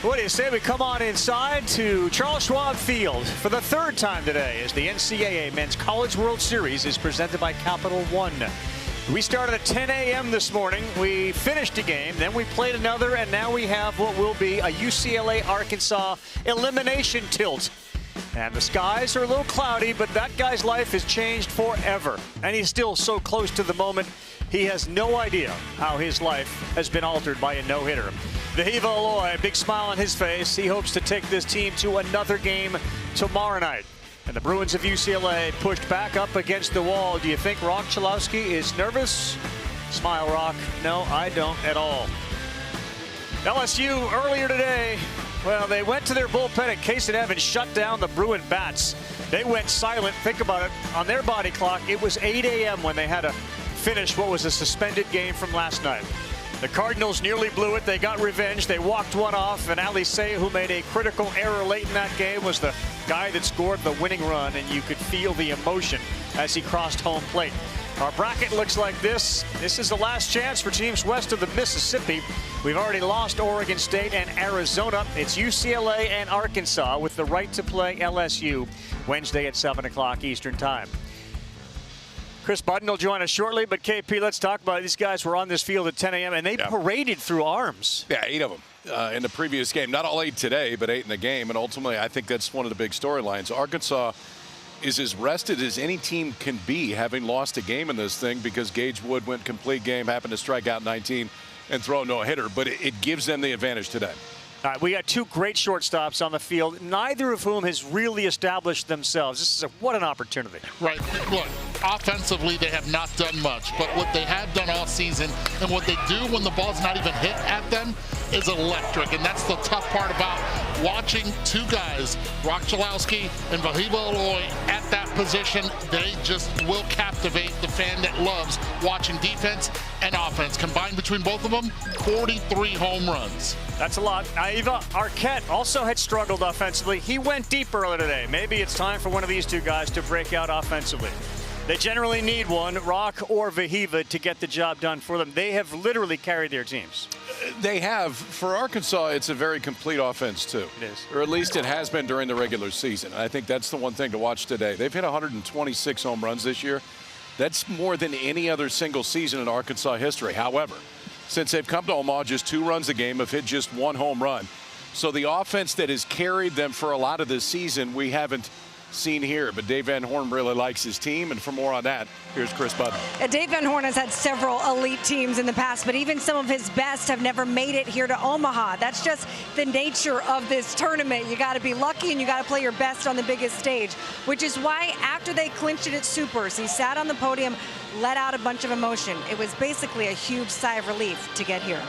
What do you say we come on inside to Charles Schwab Field for the third time today as the NCAA Men's College World Series is presented by Capital One. We started at 10 a.m. this morning. We finished a game, then we played another, and now we have what will be a UCLA-Arkansas elimination tilt. And the skies are a little cloudy, but that guy's life has changed forever. And he's still so close to the moment, he has no idea how his life has been altered by a no-hitter. Vahiva Aloy, big smile on his face. He hopes to take this team to another game tomorrow night. And the Bruins of UCLA pushed back up against the wall. Do you think Rock Chalowski is nervous? Smile, Rock. No, I don't at all. LSU earlier today, well, they went to their bullpen and Case and Evans shut down the Bruin bats. They went silent. Think about it. On their body clock, it was 8 a.m. when they had to finish what was a suspended game from last night. The Cardinals nearly blew it. They got revenge. They walked one off, and Ali Say, who made a critical error late in that game, was the guy that scored the winning run, and you could feel the emotion as he crossed home plate. Our bracket looks like this. This is the last chance for teams west of the Mississippi. We've already lost Oregon State and Arizona. It's UCLA and Arkansas with the right to play LSU Wednesday at 7 o'clock Eastern Time. Chris Budden will join us shortly, but KP, let's talk about it. These guys were on this field at 10 a.m. and they paraded through arms. Yeah, 8 of them in the previous game. Not all 8 today, but 8 in the game. And ultimately, I think that's one of the big storylines. Arkansas is as rested as any team can be, having lost a game in this thing, because Gage Wood went complete game, happened to strike out 19 and throw a no-hitter. But it gives them the advantage today. All right, we got two great shortstops on the field, neither of whom has really established themselves. This is what an opportunity. Right. Look, offensively, they have not done much, but what they have done all season and what they do when the ball's not even hit at them is electric, and that's the tough part about watching two guys, Rock Chalowski and Vahiva Aloy, at that position. They just will captivate the fan that loves watching defense and offense. Combined between both of them, 43 home runs. That's a lot. Aiva Arquette also had struggled offensively. He went deep earlier today. Maybe it's time for one of these two guys to break out offensively. They generally need one, Rock or Vahiva, to get the job done for them. They have literally carried their teams. They have. For Arkansas, it's a very complete offense, too. It is. Or at least it has been during the regular season. I think that's the one thing to watch today. They've hit 126 home runs this year. That's more than any other single season in Arkansas history. However, since they've come to Omaha, just 2 runs a game, have hit just 1 home run. So the offense that has carried them for a lot of this season, we haven't seen here. But Dave Van Horn really likes his team, and for more on that, here's Chris Budden. Dave Van Horn has had several elite teams in the past, but even some of his best have never made it here to Omaha. That's just the nature of this tournament. You got to be lucky and you got to play your best on the biggest stage, which is why after they clinched it at Supers, he sat on the podium, let out a bunch of emotion. It was basically a huge sigh of relief to get here.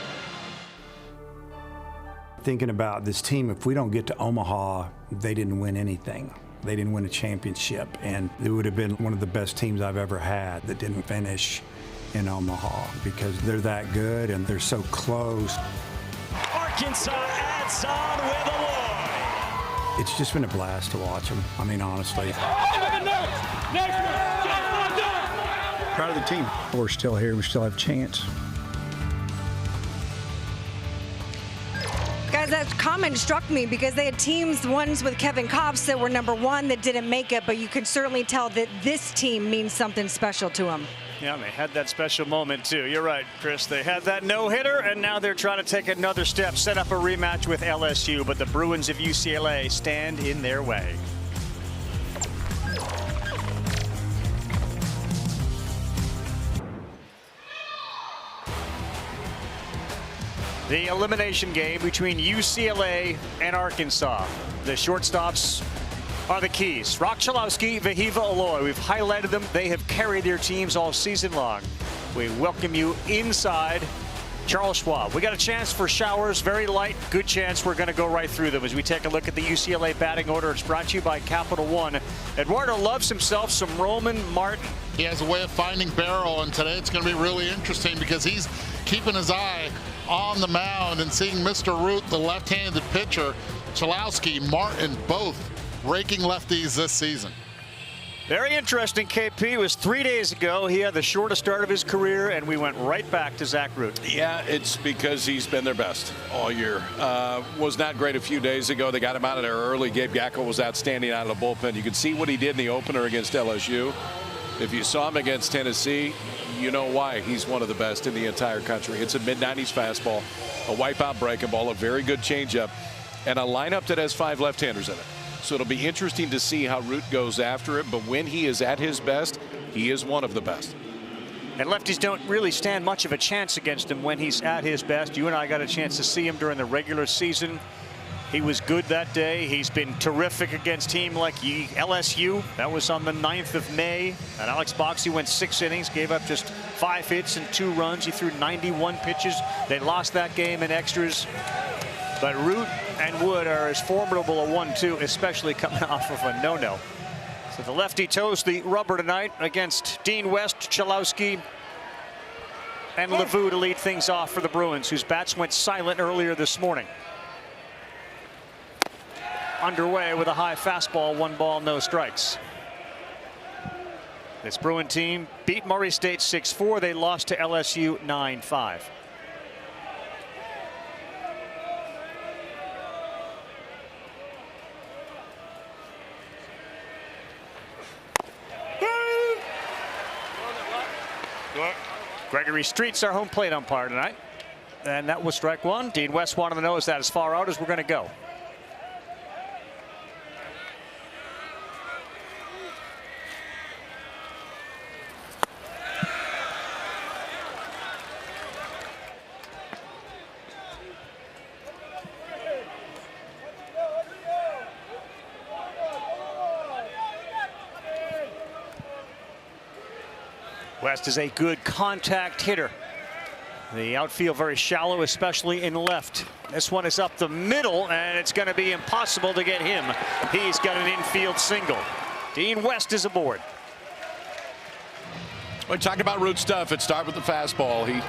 Thinking about this team, if we don't get to Omaha, they didn't win anything. They didn't win a championship, and it would have been one of the best teams I've ever had that didn't finish in Omaha, because they're that good and they're so close. Arkansas adds on with Aloy. It's just been a blast to watch them. I mean, honestly. Proud of the team. We're still here. We still have a chance. Guys, that comment struck me because they had teams, ones with Kevin Kopps that were #1 that didn't make it, but you could certainly tell that this team means something special to them. Yeah, they had that special moment, too. You're right, Chris. They had that no-hitter, and now they're trying to take another step, set up a rematch with LSU, but the Bruins of UCLA stand in their way. The elimination game between UCLA and Arkansas. The shortstops are the keys. Rock Chalowski, Vahiva Aloy. We've highlighted them. They have carried their teams all season long. We welcome you inside Charles Schwab. We got a chance for showers, very light, good chance we're going to go right through them as we take a look at the UCLA batting order. It's brought to you by Capital One. Eduardo loves himself some Roman Martin. He has a way of finding barrel, and today it's going to be really interesting because he's keeping his eye on the mound and seeing Mr. Root, the left-handed pitcher, Chalowski, Martin, both raking lefties this season. Very interesting, KP. It was 3 days ago. He had the shortest start of his career, and we went right back to Zach Root. Yeah, it's because he's been their best all year. Was not great a few days ago. They got him out of there early. Gabe Gackel was outstanding out of the bullpen. You can see what he did in the opener against LSU. If you saw him against Tennessee, you know why he's one of the best in the entire country. It's a mid-90s fastball, a wipeout breaking ball, a very good changeup, and a lineup that has 5 left-handers in it. So it'll be interesting to see how Root goes after it. But when he is at his best, he is one of the best. And lefties don't really stand much of a chance against him when he's at his best. You and I got a chance to see him during the regular season. He was good that day. He's been terrific against team like LSU. That was on the 9th of May. And Alex Boxey went 6 innings, gave up just 5 hits and 2 runs. He threw 91 pitches. They lost that game in extras. But Root and Wood are as formidable a 1-2, especially coming off of a no-no. So the lefty toes the rubber tonight against Dean West, Chalowski, and LeVoux to lead things off for the Bruins, whose bats went silent earlier this morning. Underway with a high fastball, 1 ball, no strikes. This Bruin team beat Murray State 6-4. They lost to LSU 9-5. Gregory Street's our home plate umpire tonight. And that was strike 1. Dean West wanted to know, is that as far out as we're going to go? West is a good contact hitter. The outfield very shallow, especially in left. This one is up the middle, and it's going to be impossible to get him. He's got an infield single. Dean West is aboard. We talked about Root stuff. It started with the fastball. He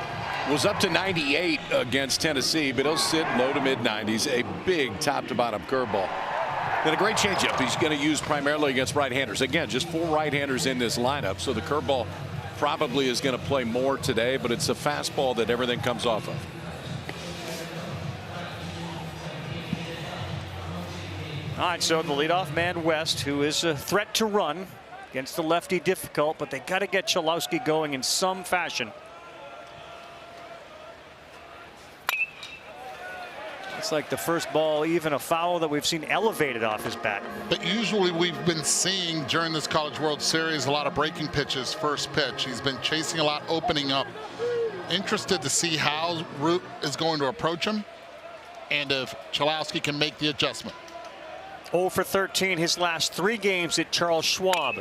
was up to 98 against Tennessee, but he'll sit low to mid 90s. A big top to bottom curveball. Then a great changeup he's going to use primarily against right-handers. Again, just 4 right-handers in this lineup, so the curveball probably is going to play more today, but it's a fastball that everything comes off of. All right, so the leadoff man West, who is a threat to run against the lefty, difficult, but they got to get Chalowski going in some fashion. It's like the first ball, even a foul that we've seen elevated off his bat. But usually we've been seeing during this College World Series a lot of breaking pitches, first pitch. He's been chasing a lot, opening up. Interested to see how Root is going to approach him and if Chalowski can make the adjustment. 0 for 13 his last 3 games at Charles Schwab.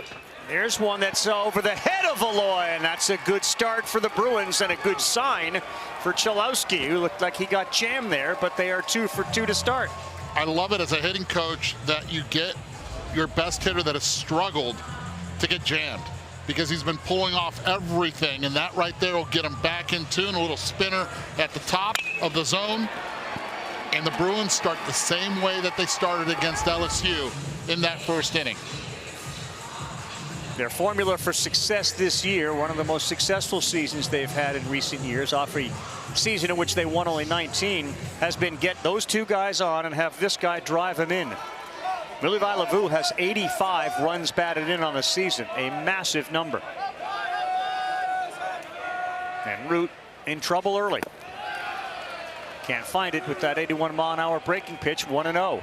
There's one that's over the head of Aloy, and that's a good start for the Bruins and a good sign for Chalowski, who looked like he got jammed there, but they are 2 for 2 to start. I love it as a hitting coach that you get your best hitter that has struggled to get jammed, because he's been pulling off everything, and that right there will get him back in tune. A little spinner at the top of the zone, and the Bruins start the same way that they started against LSU in that first inning. Their formula for success this year, one of the most successful seasons they've had in recent years, off a season in which they won only 19, has been get those 2 guys on and have this guy drive him in. Willie LeVoux has 85 runs batted in on the season, a massive number. And Root in trouble early. Can't find it with that 81-mile-an-hour breaking pitch, 1-0.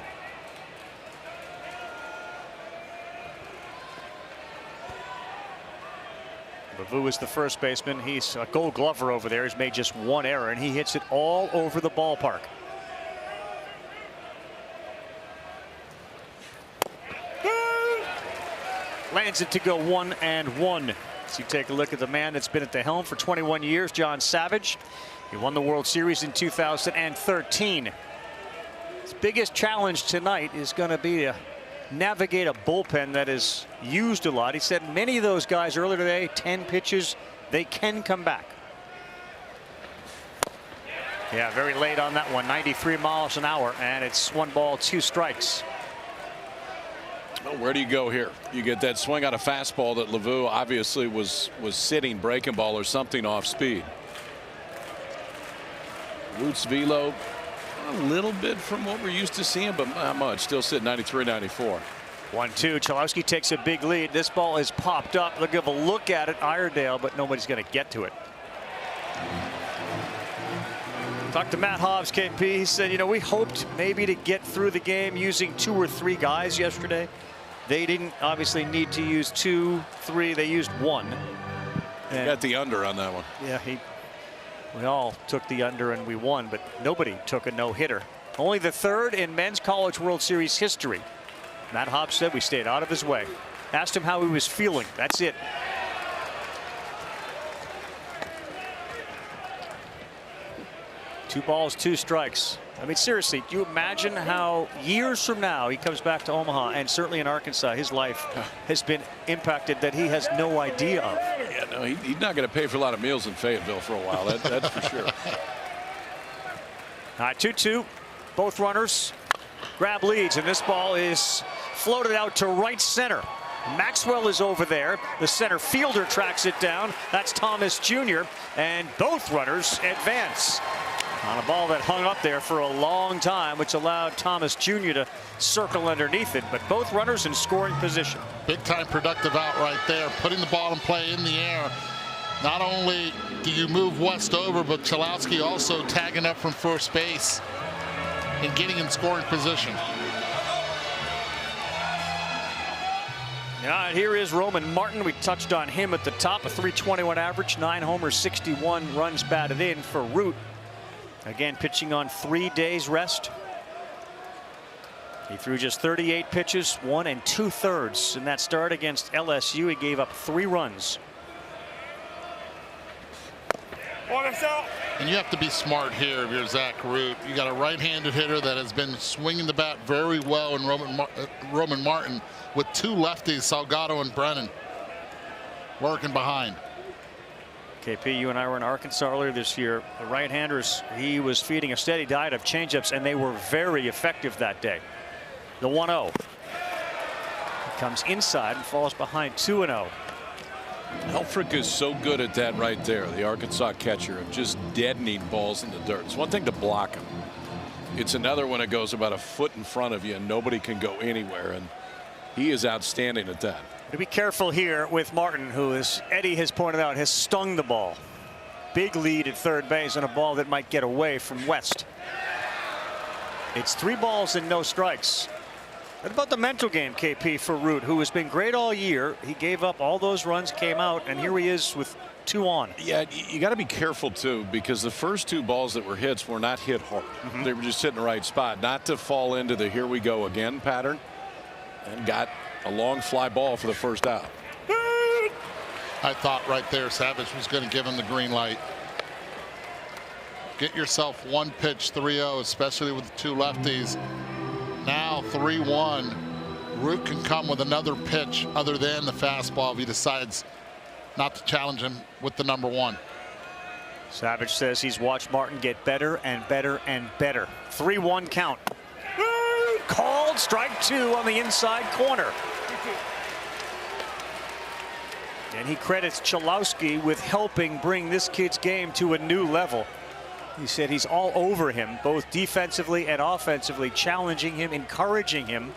LeVoux is the first baseman. He's a Gold Glover over there. He's made just 1 error, and he hits it all over the ballpark. Lands it to go 1-1. So you take a look at the man that's been at the helm for 21 years, John Savage. He won the World Series in 2013. His biggest challenge tonight is going to be to navigate a bullpen that is used a lot. He said many of those guys earlier today, 10 pitches, they can come back. Yeah, very late on that one, 93 miles an hour, and it's 1 ball, 2 strikes. Well, where do you go here? You get that swing on a fastball that Lavu obviously was sitting, breaking ball or something off speed. Root's velo a little bit from what we're used to seeing, but not much. Still sitting 93, 94. 1-2. Chalowski takes a big lead. This ball is popped up. They'll give a look at it, Iredale, but nobody's going to get to it. Talked to Matt Hobbs, KP. He said, you know, we hoped maybe to get through the game using 2 or 3 guys yesterday. They didn't obviously need to use 2, 3. They used 1. And got the under on that one. Yeah, we all took the under and we won, but nobody took a no-hitter. Only the 3rd in Men's College World Series history. Matt Hobbs said we stayed out of his way. Asked him how he was feeling. That's it. Two balls, 2 strikes. I mean, seriously, do you imagine how years from now he comes back to Omaha, and certainly in Arkansas, his life has been impacted that he has no idea of. Yeah, no, he's not going to pay for a lot of meals in Fayetteville for a while. That's for sure. All right, 2-2. Both runners grab leads, and this ball is floated out to right center. Maxwell is over there. The center fielder tracks it down. That's Thomas Jr. And both runners advance on a ball that hung up there for a long time, which allowed Thomas Jr. to circle underneath it. But both runners in scoring position. Big time productive out right there, putting the ball in play in the air. Not only do you move West over, but Chalowski also tagging up from first base and getting in scoring position. All right, here is Roman Martin. We touched on him at the top. A .321 average, 9 homers, 61 runs batted in for Root. Again, pitching on 3 days rest. He threw just 38 pitches, 1 2/3 in that start against LSU. He gave up 3 runs. And you have to be smart here if you're Zach Root. You got a right-handed hitter that has been swinging the bat very well in Roman Martin, with 2 lefties, Salgado and Brennan, working behind. KP, you and I were in Arkansas earlier this year. The right-handers, he was feeding a steady diet of changeups, and they were very effective that day. The 1-0. Comes inside and falls behind 2-0. Helfrich is so good at that right there, the Arkansas catcher, of just deadening balls in the dirt. It's one thing to block him. It's another when it goes about a foot in front of you and nobody can go anywhere, and he is outstanding at that. To be careful here with Martin, who, as Eddie has pointed out, has stung the ball. Big lead at third base on a ball that might get away from West. It's 3 balls and no strikes. What about the mental game, KP, for Root, who has been great all year? He gave up all those runs, came out, and here he is with 2 on. Yeah, you got to be careful, too, because the first 2 balls that were hits were not hit hard. They were just hitting the right spot, not to fall into the here we go again pattern, and got a long fly ball for the first out. I thought right there Savage was going to give him the green light. Get yourself 1 pitch 3-0, especially with the 2 lefties. Now 3-1. Root can come with another pitch other than the fastball if he decides not to challenge him with the number 1. Savage says he's watched Martin get better and better and better. 3-1 count. Called strike 2 on the inside corner. And he credits Chalowski with helping bring this kid's game to a new level. He said he's all over him, both defensively and offensively, challenging him, encouraging him.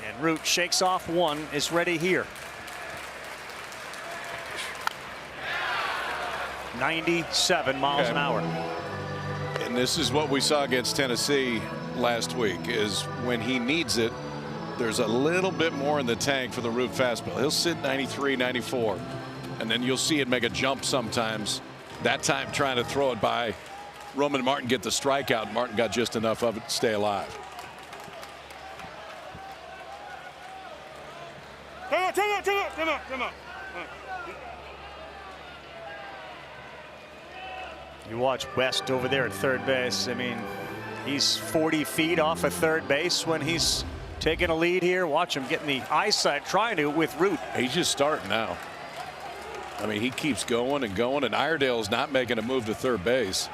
And Root shakes off 1, is ready here. 97 miles an hour. And this is what we saw against Tennessee last week, is when he needs it, there's a little bit more in the tank for the Root fastball. He'll sit 93, 94. And then you'll see it make a jump sometimes. That time trying to throw it by Roman Martin, get the strikeout. Martin got just enough of it to stay alive. Come on. You watch West over there at third base. I mean, he's 40 feet off of third base when he's taking a lead here. Watch him getting the eyesight, trying to with Root. He's just starting now. I mean, he keeps going and going, and Iredale's not making a move to third base.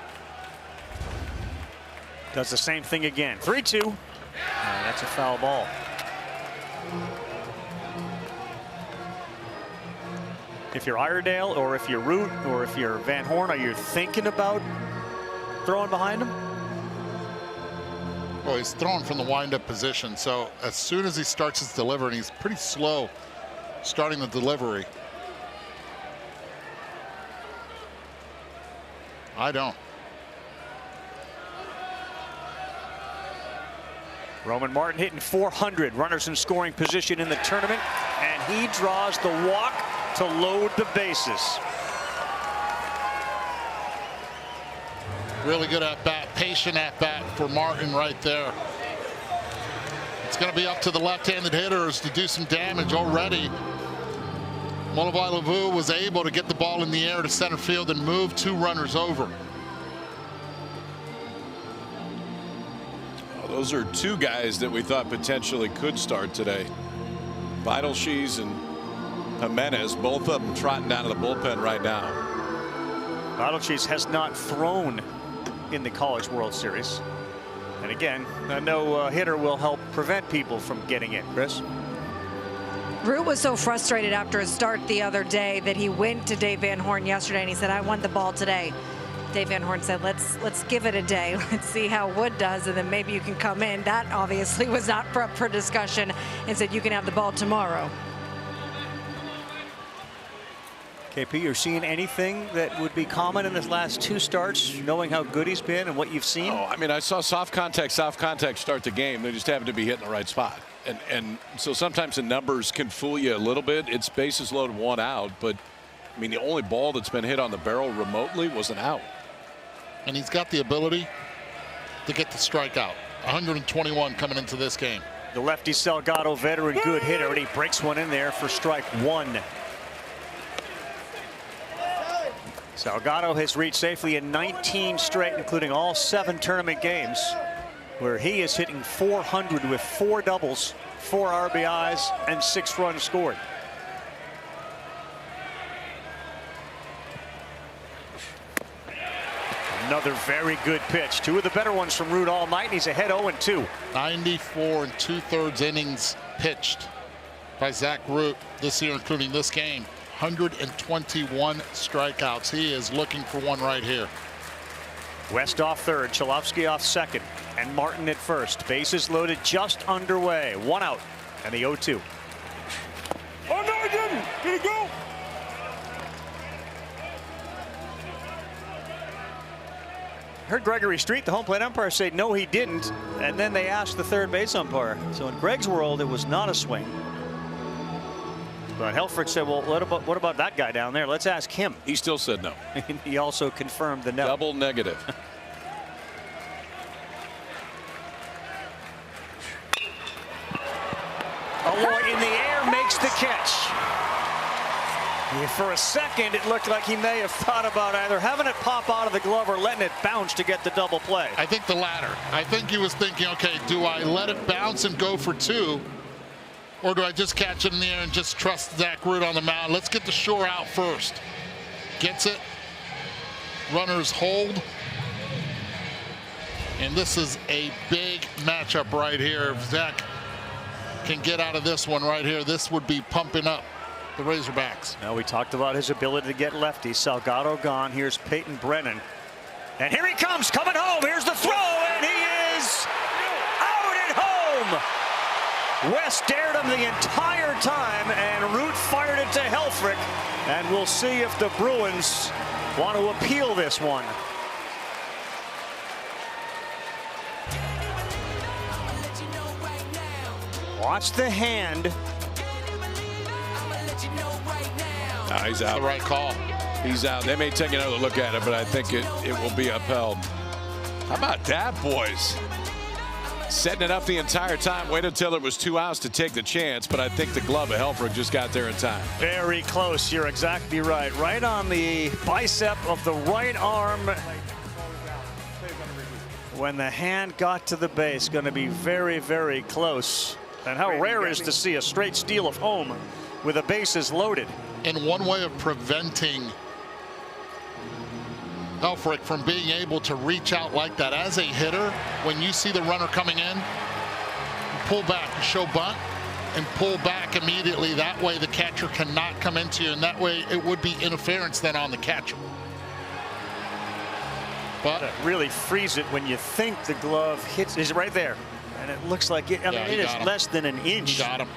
Does the same thing again. 3-2. That's a foul ball. If you're Iredale, or if you're Root, or if you're Van Horn, are you thinking about throwing behind him? Well, he's throwing from the wind-up position, so as soon as he starts his delivery, he's pretty slow starting the delivery. I don't. Roman Martin hitting 400 runners in scoring position in the tournament, and he draws the walk to load the bases. Really good at bat, patient at bat for Martin right there. It's going to be up to the left-handed hitters to do some damage already. Molovai-Lavu was able to get the ball in the air to center field and move 2 runners over. Well, those are 2 guys that we thought potentially could start today. Vidalshiz and Jimenez, both of them trotting down to the bullpen right now. Vidalshiz has not thrown in the College World Series. And again, no hitter will help prevent people from getting in. Chris? Root was so frustrated after his start the other day that he went to Dave Van Horn yesterday and he said, I want the ball today. Dave Van Horn said, let's give it a day. Let's see how Wood does, and then maybe you can come in. That obviously was not up for discussion, and said you can have the ball tomorrow. KP, you're seeing anything that would be common in his last 2 starts, knowing how good he's been and what you've seen? Oh, I mean, I saw soft contact start the game. They just happen to be hitting the right spot. And so sometimes the numbers can fool you a little bit. It's bases loaded, 1 out, but I mean, the only ball that's been hit on the barrel remotely was an out. And he's got the ability to get the strikeout. 121 coming into this game. The lefty Salgado, veteran good hitter, and he breaks one in there for strike 1. Salgado has reached safely in 19 straight, including all 7 tournament games, where he is hitting 400 with 4 doubles, 4 RBIs, and 6 runs scored. Another very good pitch. 2 of the better ones from Root all night, and he's ahead 0-2. 94 2/3 innings pitched by Zach Root this year, including this game. 121 strikeouts. He is looking for one right here. West off third, Cholowski off second, and Martin at first. Bases loaded, just underway. 1 out, and the 0-2. Oh, no, he didn't. Did he go? Heard Gregory Street, the home plate umpire, say no, he didn't, and then they asked the third base umpire. So in Greg's world, it was not a swing. But Helfrich said, well, what about that guy down there? Let's ask him. He still said no. He also confirmed the no. Double negative. Aloy in the air makes the catch. For a second, it looked like he may have thought about either having it pop out of the glove or letting it bounce to get the double play. I think the latter. I think he was thinking, okay, do I let it bounce and go for 2? Or do I just catch it in the air and just trust Zach Root on the mound? Let's get the shore out first. Gets it. Runners hold. And this is a big matchup right here. If Zach can get out of this one right here, this would be pumping up the Razorbacks. Now, we talked about his ability to get lefties. Salgado gone. Here's Peyton Brennan. And here he comes, coming home. Here's the throw, and he is out at home. West dared him the entire time, and Root fired it to Helfrich. And we'll see if the Bruins want to appeal this one. Watch the hand. He's out. The right call. He's out. They may take another look at it, but I think it will be upheld. How about that, boys? Setting it up the entire time. Waited until it was 2 outs to take the chance, but I think the glove of Helfrich just got there in time. Very close. You're exactly right. Right on the bicep of the right arm. When the hand got to the base, going to be very, very close. And how rare is to see a straight steal of home with the bases loaded. And one way of preventing Helfrich from being able to reach out like that as a hitter, when you see the runner coming in, pull back, show bunt, and pull back immediately. That way the catcher cannot come into you, and that way it would be interference then on the catcher. But it really frees it when you think the glove hits. Is right there, and it looks like it. I mean, it is less than an inch. He got him.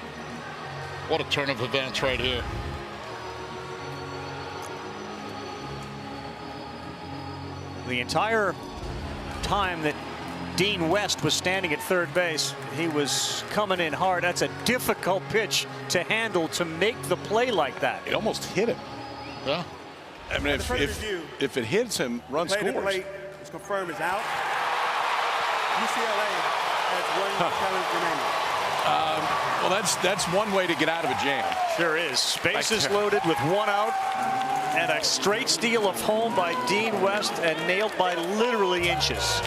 What a turn of events right here. The entire time that Dean West was standing at third base, he was coming in hard. That's a difficult pitch to handle, to make the play like that. It almost hit him. Yeah. I mean, if it hits him, run scores. Play is confirmed is out. UCLA has 1 challenge remaining. Well, that's one way to get out of a jam. Sure is. Bases loaded with 1 out, and a straight steal of home by Dean West, and nailed by literally inches.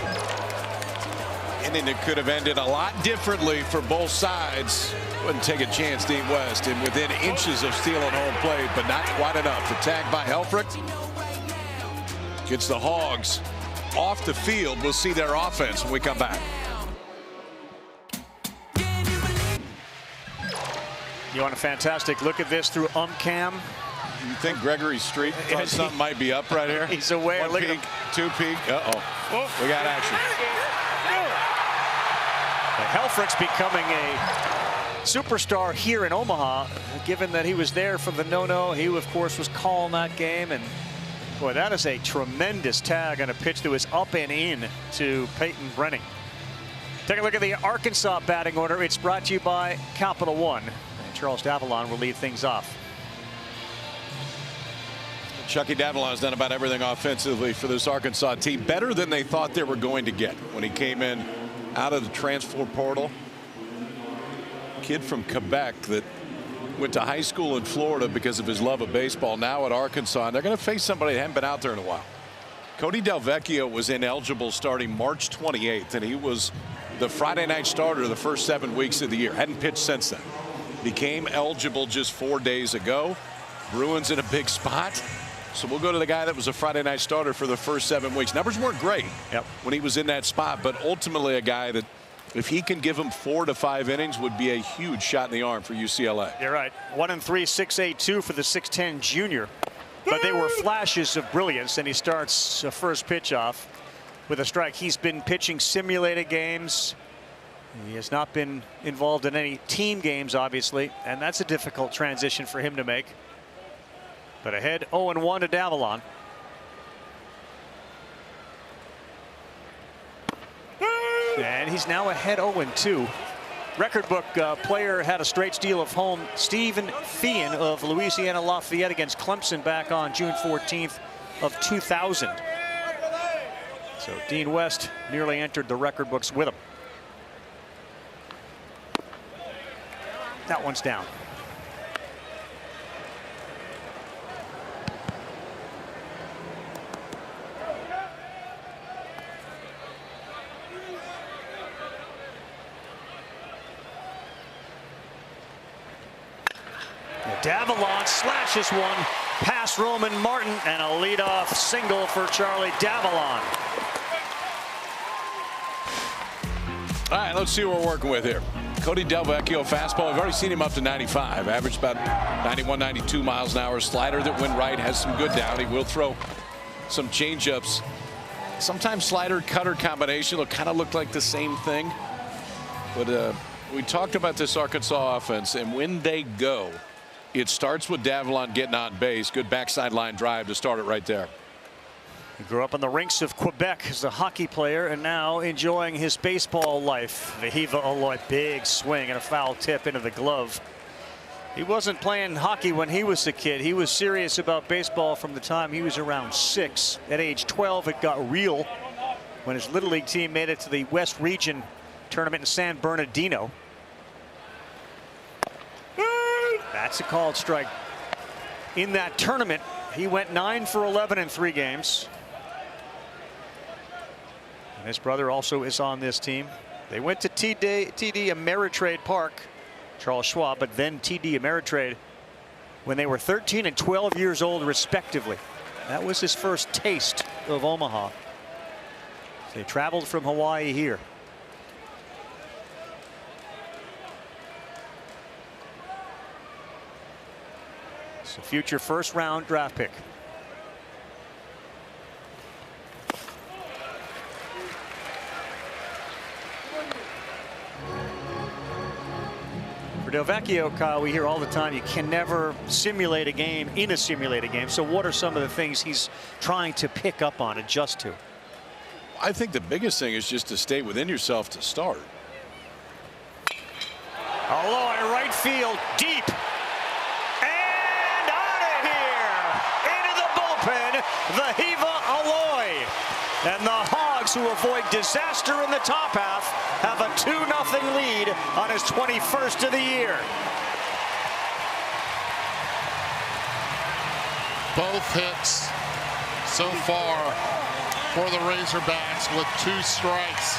And then it could have ended a lot differently for both sides. Wouldn't take a chance, Dean West, and within inches of stealing home plate, but not quite enough. The tag by Helfrich gets the Hogs off the field. We'll see their offense when we come back. You want a fantastic look at this through cam? You think Gregory Street thought something might be up right here? He's aware. One peek, 2 peek. Uh-oh. We got action. Helfrich's becoming a superstar here in Omaha, given that he was there for the no-no. He, of course, was calling that game. And, boy, that is a tremendous tag on a pitch that was up and in to Peyton Brenning. Take a look at the Arkansas batting order. It's brought to you by Capital One. And Charles Davalon will lead things off. Chucky Davalon's done about everything offensively for this Arkansas team. Better than they thought they were going to get when he came in out of the transfer portal. Kid from Quebec that went to high school in Florida because of his love of baseball, now at Arkansas. And they're going to face somebody that hadn't been out there in a while. Cody Delvecchio was ineligible starting March 28th, and he was the Friday night starter the first 7 weeks of the year. Hadn't pitched since then. Became eligible just 4 days ago. Bruins in a big spot. So we'll go to the guy that was a Friday night starter for the first 7 weeks. Numbers weren't great when he was in that spot, but ultimately a guy that, if he can give him 4 to 5 innings, would be a huge shot in the arm for UCLA. You're right. 1-3, 6.82 for the 6'10 junior. But they were flashes of brilliance, and he starts the first pitch off with a strike. He's been pitching simulated games. He has not been involved in any team games, obviously, and that's a difficult transition for him to make. But ahead 0-1 to Davalon. And he's now ahead 0-2. Record book player had a straight steal of home. Stephen Feehan of Louisiana Lafayette against Clemson back on June 14th of 2000. So Dean West nearly entered the record books with him. That one's down. Davalon slashes one past Roman Martin, and a leadoff single for Charlie Davalon. All right, let's see what we're working with here. Cody Delvecchio fastball. We've already seen him up to 95. Averaged about 91, 92 miles an hour. Slider that went right, has some good down. He will throw some changeups. Sometimes slider cutter combination will kind of look like the same thing. But we talked about this Arkansas offense, and when they go, it starts with Davalon getting on base. Good backside line drive to start it right there. He grew up on the rinks of Quebec as a hockey player, and now enjoying his baseball life. Vahiva Aloy, big swing and a foul tip into the glove. He wasn't playing hockey when he was a kid. He was serious about baseball from the time he was around 6. At age 12, it got real when his Little League team made it to the West Region tournament in San Bernardino. That's a called strike. In that tournament, he went 9 for 11 in 3 games. And his brother also is on this team. They went to TD Ameritrade Park, Charles Schwab, but then TD Ameritrade when they were 13 and 12 years old, respectively. That was his first taste of Omaha. They traveled from Hawaii here. a future first-round draft pick. For Delvecchio, Kyle, we hear all the time you can never simulate a game in a simulated game. So what are some of the things he's trying to pick up on, adjust to? I think the biggest thing is just to stay within yourself to start. Aloy, right field, deep. And out of here. Into the bullpen, Vahiva Aloy. And the Hogs, who avoid disaster in the top half, have a 2-0 lead on his 21st of the year. Both hits so far for the Razorbacks with 2 strikes.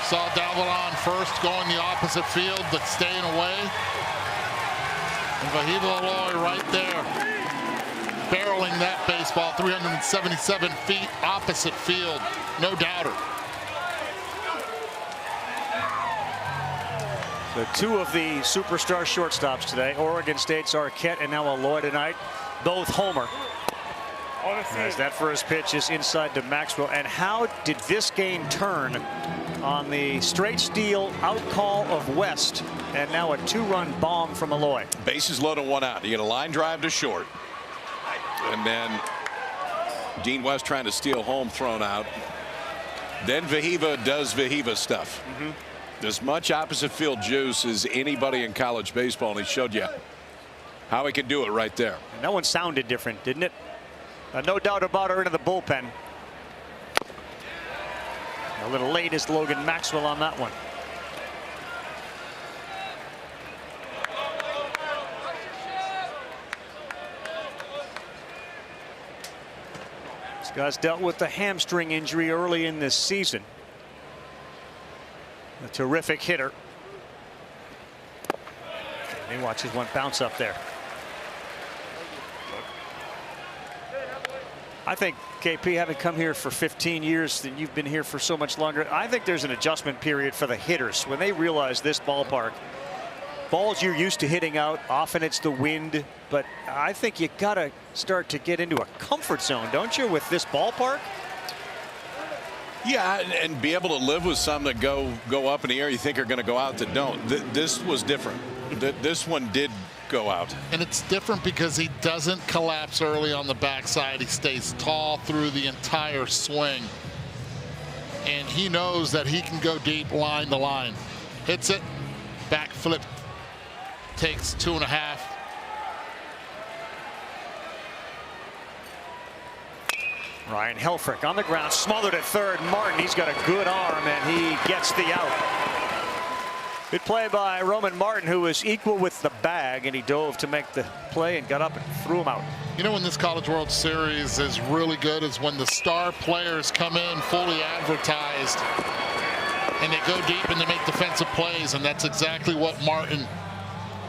Saw Dalvin first going the opposite field, but staying away. And Vahiva Aloy right there, barreling that baseball 377 feet opposite field. No doubter. So 2 of the superstar shortstops today, Oregon State's Arquette and now Aloy tonight, both homer. As that first pitch is inside to Maxwell. And how did this game turn on the straight steal out call of West, and now a 2-run bomb from Aloy? Bases loaded, 1 out. You get a line drive to short, and then Dean West trying to steal home, thrown out. Then Vahiva does Vahiva stuff. As much opposite field juice as anybody in college baseball, and he showed you how he can do it right there. And that one sounded different, didn't it? No doubt about her into the bullpen. A little late is Logan Maxwell on that one. This guy's dealt with the hamstring injury early in this season. A terrific hitter. And he watches one bounce up there. I think, KP, having come here for 15 years, and you've been here for so much longer, I think there's an adjustment period for the hitters when they realize this ballpark, balls you're used to hitting out, often it's the wind, but I think you got to start to get into a comfort zone, don't you, with this ballpark? Yeah, and be able to live with some that go up in the air you think are going to go out that don't. This was different. This one did go out. And it's different because he doesn't collapse early on the backside. He stays tall through the entire swing. And he knows that he can go deep line to line. Hits it, back flip, takes 2.5. Ryan Helfrich on the ground, smothered at third. Martin, he's got a good arm, and he gets the out. Good play by Roman Martin, who was equal with the bag, and he dove to make the play and got up and threw him out. You know when this College World Series is really good is when the star players come in fully advertised and they go deep and they make defensive plays, and that's exactly what Martin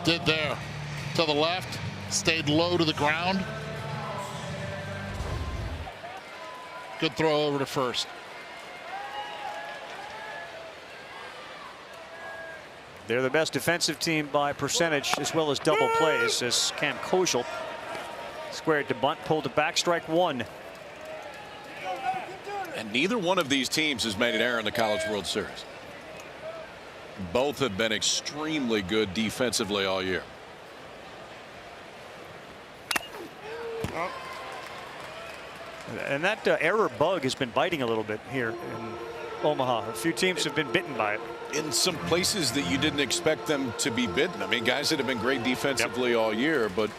did there. To the left, stayed low to the ground. Good throw over to first. They're the best defensive team by percentage as well as double plays, as Cam Koschel squared to bunt, pulled it back, strike 1. And neither one of these teams has made an error in the College World Series. Both have been extremely good defensively all year. And that error bug has been biting a little bit here in Omaha. A few teams have been bitten by it. In some places that you didn't expect them to be bitten. I mean, guys that have been great defensively all year, but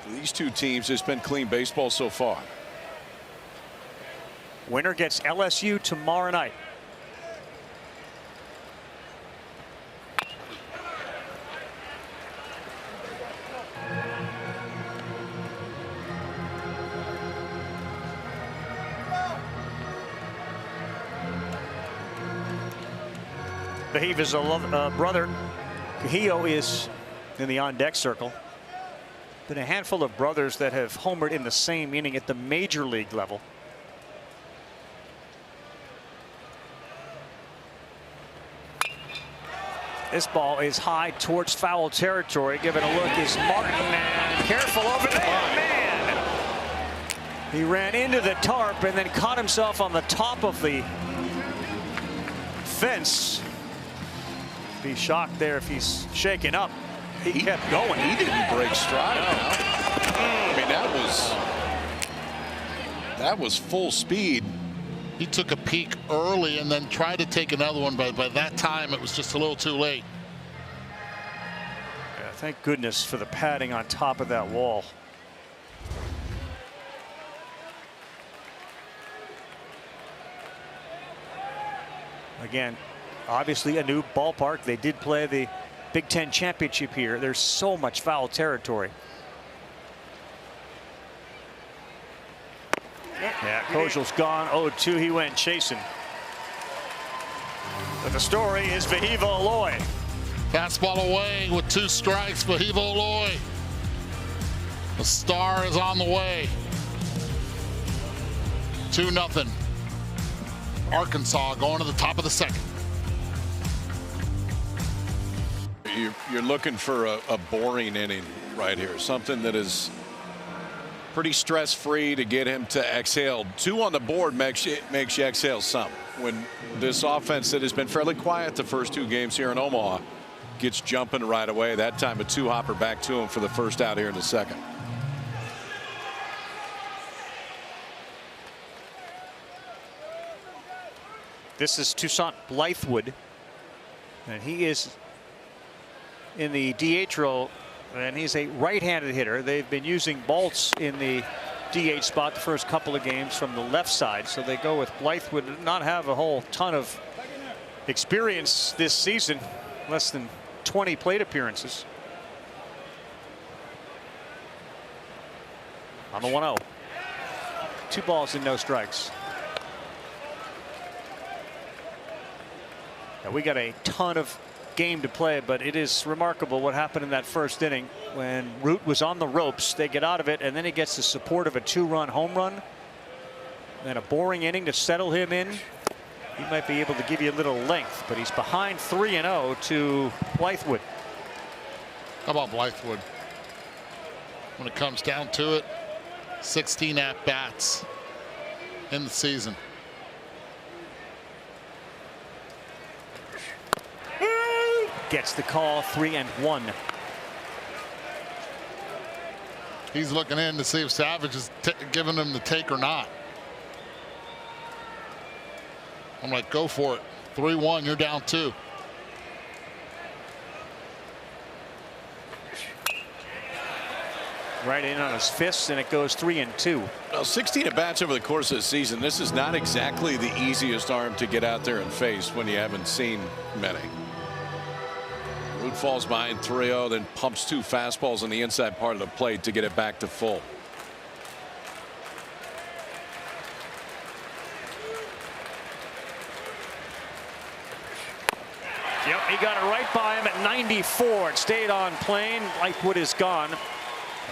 these two teams, it's been clean baseball so far. Winner gets LSU tomorrow night. Vahiva's brother, Kahio, is in the on-deck circle. Been a handful of brothers that have homered in the same inning at the major league level. This ball is high towards foul territory. Giving a look is Martin, and careful over there, man. He ran into the tarp and then caught himself on the top of the fence. Be shocked there if he's shaken up. He kept going. He didn't break stride. No. I mean, that was full speed. He took a peek early and then tried to take another one, but by that time it was just a little too late. Yeah, thank goodness for the padding on top of that wall. Again, obviously a new ballpark. They did play the Big Ten championship here. There's so much foul territory. Yeah, Kojel's gone. 0-2. He went chasing. But the story is Vahiva Aloy. Fastball away with 2 strikes. Vahiva Aloy. The star is on the way. 2-0. Arkansas going to the top of the second. You're looking for a boring inning right here. Something that is pretty stress-free to get him to exhale. 2 on the board makes you exhale some. When this offense that has been fairly quiet the first 2 games here in Omaha gets jumping right away. That time a 2-hopper back to him for the first out here in the second. This is Toussaint Blythewood, and he is in the DH role, and he's a right-handed hitter. They've been using Baltz in the DH spot the first couple of games from the left side, so they go with Blythewood. Did not have a whole ton of experience this season, less than 20 plate appearances. On the 1-0. 2 balls and no strikes. Now, we got a ton of game to play, but it is remarkable what happened in that first inning when Root was on the ropes. They get out of it, and then he gets the support of a 2-run home run. Then a boring inning to settle him in. He might be able to give you a little length, but he's behind 3-0 to Blythewood. How about Blythewood? When it comes down to it, 16 at-bats in the season. Gets the call. 3-1. He's looking in to see if Savage is giving him the take or not. I'm like, go for it. 3-1, you're down 2. Right in on his fists, and it goes 3-2. Well, 16 at bats over the course of the season. This is not exactly the easiest arm to get out there and face when you haven't seen many. Root falls behind 3-0, then pumps 2 fastballs on the inside part of the plate to get it back to full. Yep, he got it right by him at 94. It stayed on plane. Blythewood is gone.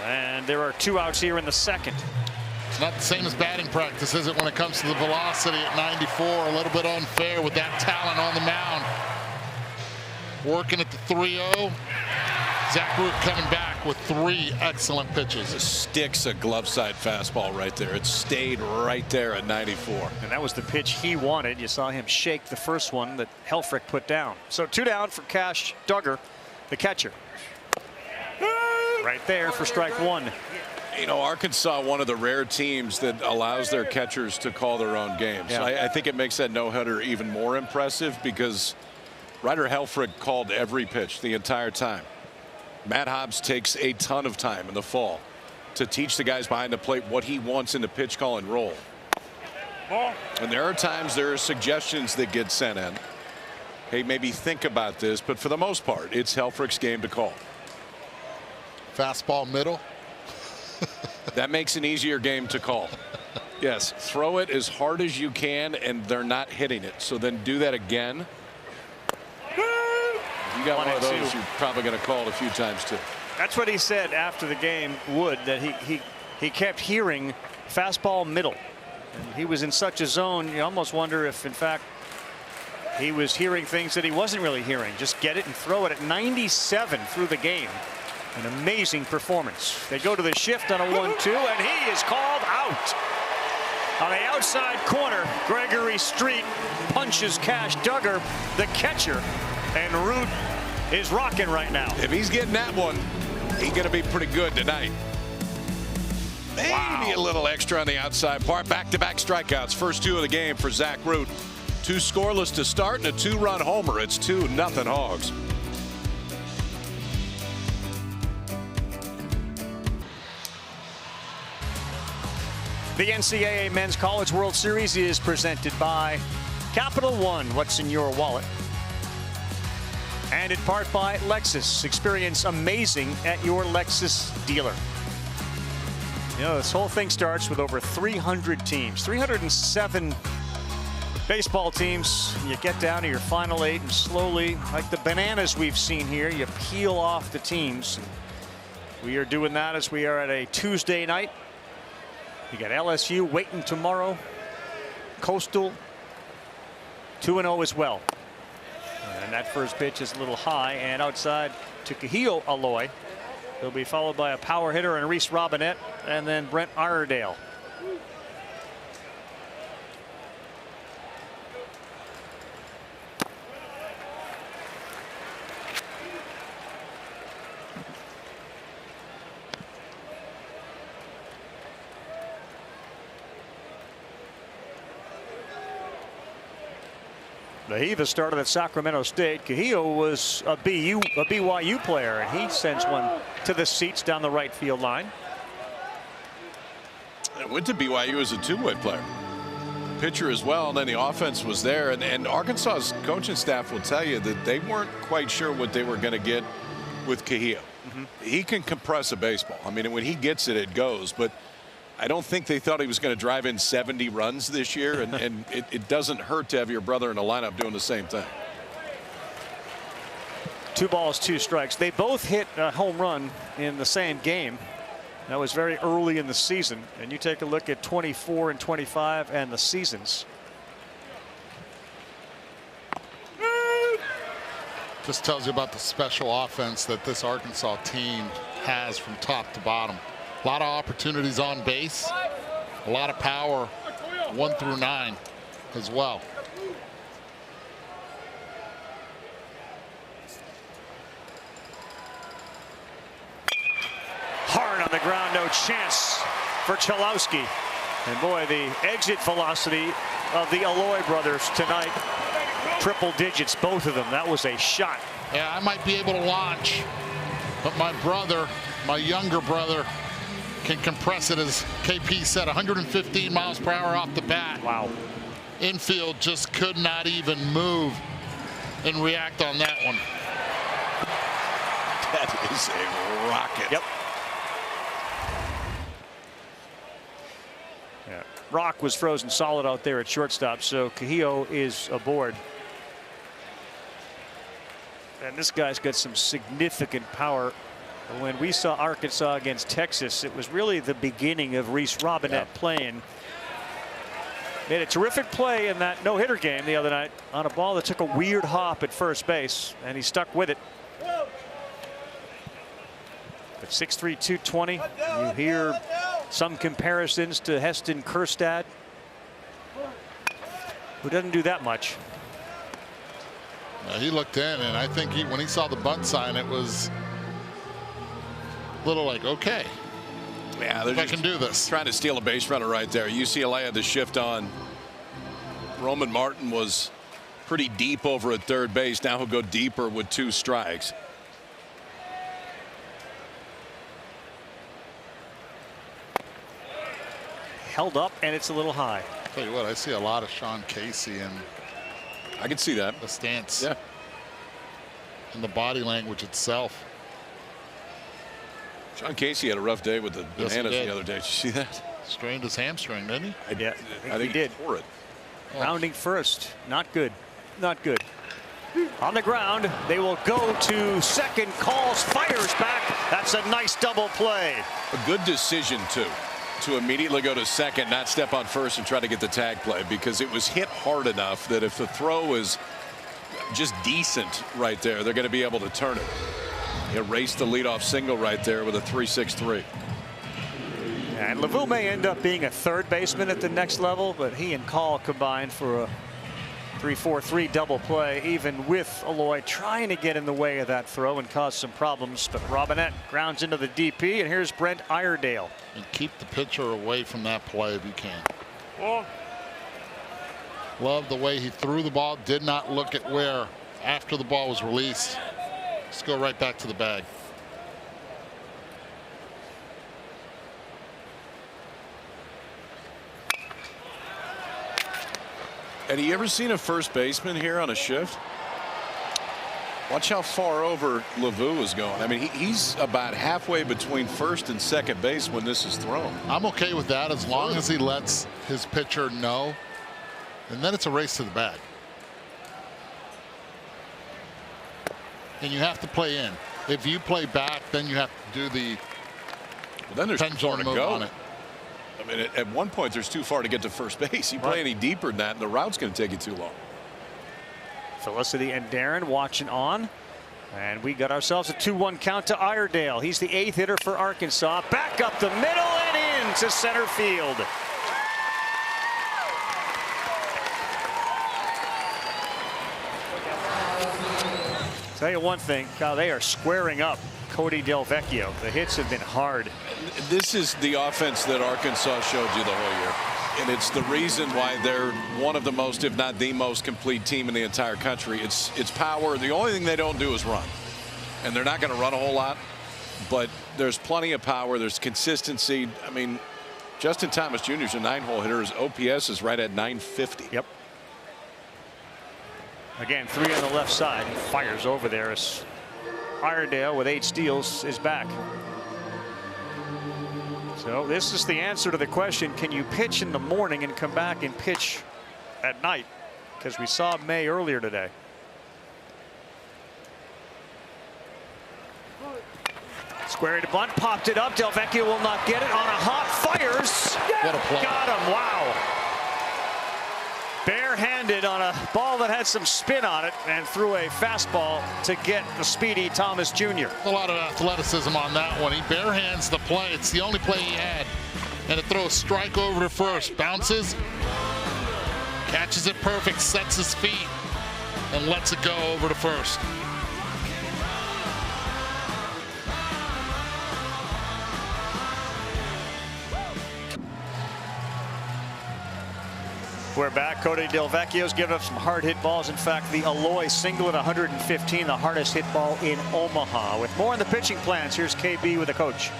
And there are 2 outs here in the second. It's not the same as batting practice, is it, when it comes to the velocity at 94? A little bit unfair with that talent on the mound. Working at the 3-0. Zach Root coming back with 3 excellent pitches. It sticks a glove side fastball right there. It stayed right there at 94. And that was the pitch he wanted. You saw him shake the first one that Helfrich put down. So 2 down for Cash Duggar, the catcher. Right there for strike 1. You know, Arkansas, one of the rare teams that allows their catchers to call their own games. Yeah. I think it makes that no-hitter even more impressive because Ryder Helfrich called every pitch the entire time. Matt Hobbs takes a ton of time in the fall to teach the guys behind the plate what he wants in the pitch call and roll. And there are times there are suggestions that get sent in. Hey, maybe think about this, but for the most part, it's Helfrich's game to call. Fastball middle. That makes an easier game to call. Yes, throw it as hard as you can, and they're not hitting it. So then do that again. You got one of those, you're probably going to call it a few times too. That's what he said after the game, Wood, that he kept hearing fastball middle. And he was in such a zone, you almost wonder if, in fact, he was hearing things that he wasn't really hearing. Just get it and throw it at 97 through the game. An amazing performance. They go to the shift on a 1-2, and he is called out. On the outside corner, Gregory Street punches Cash Duggar, the catcher, and Root is rocking right now. If he's getting that one, he's going to be pretty good tonight. Maybe a little extra on the outside part. Back-to-back strikeouts. First 2 of the game for Zach Root. 2 scoreless to start and a 2-run homer. It's 2-0 Hogs. The NCAA Men's College World Series is presented by Capital One. What's in your wallet? And in part by Lexus. Experience amazing at your Lexus dealer. You know, this whole thing starts with over 300 teams, 307 baseball teams. You get down to your final 8 and slowly, like the bananas we've seen here, you peel off the teams. We are doing that as we are at a Tuesday night. You got LSU waiting tomorrow. Coastal 2-0 as well. And that first pitch is a little high and outside to Kahio Aloy. He'll be followed by a power hitter and Reese Robinette and then Brent Iredale. He started at Sacramento State. Kahio was a BYU player, and he sends one to the seats down the right field line. I went to BYU as a 2-way player. Pitcher as well, and then the offense was there. And Arkansas's coaching staff will tell you that they weren't quite sure what they were going to get with Kahio. He can compress a baseball. I mean, when he gets it, it goes. But I don't think they thought he was going to drive in 70 runs this year, and it doesn't hurt to have your brother in the lineup doing the same thing. 2 balls, 2 strikes. They both hit a home run in the same game. That was very early in the season. And you take a look at 24 and 25 and the seasons. Just tells you about the special offense that this Arkansas team has from top to bottom. A lot of opportunities on base, a lot of power 1 through 9 as well. Hard on the ground, no chance for Chalowski. And boy, the exit velocity of the Aloy brothers tonight, triple digits, both of them. That was a shot. Yeah, I might be able to launch, but my brother, my younger brother, can compress it, as KP said, 115 miles per hour off the bat. Wow. Infield just could not even move and react on that one. That is a rocket. Yep. Yeah. Rock was frozen solid out there at shortstop, so Kahio is aboard. And this guy's got some significant power. When we saw Arkansas against Texas, it was really the beginning of Reese Robinette playing. Made a terrific play in that no-hitter game the other night on a ball that took a weird hop at first base, and he stuck with it. At 6'3", 220, you hear some comparisons to Heston Kjerstad, who doesn't do that much. He looked in, and I think when he saw the bunt sign, it was a little like, okay, yeah, they're I can do this. Trying to steal a base runner right there. UCLA had the shift on. Roman Martin was pretty deep over at third base. Now he'll go deeper with 2 strikes. Held up, and it's a little high. Tell you what, I see a lot of Sean Casey in I can see that. the stance. Yeah. And the body language itself. Sean Casey had a rough day with the Yes, he bananas did. the other day. Did you see that? Strained his hamstring, didn't he? Yeah, I think he did. tore it. Rounding first, not good, not good. On the ground, they will go to second. Calls, fires back. That's a nice double play. A good decision too, to immediately go to second, not step on first and try to get the tag play, because it was hit hard enough that if the throw is just decent right there, they're going to be able to turn it. Erase the leadoff single right there with a 3-6-3. And Lavu may end up being a third baseman at the next level, but he and Call combined for a 3-4-3 double play, even with Aloy trying to get in the way of that throw and cause some problems. But Robinette grounds into the DP, and here's Brent Iredale. And keep the pitcher away from that play if you can. Love the way he threw the ball, did not look at where after the ball was released. Let's go right back to the bag. Have you ever seen a first baseman here on a shift? Watch how far over Lavu is going. I mean, he's about halfway between first and second base when this is thrown. I'm okay with that as long as he lets his pitcher know. And then it's a race to the bag. And you have to play in. If you play back, then you have to do the then there's pendulum move on it. I mean, at one point, there's too far to get to first base. You play any deeper than that, and the route's going to take you too long. Felicity and Darren watching on. And we got ourselves a 2-1 count to Iredale. He's the 8th hitter for Arkansas. Back up the middle and into center field. Tell you one thing, Kyle, they are squaring up Cody Delvecchio. The hits have been hard. This is the offense that Arkansas showed you the whole year. And it's the reason why they're one of the most, if not the most complete team in the entire country. It's power. The only thing they don't do is run. And they're not going to run a whole lot. But there's plenty of power. There's consistency. I mean, Justin Thomas Jr. is a 9-hole hitter. His OPS is right at 950. Yep. Again, 3 on the left side. He fires over there as Iredale with 8 steals is back. So this is the answer to the question, can you pitch in the morning and come back and pitch at night? Because we saw May earlier today. Square to bunt, popped it up. Delvecchio will not get it on a hop, fires. What a play. Got him, wow. Barehanded on a ball that had some spin on it and threw a fastball to get the speedy Thomas Jr. A lot of athleticism on that one. He barehands the play. It's the only play he had. And it throws strike over to first. Bounces. Catches it perfect. Sets his feet. And lets it go over to first. We're back. Cody Delvecchio's given up some hard hit balls. In fact, the Aloy single at 115, the hardest hit ball in Omaha. With more on the pitching plans, here's KB with the coach.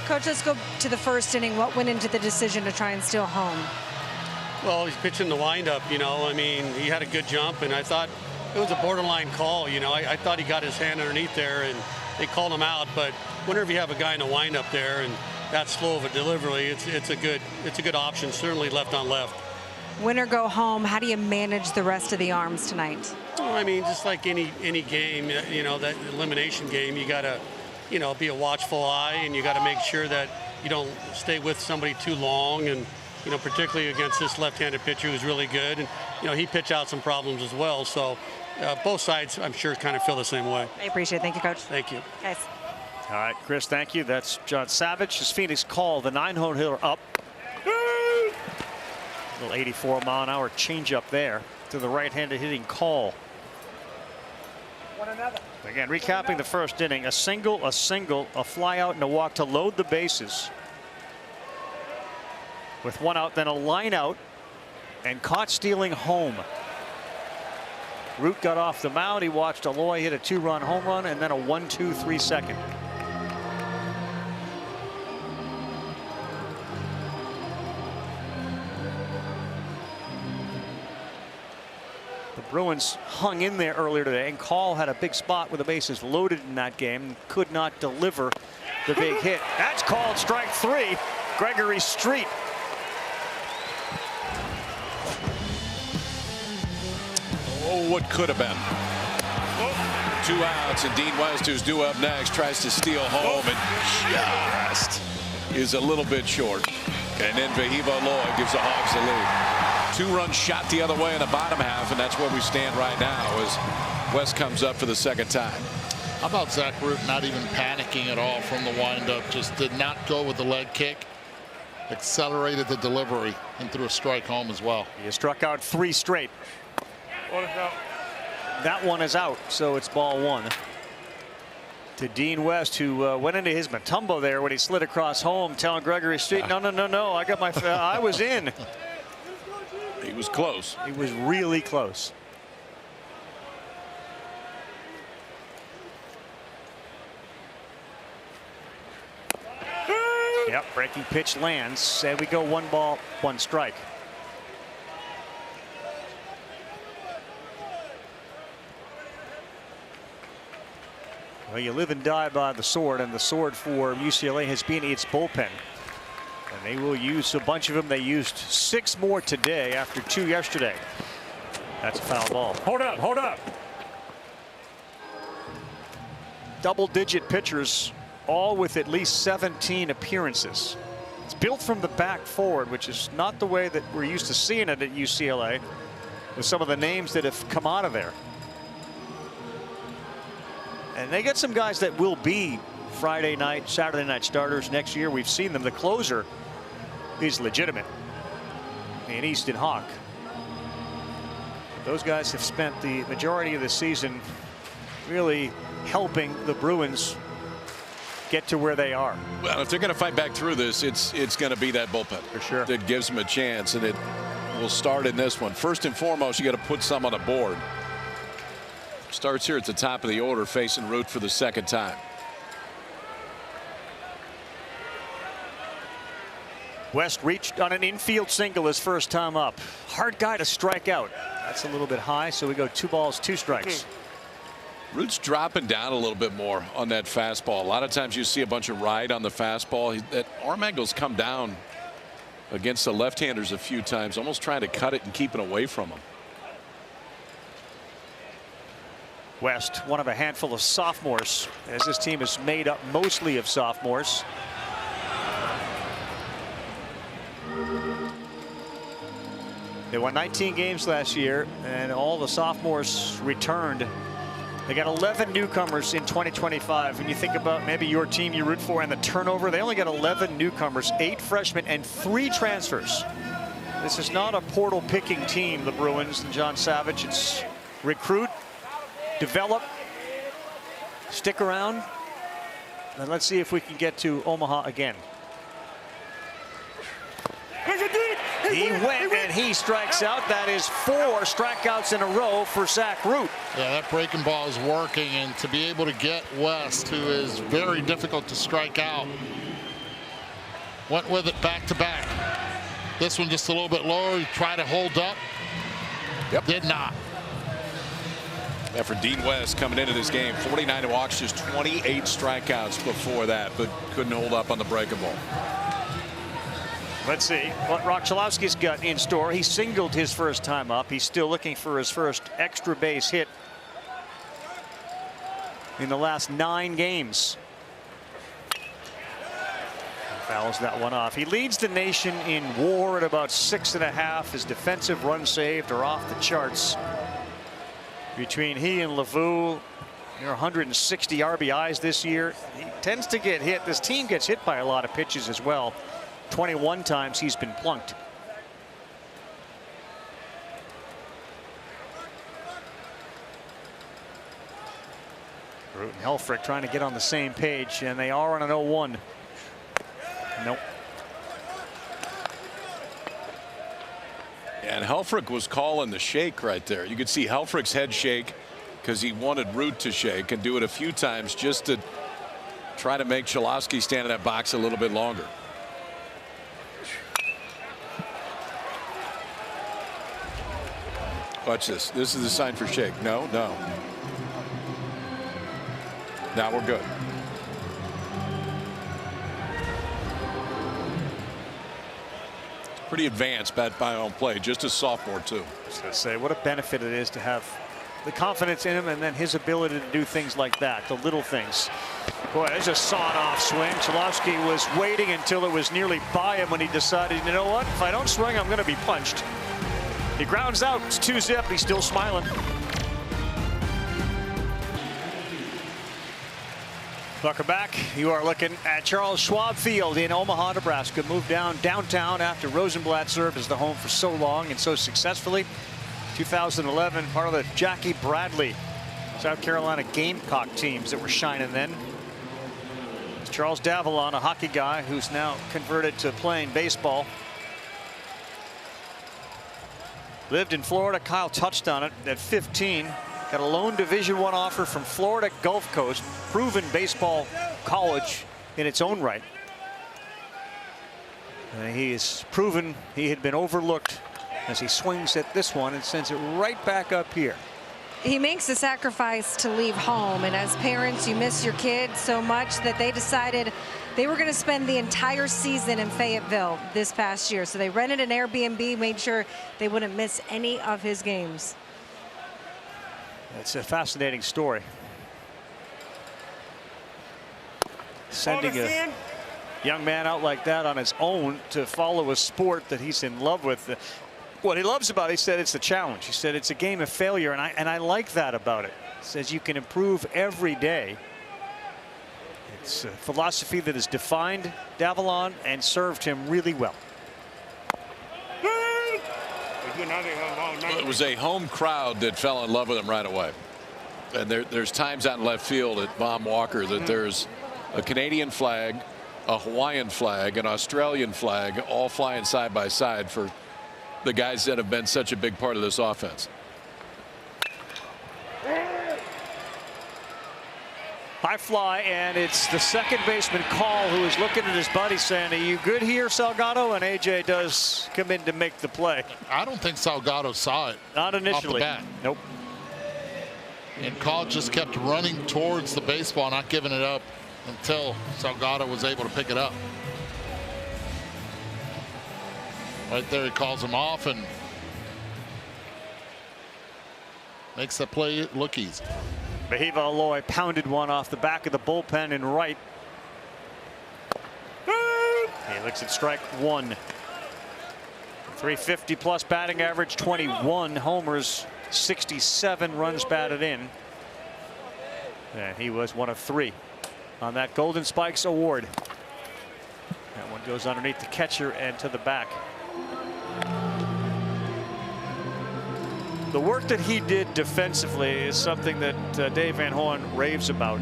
Coach, let's go to the first inning. What went into the decision to try and steal home? Well, he's pitching the windup, you know. I mean, he had a good jump, and I thought it was a borderline call, you know. I thought he got his hand underneath there, and they called him out. But whenever you have a guy in a windup there and that slow of a delivery, it's a good option, certainly left on left. Win or go home, how do you manage the rest of the arms tonight? Well, I mean, just like any game, you know, that elimination game, you got to, you know, be a watchful eye, and you got to make sure that you don't stay with somebody too long, and, you know, particularly against this left-handed pitcher who's really good. And, you know, he pitched out some problems as well. So both sides, I'm sure, kind of feel the same way. I appreciate it. Thank you, Coach. Thank you. Guys. All right, Chris, thank you. That's John Savage. As Phoenix called the 9-hole hitter up. Little 84-mile-an-hour changeup there to the right-handed hitting Call. Again, recapping the first inning, a single, a fly out, and a walk to load the bases. With 1 out, then a line out, and caught stealing home. Root got off the mound. He watched Aloy hit a 2-run home run, and then a 1-2-3 second. Bruins hung in there earlier today, and Call had a big spot with the bases loaded in that game. Could not deliver the big hit. That's called strike 3. Gregory Street. Oh, what could have been. 2 outs, and Dean West, who's due up next, tries to steal home and just is a little bit short. And then Vahiva Aloy gives the Hogs the lead. 2-run shot the other way in the bottom half, and that's where we stand right now as West comes up for the second time. How about Zach Root not even panicking at all from the windup? Just did not go with the leg kick. Accelerated the delivery and threw a strike home as well. He has struck out 3 straight. That one is out, so it's ball 1. To Dean West, who went into his Matumbo there when he slid across home, telling Gregory Street, no, I got my, I was in. He was close. He was really close. Yep, breaking pitch lands, and we go 1 ball, 1 strike. Well, you live and die by the sword, and the sword for UCLA has been its bullpen. And they will use a bunch of them. They used 6 more today after 2 yesterday. That's a foul ball. Hold up, hold up. Double-digit pitchers, all with at least 17 appearances. It's built from the back forward, which is not the way that we're used to seeing it at UCLA, with some of the names that have come out of there. And they get some guys that will be Friday night, Saturday night starters next year. We've seen them. The closer is legitimate in Easton Hawk. Those guys have spent the majority of the season really helping the Bruins get to where they are. Well, if they're going to fight back through this, it's going to be that bullpen for sure that gives them a chance, and it will start in this one. First and foremost, you got to put some on the board. Starts here at the top of the order, facing Root for the second time. West reached on an infield single his first time up. Hard guy to strike out. That's a little bit high, so we go 2 balls, 2 strikes. Root's dropping down a little bit more on that fastball. A lot of times you see a bunch of ride on the fastball. That arm angle's come down against the left-handers a few times, almost trying to cut it and keep it away from them. West, one of a handful of sophomores, as this team is made up mostly of sophomores. They won 19 games last year, and all the sophomores returned. They got 11 newcomers in 2025. When you think about maybe your team you root for and the turnover, they only got 11 newcomers, 8 freshmen and 3 transfers. This is not a portal picking team, the Bruins and John Savage. It's recruit, develop, stick around, and let's see if we can get to Omaha again. He went and he strikes out. That is 4 strikeouts in a row for Zach Root. Yeah, that breaking ball is working, and to be able to get West, who is very difficult to strike out, went with it back to back. This one just a little bit lower. He tried to hold up. Yep. Did not. Yeah, for Dean West coming into this game, 49 walks, just 28 strikeouts before that, but couldn't hold up on the breaking ball. Let's see what Rochulowski's got in store. He singled his first time up. He's still looking for his first extra base hit in the last 9 games. He fouls that one off. He leads the nation in WAR at about 6.5. His defensive runs saved are off the charts. Between he and LaVue, 160 RBIs this year. He tends to get hit. This team gets hit by a lot of pitches as well. 21 times he's been plunked. Root and Helfrich trying to get on the same page, and they are on an 0-1. Nope. And Helfrich was calling the shake right there. You could see Helfrich's head shake because he wanted Root to shake, and do it a few times just to try to make Cholowski stand in that box a little bit longer. Watch this. This is a sign for shake. No, no. Now we're good. Pretty advanced bat by on play, just a sophomore too. I was going to say what a benefit it is to have the confidence in him, and then his ability to do things like that, the little things. Boy, there's a sawed-off swing. Cholowski was waiting until it was nearly by him when he decided, you know what, if I don't swing, I'm going to be punched. He grounds out. It's 2-zip. He's still smiling. Welcome back. You are looking at Charles Schwab Field in Omaha, Nebraska. Moved downtown after Rosenblatt served as the home for so long and so successfully. 2011, part of the Jackie Bradley South Carolina Gamecock teams that were shining then. It's Charles Davalon, a hockey guy who's now converted to playing baseball. Lived in Florida. Kyle touched on it at 15. Got a lone Division I offer from Florida Gulf Coast, proven baseball college in its own right. And he has proven he had been overlooked as he swings at this one and sends it right back up here. He makes the sacrifice to leave home, and as parents, you miss your kids so much that they decided they were going to spend the entire season in Fayetteville this past year. So they rented an Airbnb, made sure they wouldn't miss any of his games. It's a fascinating story. Sending a young man out like that on his own to follow a sport that he's in love with. What he loves about it, he said, it's a challenge. He said it's a game of failure, and I like that about it. He says you can improve every day. It's a philosophy that has defined Davalon and served him really well. Well, it was a home crowd that fell in love with him right away. And there's times out in left field at Baum Walker that there's a Canadian flag, a Hawaiian flag, an Australian flag, all flying side by side for the guys that have been such a big part of this offense. High fly, and it's the second baseman, Call, who is looking at his buddy saying, are you good here, Salgado? And AJ does come in to make the play. I don't think Salgado saw it. Not initially. Off the bat. Nope. And Call just kept running towards the baseball, not giving it up until Salgado was able to pick it up. Right there, he calls him off and makes the play look easy. Mahiva Aloy pounded one off the back of the bullpen in right. He looks at strike one. 350 plus batting average, 21 homers, 67 runs batted in. And he was one of 3 on that Golden Spikes award. That one goes underneath the catcher and to the back. The work that he did defensively is something that Dave Van Horn raves about.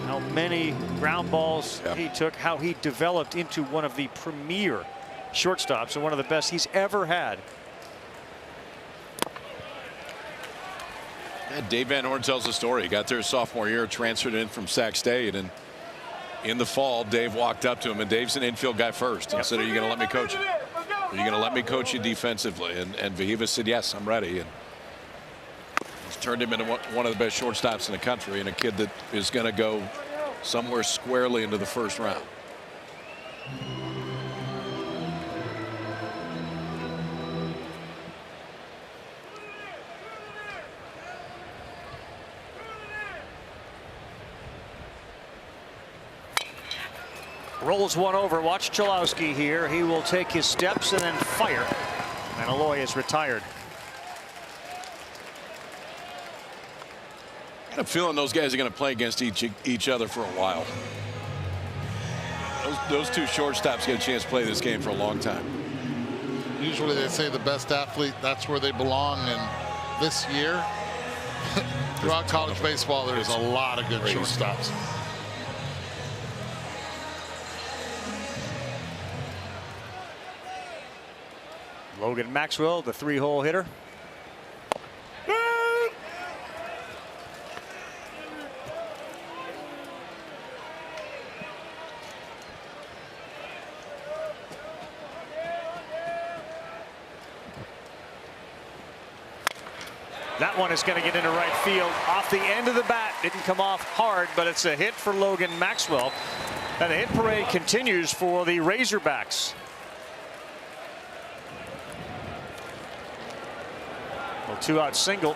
How many ground balls he took, how he developed into one of the premier shortstops and one of the best he's ever had. Yeah, Dave Van Horn tells the story. He got there his sophomore year, transferred in from Sac State, and in the fall, Dave walked up to him, and Dave's an infield guy first, and said, are you going to let me coach you? Are you going to let me coach you defensively? And Vahiva said, yes, I'm ready. And he's turned him into one of the best shortstops in the country, and a kid that is going to go somewhere squarely into the first round. Rolls one over. Watch Chalowski here. He will take his steps and then fire. And Aloy is retired. I have a feeling those guys are going to play against each other for a while. Those two shortstops get a chance to play this game for a long time. Usually they say the best athlete, that's where they belong. And this year, throughout college baseball, there's a lot of good shortstops. Logan Maxwell, the 3-hole hitter. That one is going to get into right field off the end of the bat. Didn't come off hard, but it's a hit for Logan Maxwell. And the hit parade continues for the Razorbacks. Well, 2-out single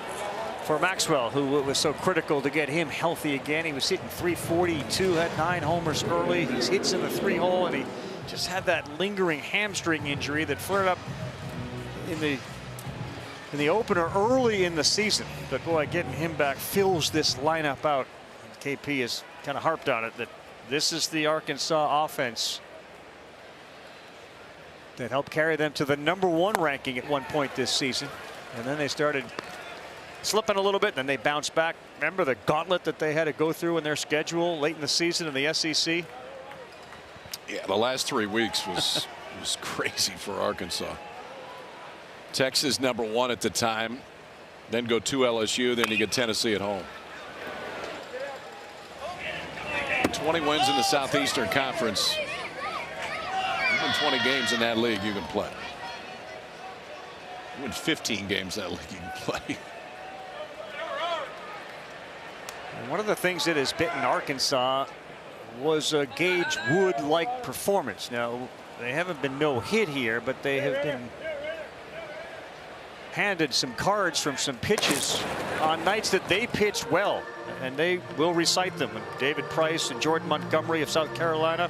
for Maxwell, who was so critical to get him healthy again. He was hitting .342, had 9 homers early. He's hits in the 3-hole, and he just had that lingering hamstring injury that flared up in the in the opener early in the season. But boy, getting him back fills this lineup out. KP has kind of harped on it that this is the Arkansas offense that helped carry them to the #1 ranking at one point this season. And then they started slipping a little bit, and then they bounced back. Remember the gauntlet that they had to go through in their schedule late in the season in the SEC? Yeah, the last 3 weeks was crazy for Arkansas. Texas #1 at the time, then go to LSU, then you get Tennessee at home. 20 wins in the Southeastern Conference. You win 20 games in that league, you can play. You win 15 games in that league, you can play. And one of the things that has bitten Arkansas was a Gage Wood-like performance. Now, they haven't been no hit here, but they have been handed some cards from some pitches on nights that they pitch well, and they will recite them. And David Price and Jordan Montgomery of South Carolina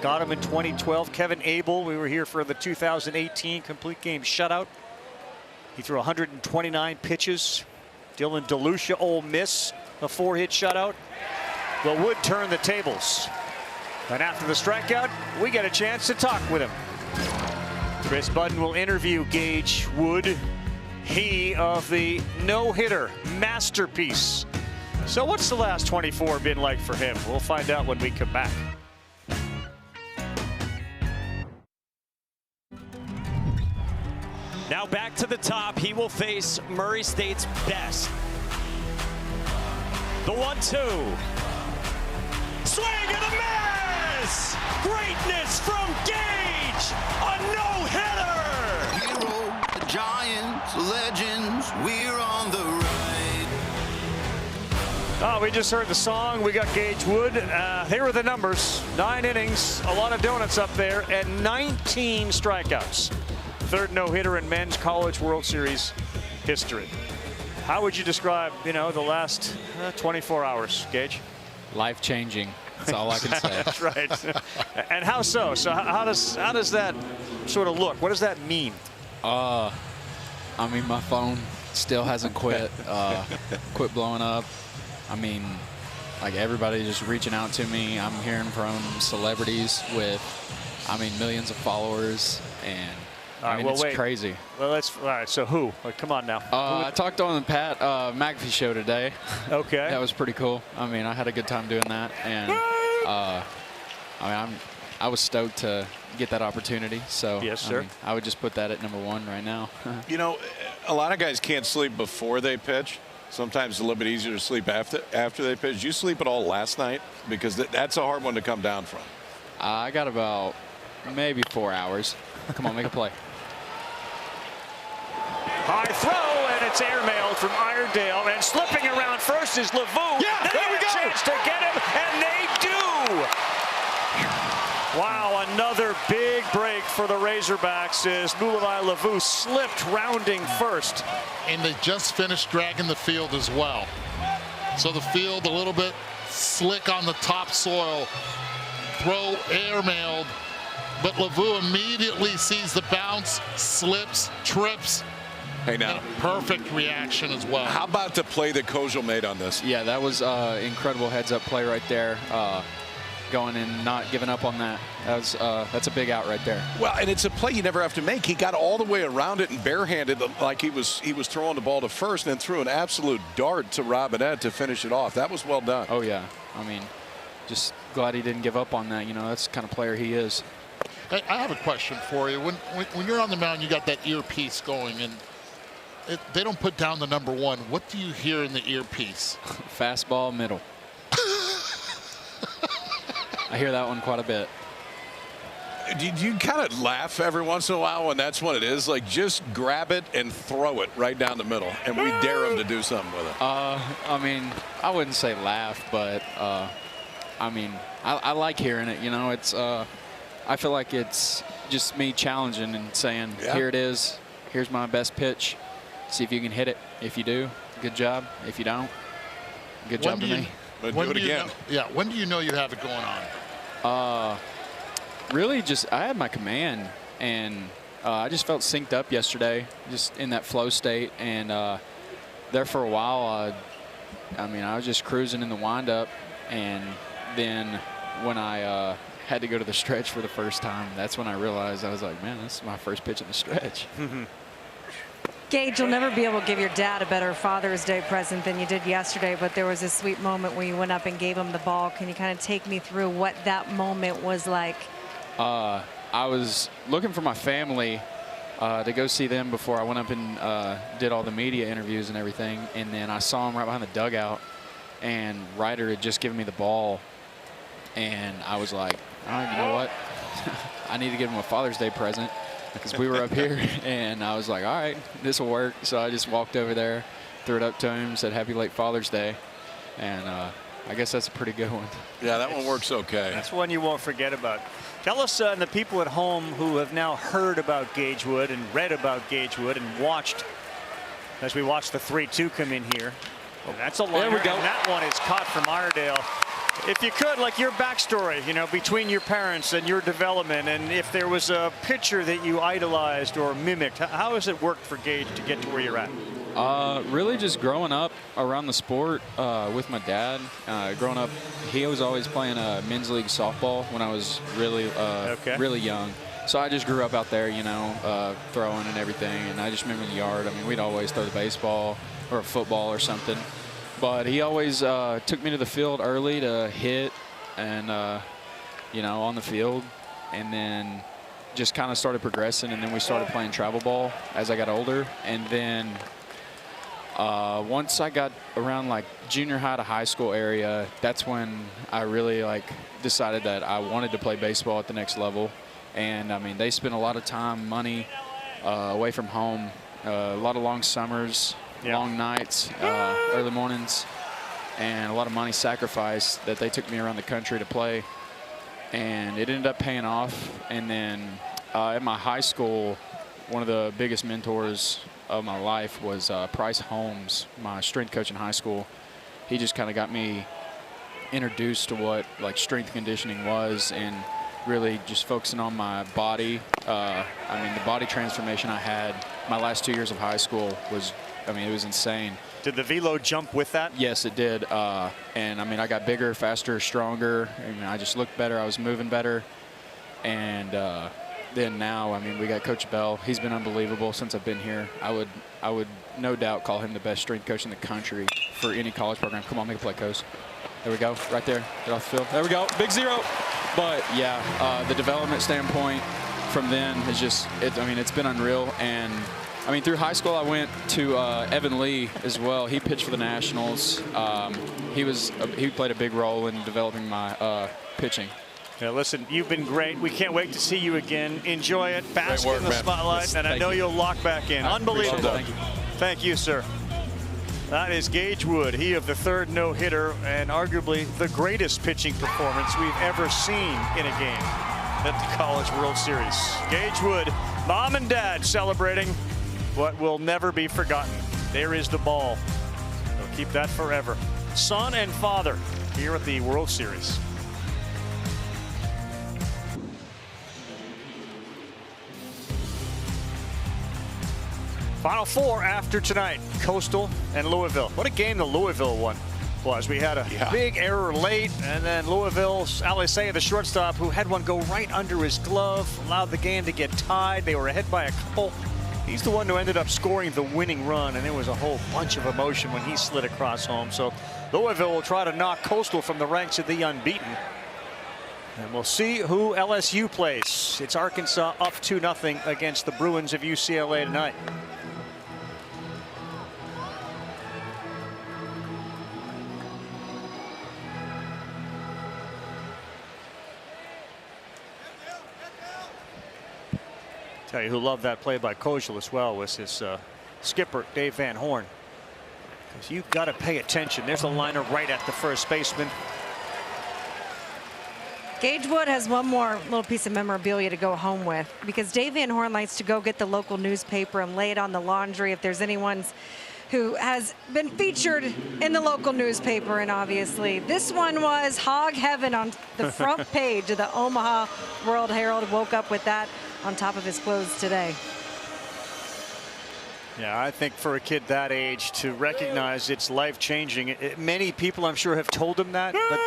got him in 2012. Kevin Abel, we were here for the 2018 complete game shutout. He threw 129 pitches. Dylan DeLucia, Ole Miss, a 4-hit shutout. Well, Wood turned the tables. And after the strikeout, we get a chance to talk with him. Chris Budden will interview Gage Wood, he of the no-hitter masterpiece. So what's the last 24 been like for him? We'll find out when we come back. Now back to the top. He will face Murray State's best. The 1-2. Swing and a miss! Greatness from Gage! A no-hitter! Hero, the Giants, legends, we're on the ride. Oh, we just heard the song. We got Gage Wood. Here are the numbers. 9 innings, a lot of donuts up there, and 19 strikeouts. Third no-hitter in men's College World Series history. How would you describe, the last 24 hours, Gage? Life-changing. That's all I can say. That's right. And how so? So how does that sort of look? What does that mean? I mean, my phone still hasn't quit blowing up. I mean, like, everybody just reaching out to me. I'm hearing from celebrities with, millions of followers, and it's crazy. Well, all right. So who? Come on now. I talked on the Pat McAfee show today. Okay. That was pretty cool. I had a good time doing that, and I was stoked to get that opportunity. So yes, sir. I would just put that at #1 right now. A lot of guys can't sleep before they pitch. Sometimes it's a little bit easier to sleep after they pitch. Did you sleep at all last night? Because that's a hard one to come down from. I got about maybe 4 hours. Come on, make a play. High throw, and it's airmailed from Iredale, and slipping around first is LeVou. Yeah, they there we have a go. chance to get him, and they do. Wow, another big break for the Razorbacks as Mulavai LeVou slipped rounding first. And they just finished dragging the field as well. So the field a little bit slick on the topsoil. Throw airmailed, but LeVou immediately sees the bounce, slips, trips. Hey, now. Perfect reaction as well. How about the play that Kojal made on this? Yeah, that was incredible heads-up play right there. Going and not giving up on that. That's a big out right there. Well, and it's a play you never have to make. He got all the way around it and barehanded, like he was throwing the ball to first, and then threw an absolute dart to Robinette to finish it off. That was well done. Oh yeah, just glad he didn't give up on that. That's the kind of player he is. Hey, I have a question for you. When you're on the mound, you got that earpiece going, and they don't put down the #1. What do you hear in the earpiece? Fastball middle. I hear that one quite a bit. Do you kind of laugh every once in a while when that's what it is? Like, just grab it and throw it right down the middle, and we dare him to do something with it. I wouldn't say laugh, but I like hearing it. It's I feel like it's just me challenging and saying, here it is. Here's my best pitch. See if you can hit it. If you do, good job. If you don't, good job to me. But do it again. When do you know you have it going on? Really, I had my command, and I just felt synced up yesterday, just in that flow state. And there for a while, I mean, I was just cruising in the windup. And then when I had to go to the stretch for the first time, that's when I realized, I was like, man, this is my first pitch in the stretch. Gage, you'll never be able to give your dad a better Father's Day present than you did yesterday, but there was a sweet moment where you went up and gave him the ball. Can you kind of take me through what that moment was like? I was looking for my family to go see them before I went up and did all the media interviews and everything, and then I saw him right behind the dugout, and Ryder had just given me the ball, and I was like, all right, you know what? I need to give him a Father's Day present, because we were up here, and I was like, all right, this will work. So I just walked over there, threw it up to him, said happy late Father's Day, and I guess that's a pretty good one. Yeah, that one works okay. That's one you won't forget about. Tell us, and the people at home who have now heard about Gage Wood and read about Gage Wood and watched, as we watch the 3-2 come in here. Oh, that's a liner, there we go. And that one is caught from Iredale. If you could, like your backstory, you know, between your parents and your development, and if there was a pitcher that you idolized or mimicked, how has it worked for Gage to get to where you're at? Really just growing up around the sport with my dad. Growing up, he was always playing men's league softball when I was really young. So I just grew up out there, you know, throwing and everything. And I just remember in the yard, I mean, we'd always throw the baseball or a football or something. But he always took me to the field early to hit and, you know, on the field. And then just kind of started progressing. And then we started playing travel ball as I got older. And then once I got around like junior high to high school area, that's when I really like decided that I wanted to play baseball at the next level. And I mean, they spent a lot of time, money away from home, a lot of long summers, long nights, early mornings, and a lot of money sacrificed that they took me around the country to play. And it ended up paying off. And then at my high school, one of the biggest mentors of my life was Price Holmes, my strength coach in high school. He just kind of got me introduced to what like strength conditioning was, and really just focusing on my body. I mean, the body transformation I had my last 2 years of high school was, I mean, it was insane. Did the velo jump with that? Yes, it did. And I mean, I got bigger, faster, stronger. I mean, I just looked better. I was moving better. And then now, I mean, we got Coach Bell. He's been unbelievable since I've been here. I would no doubt call him the best strength coach in the country for any college program. Come on, make a play, Coach. There we go, right there. Get off the field. There we go, big zero. But yeah, the development standpoint from then is just, I mean, it's been unreal. And I mean, through high school, I went to Evan Lee as well. He pitched for the Nationals. He played a big role in developing my pitching. Yeah, listen, you've been great. We can't wait to see you again. Enjoy it. Bask in the spotlight, and I know you'll lock back in. Unbelievable. Thank you. Thank you, sir. That is Gage Wood, he of the third no-hitter, and arguably the greatest pitching performance we've ever seen in a game at the College World Series. Gage Wood, mom and dad celebrating what will never be forgotten. There is the ball. They'll keep that forever. Son and father here at the World Series. Final four after tonight, Coastal and Louisville. What a game the Louisville one was. We had a big error late, and then Louisville's Alisea, the shortstop, who had one go right under his glove, allowed the game to get tied. They were ahead by a couple. He's the one who ended up scoring the winning run, and there was a whole bunch of emotion when he slid across home. So Louisville will try to knock Coastal from the ranks of the unbeaten. And we'll see who LSU plays. It's Arkansas up 2-0 against the Bruins of UCLA tonight. Tell you who loved that play by Kojal as well was his skipper, Dave Van Horn. Because you've got to pay attention. There's a liner right at the first baseman. Gage Wood has one more little piece of memorabilia to go home with, because Dave Van Horn likes to go get the local newspaper and lay it on the laundry if there's anyone who has been featured in the local newspaper. And obviously this one was hog heaven on the front page of the Omaha World Herald. Woke up with that on top of his clothes today. Yeah, I think for a kid that age to recognize it's life-changing, many people I'm sure have told him that, but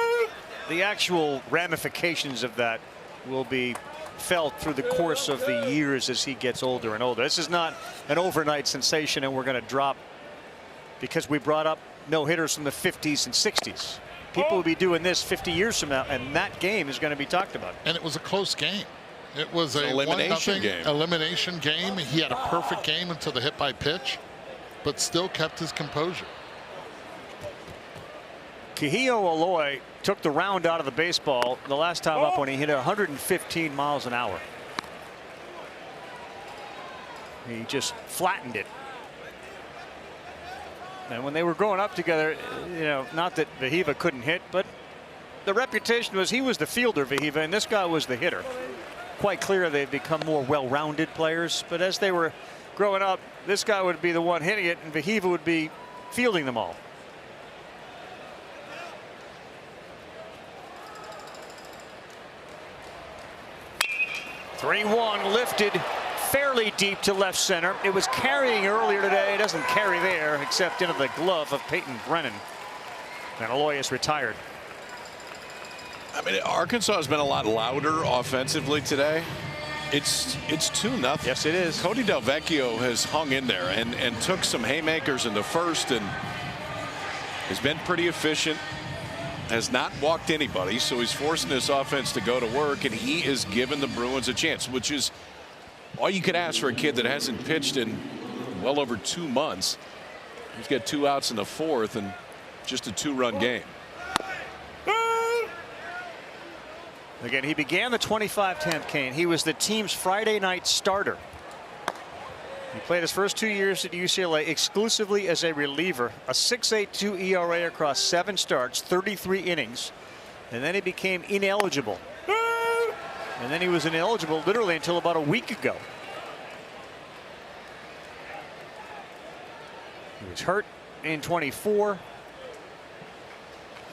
the actual ramifications of that will be felt through the course of the years as he gets older and older. This is not an overnight sensation and we're going to drop because we brought up no-hitters from the 50s and 60s. People will be doing this 50 years from now, and that game is going to be talked about. And it was a close game. It was a elimination game. Elimination game. He had a perfect game until the hit by pitch, but still kept his composure. Kihio Aloy took the round out of the baseball the last time up when he hit 115 miles an hour. He just flattened it. And when they were growing up together, you know, not that Vahiva couldn't hit, but the reputation was he was the fielder, Vahiva, and this guy was the hitter. Quite clear they've become more well-rounded players, but as they were growing up, this guy would be the one hitting it and Vahiva would be fielding them all. (3-1) lifted fairly deep to left center. It was carrying earlier today. It doesn't carry there except into the glove of Peyton Brennan. And Aloy is retired. I mean, Arkansas has been a lot louder offensively today. It's 2-0. Yes, it is. Cody Del Vecchio has hung in there and took some haymakers in the first and has been pretty efficient. Has not walked anybody, so he's forcing this offense to go to work, and he is giving the Bruins a chance, which is all you could ask for a kid that hasn't pitched in well over 2 months. He's got 2 outs in the 4th and just a 2-run game. Again, he began the 25-10 cane. He was the team's Friday night starter. He played his first 2 years at UCLA exclusively as a reliever, a 6.82 ERA across 7 starts, 33 innings, and then he became ineligible. And then he was ineligible literally until about a week ago. He was hurt in 24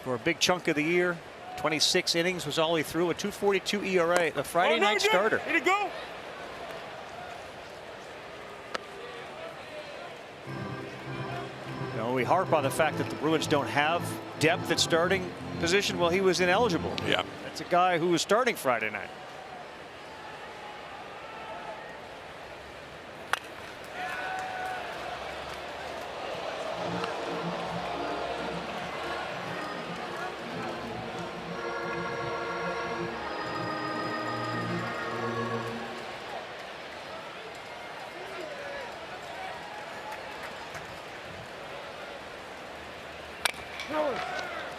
for a big chunk of the year. 26 innings was all he threw, a 2.42 ERA, the Friday night starter. Here you go. You know, we harp on the fact that the Bruins don't have depth at starting position. Well, he was ineligible. Yeah. That's a guy who was starting Friday night.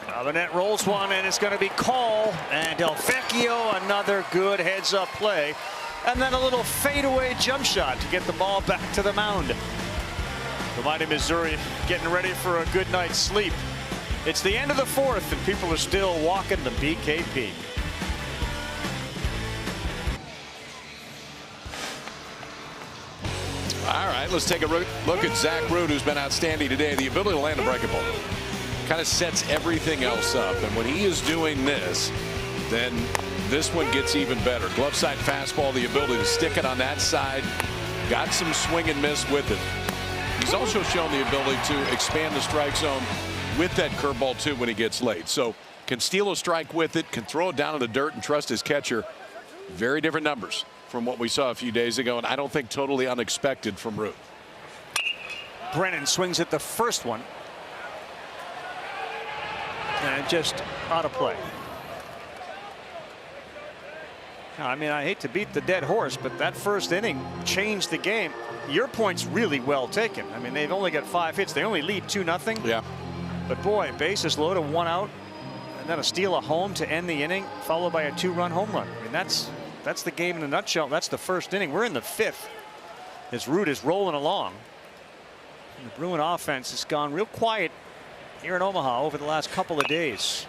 Now the net rolls one, and it's going to be Call, and Del Vecchio another good heads-up play, and then a little fadeaway jump shot to get the ball back to the mound. The mighty Missouri getting ready for a good night's sleep. It's the end of the 4th, and people are still walking the BKP. All right, let's take a look at Zach Root, who's been outstanding today. The ability to land a breaking ball kind of sets everything else up, and when he is doing this, then this one gets even better. Glove side fastball, the ability to stick it on that side, got some swing and miss with it. He's also shown the ability to expand the strike zone with that curveball too when he gets late. So can steal a strike with it, can throw it down in the dirt and trust his catcher. Very different numbers from what we saw a few days ago, and I don't think totally unexpected from Root. Brennan swings at the first one. And just out of play. I mean, I hate to beat the dead horse, but that first inning changed the game. Your point's really well taken. I mean, they've only got 5 hits. They only lead 2-0. Yeah. But boy, bases loaded, 1 out, and then a steal of home to end the inning, followed by a 2-run home run. I mean, that's the game in a nutshell. That's the first inning. We're in the 5th as Root is rolling along. And the Bruin offense has gone real quiet here in Omaha over the last couple of days.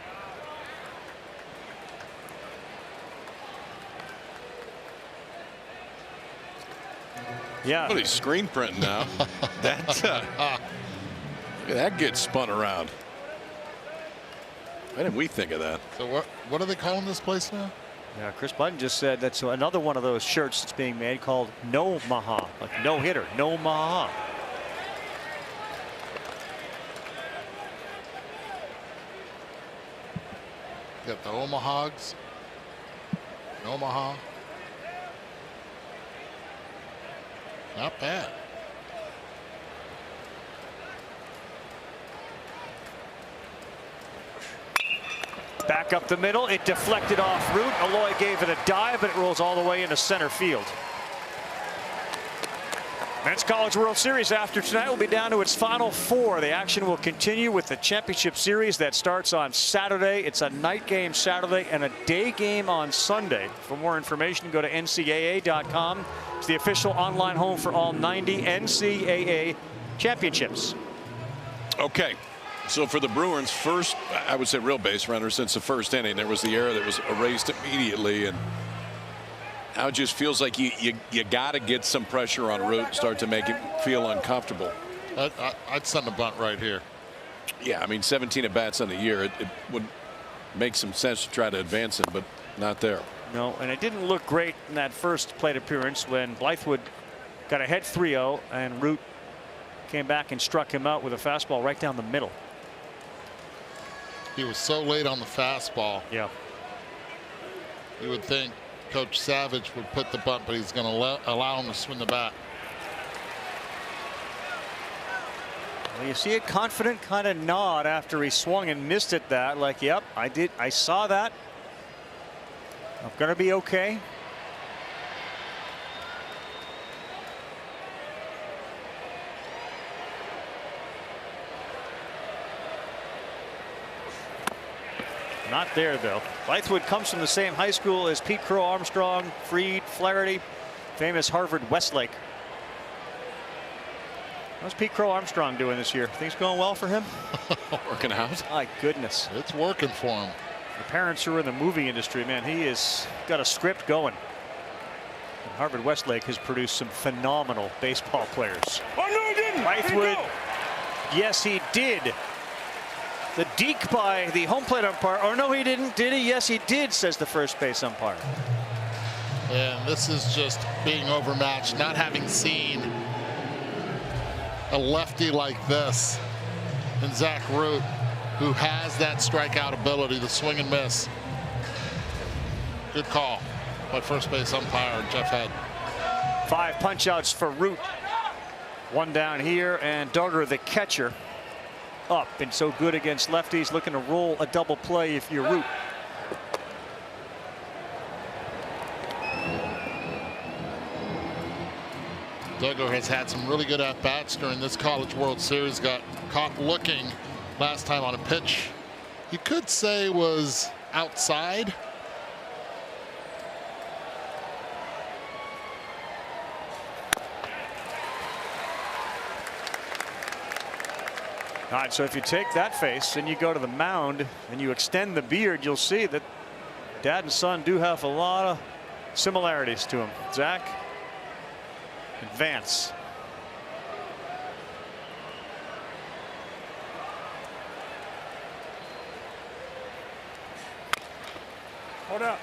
Yeah. What, he's screen printing now. That's look at that get spun around. Why didn't we think of that? So what are they calling this place now? Yeah, Chris Button just said that's another one of those shirts that's being made called No Maha, like no hitter, No Maha. Got the Omahags. Omaha. Not bad. Back up the middle. It deflected off route. Aloy gave it a dive, but it rolls all the way into center field. Men's College World Series after tonight will be down to its final 4. The action will continue with the championship series that starts on Saturday. It's a night game Saturday and a day game on Sunday. For more information, go to ncaa.com. It's the official online home for all 90 NCAA championships. Okay. So for the Bruins, first, I would say, real base runner since the first inning. There was the error that was erased immediately, and now it just feels like you got to get some pressure on Root and start to make it feel uncomfortable. I'd send a bunt right here. Yeah, I mean, 17 at bats on the year. It would make some sense to try to advance him, but not there. No, and it didn't look great in that first plate appearance when Blythewood got ahead 3-0 and Root came back and struck him out with a fastball right down the middle. He was so late on the fastball. Yeah. You would think Coach Savage would put the bunt, but he's going to allow him to swing the bat. Well, you see a confident kind of nod after he swung and missed it. That like, yep, I saw that. I'm going to be okay. Not there, though. Blythewood comes from the same high school as Pete Crow Armstrong, Freed, Flaherty, famous Harvard Westlake. How's Pete Crow Armstrong doing this year? Things going well for him? Working out. My goodness. It's working for him. The parents who are in the movie industry, man, he has got a script going. And Harvard Westlake has produced some phenomenal baseball players. Oh, no, he didn't. Blythewood, yes, he did. The deke by the home plate umpire. Oh, no, he didn't, did he? Yes, he did, says the first base umpire. And this is just being overmatched, not having seen a lefty like this in Zach Root, who has that strikeout ability, the swing and miss. Good call by first base umpire Jeff Head. 5 punch outs for Root. 1 down here, and Duggar, the catcher, up, and so good against lefties, looking to roll a double play if you're Root. Duggar has had some really good at-bats during this College World Series. Got caught looking last time on a pitch you could say was outside. All right, so if you take that face and you go to the mound and you extend the beard, you'll see that dad and son do have a lot of similarities to him. Zach and Vance. Hold up.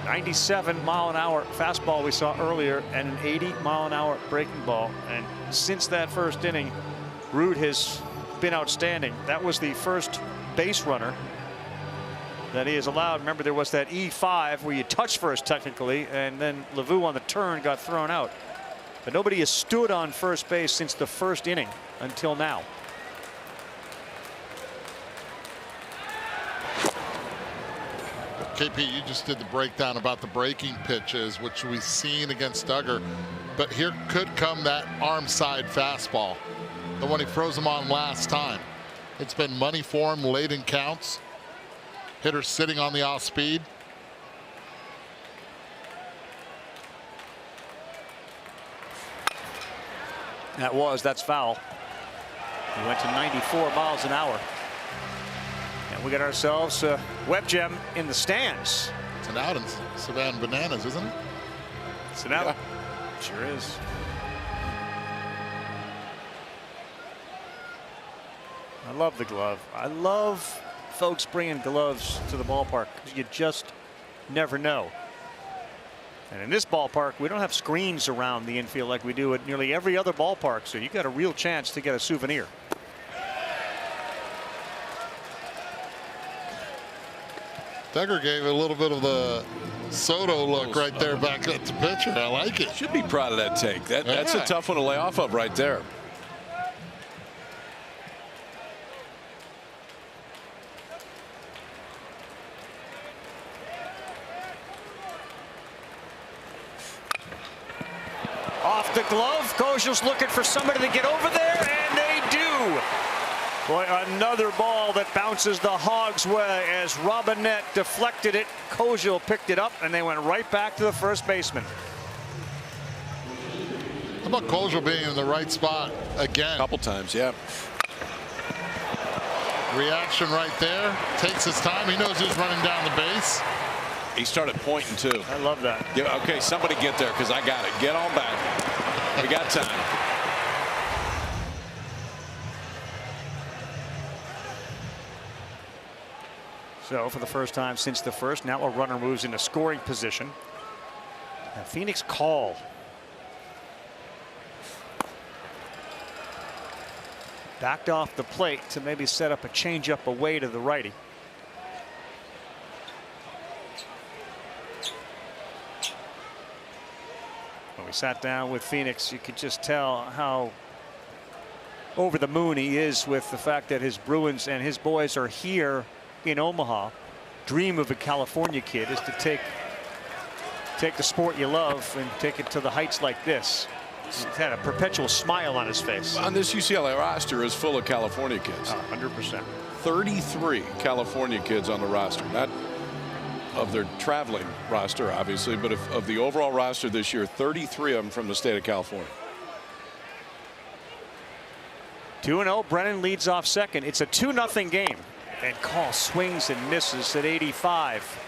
97-mile-an-hour fastball we saw earlier and an 80-mile-an-hour breaking ball. And since that first inning, Root has been outstanding. That was the first base runner that he has allowed. Remember, there was that E5 where you touch first technically, and then LeVou on the turn got thrown out. But nobody has stood on first base since the first inning until now. KP, you just did the breakdown about the breaking pitches, which we've seen against Duggar. But here could come that arm side fastball, the one he froze him on last time. It's been money for him late in counts. Hitter sitting on the off speed. That's foul. He went to 94 miles an hour. And we got ourselves a Web Gem in the stands. It's an out in Savannah Bananas, isn't it? It's an out. Yeah. Sure is. I love the glove. I love folks bringing gloves to the ballpark. You just never know. And in this ballpark, we don't have screens around the infield like we do at nearly every other ballpark. So you got a real chance to get a souvenir. Decker gave a little bit of the Soto look right there back at the pitcher. I like it. Should be proud of that take. That's a tough one to lay off of right there. Off the glove. Kozel's looking for somebody to get over there, and they do. Boy, another ball that bounces the Hogs' way as Robinette deflected it. Kozel picked it up, and they went right back to the first baseman. How about Kozel being in the right spot again? A couple times, yeah. Reaction right there. Takes his time. He knows he's running down the base. He started pointing too. I love that. Yeah, okay, somebody get there because I got it. Get on back. We got time. So for the first time since the first, now a runner moves into scoring position. A Phoenix call. Backed off the plate to maybe set up a changeup away to the righty. When we sat down with Phoenix, you could just tell how over the moon he is with the fact that his Bruins and his boys are here in Omaha. Dream of a California kid is to take the sport you love and take it to the heights like this. He's had a perpetual smile on his face. On this UCLA roster is full of California kids. 100%. 33 California kids on the roster. Not of their traveling roster, obviously, but of the overall roster this year, 33 of them from the state of California. 2-0. Brennan leads off second. It's a 2-0 game. And Call swings and misses at 85.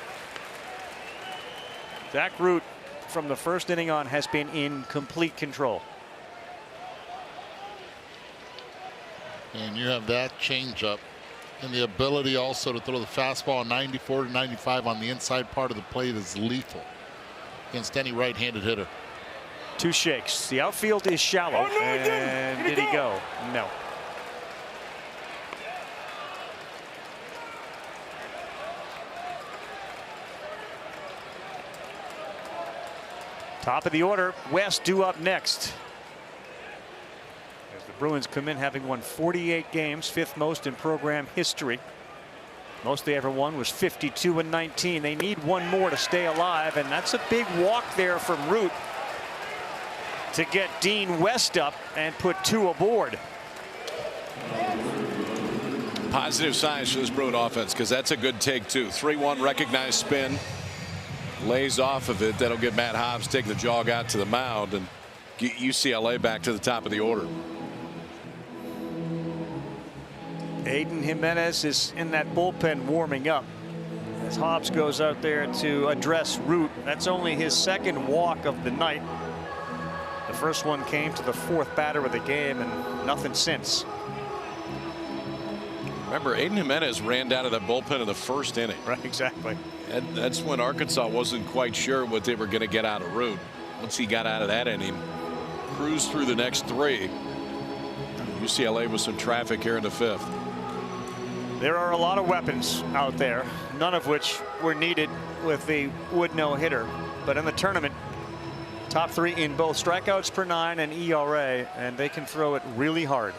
Zach Root from the first inning on has been in complete control. And you have that changeup and the ability also to throw the fastball 94 to 95 on the inside part of the plate is lethal against any right-handed hitter. 2 shakes. The outfield is shallow. Oh, no, and did he go? No. Top of the order, West due up next. As the Bruins come in having won 48 games, 5th most in program history. Most they ever won was 52-19. They need one more to stay alive, and that's a big walk there from Root to get Dean West up and put 2 aboard. Positive signs for this Bruin offense because that's a good take too. 3-1 recognized spin. Lays off of it. That'll get Matt Hobbs take the jog out to the mound and get UCLA back to the top of the order. Aiden Jimenez is in that bullpen warming up as Hobbs goes out there to address Root. That's only his 2nd walk of the night. The first one came to the 4th batter of the game and nothing since. Remember, Aiden Jimenez ran down to that bullpen in the 1st inning. Right, exactly. And that's when Arkansas wasn't quite sure what they were going to get out of Root. Once he got out of that inning, cruised through the next 3. UCLA with some traffic here in the 5th. There are a lot of weapons out there, none of which were needed with the Wood no-hitter. But in the tournament, top 3 in both strikeouts per 9 and ERA, and they can throw it really hard.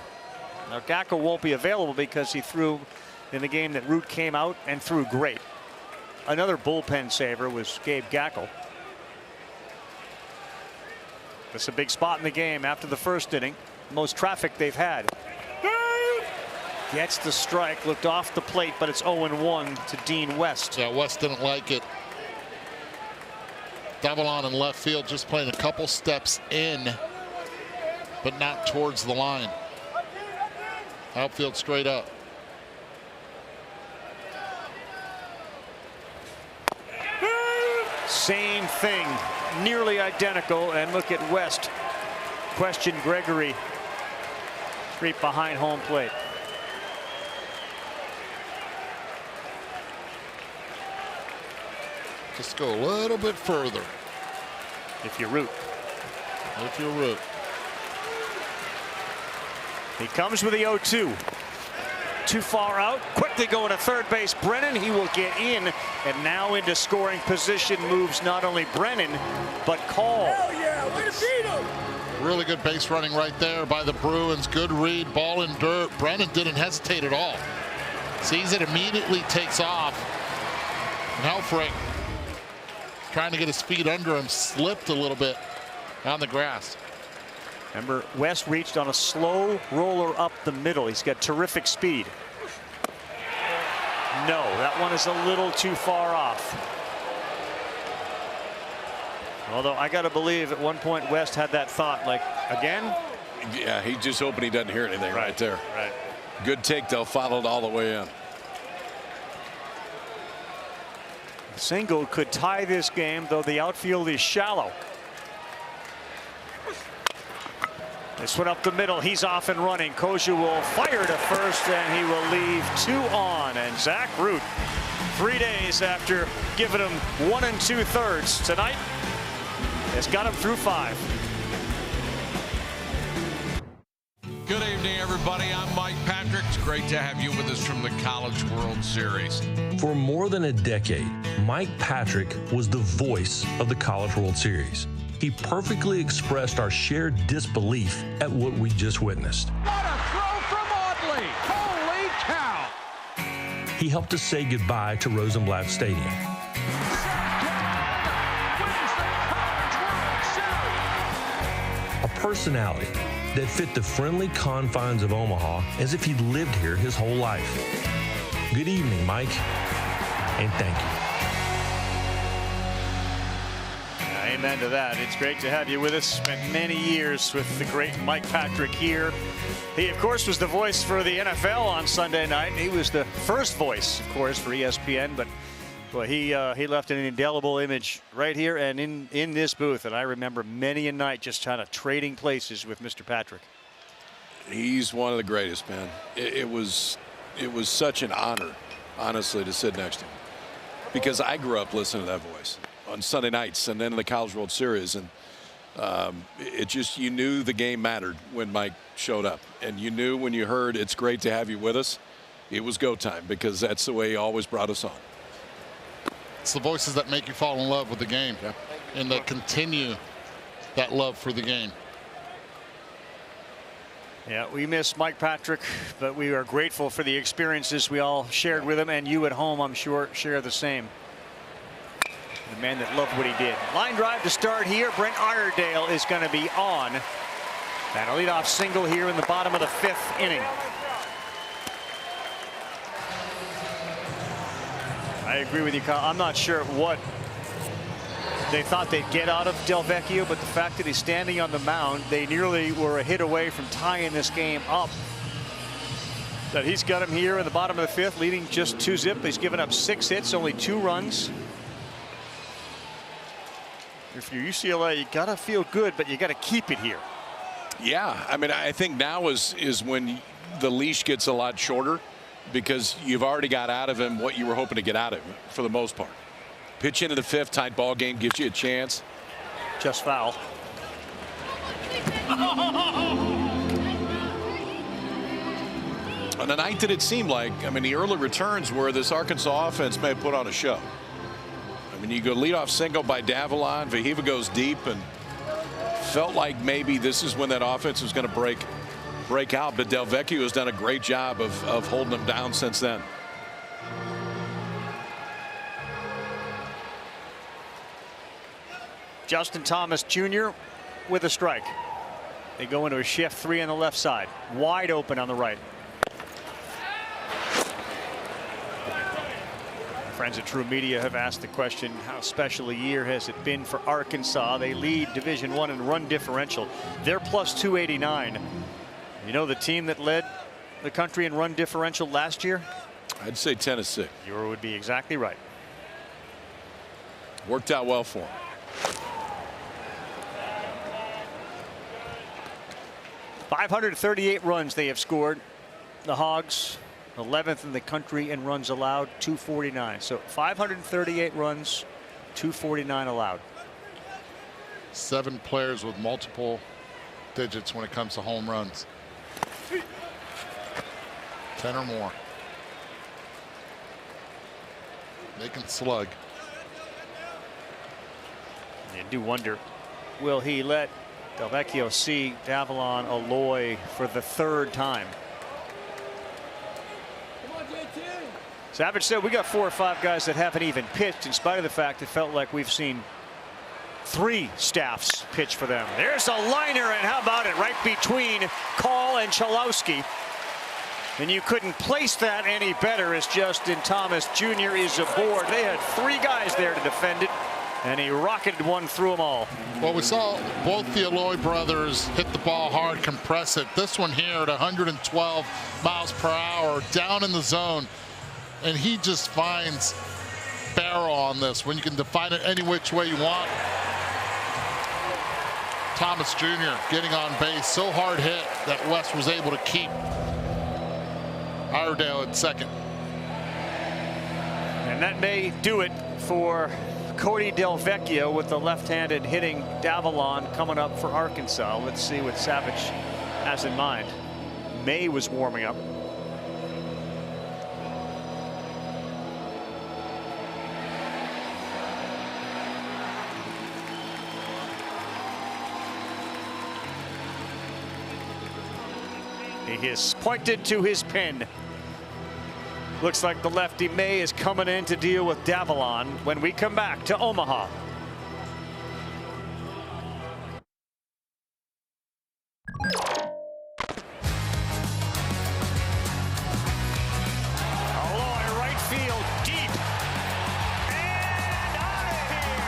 Now Gackel won't be available because he threw in the game that Root came out and threw great. Another bullpen saver was Gabe Gackel. That's a big spot in the game after the first inning. Most traffic they've had. Gets the strike, looked off the plate, but it's 0-1 to Dean West. Yeah, West didn't like it. Double on in left field, just playing a couple steps in, but not towards the line. Outfield straight up. Same thing, nearly identical, and look at West. Question Gregory straight behind home plate. Just go a little bit further. If you root. If you root. He comes with the 0-2. Too far out. Quickly going to third base. Brennan, he will get in. And now into scoring position moves not only Brennan, but Call. Hell yeah, way to beat him. Really good base running right there by the Bruins. Good read, ball in dirt. Brennan didn't hesitate at all. Sees it, immediately takes off. And Helfrich, trying to get his feet under him, slipped a little bit on the grass. Remember, West reached on a slow roller up the middle. He's got terrific speed. No, that one is a little too far off. Although I got to believe at one point West had that thought, like, again? Yeah, he's just hoping he doesn't hear anything right there. Right. Good take, though. Followed all the way in. Single could tie this game, though the outfield is shallow. This one up the middle. He's off and running. Koja will fire to first, and he will leave 2 on. And Zach Root, 3 days after giving him 1 2/3 tonight, has got him through 5. Good evening, everybody. I'm Mike Patrick. It's great to have you with us from the College World Series. For more than a decade, Mike Patrick was the voice of the College World Series. He perfectly expressed our shared disbelief at what we just witnessed. What a throw from Audley. Holy cow. He helped us say goodbye to Rosenblatt Stadium. A personality that fit the friendly confines of Omaha as if he'd lived here his whole life. Good evening, Mike, and thank you. Amen to that. It's great to have you with us. Spent many years with the great Mike Patrick here. He, of course, was the voice for the NFL on Sunday night. He was the first voice, of course, for ESPN. But well, he left an indelible image right here and in this booth. And I remember many a night just kind of trading places with Mr. Patrick. He's one of the greatest, man. It was such an honor, honestly, to sit next to him, because I grew up listening to that voice on Sunday nights and then in the College World Series, and it just, you knew the game mattered when Mike showed up, and you knew when you heard "it's great to have you with us," it was go time, because that's the way he always brought us on. It's the voices that make you fall in love with the game, and that continue that love for the game. Yeah, we miss Mike Patrick, but we are grateful for the experiences we all shared with him, and you at home, I'm sure, share the same. The man that loved what he did. Line drive to start here. Brent Iredale is going to be on. And a leadoff single here in the bottom of the 5th inning. I agree with you, Kyle. I'm not sure what they thought they'd get out of Delvecchio, but the fact that he's standing on the mound, they nearly were a hit away from tying this game up. That he's got him here in the bottom of the 5th, leading just 2-zip. He's given up 6 hits, only 2 runs. If you're UCLA, you got to feel good, but you got to keep it here. Yeah, I mean, I think now is when the leash gets a lot shorter, because you've already got out of him what you were hoping to get out of him for the most part. Pitch into the 5th, tight ball game, gives you a chance. Just foul. On a night that it seemed like, I mean, the early returns were this Arkansas offense may have put on a show. I mean, you go leadoff single by Davalon, Vahiva goes deep, and felt like maybe this is when that offense was going to break out. But Delvecchio has done a great job of holding them down since then. Justin Thomas Jr. with a strike. They go into a shift 3 on the left side. Wide open on the right. Friends at True Media have asked the question, how special a year has it been for Arkansas? They lead Division I in run differential. They're plus 289. You know the team that led the country in run differential last year? I'd say Tennessee. You would be exactly right. Worked out well for them. .538 runs they have scored. The Hogs 11th in the country in runs allowed, 249. So 538 runs 249 allowed. 7 players with multiple digits when it comes to home runs. 10 or more. They can slug. You do wonder, will he let Delvecchio see Davalon Aloy for the 3rd time? Savage said we got 4 or 5 guys that haven't even pitched, in spite of the fact it felt like we've seen 3 staffs pitch for them. There's a liner, and how about it, right between Call and Chalowski. And you couldn't place that any better as Justin Thomas Jr. is aboard. They had 3 guys there to defend it, and he rocketed one through them all. Well, we saw both the Aloy brothers hit the ball hard, compress it. This one here at 112 miles per hour, down in the zone. And he just finds barrel on this when you can define it any which way you want. Thomas Jr. getting on base, so hard hit that West was able to keep Iredale at second. And that may do it for Cody Delvecchio with the left-handed hitting Davalon coming up for Arkansas. Let's see what Savage has in mind. May was warming up. He is pointed to his pin. Looks like the lefty May is coming in to deal with Davalon when we come back to Omaha. Aloy, right field, deep. And out of here.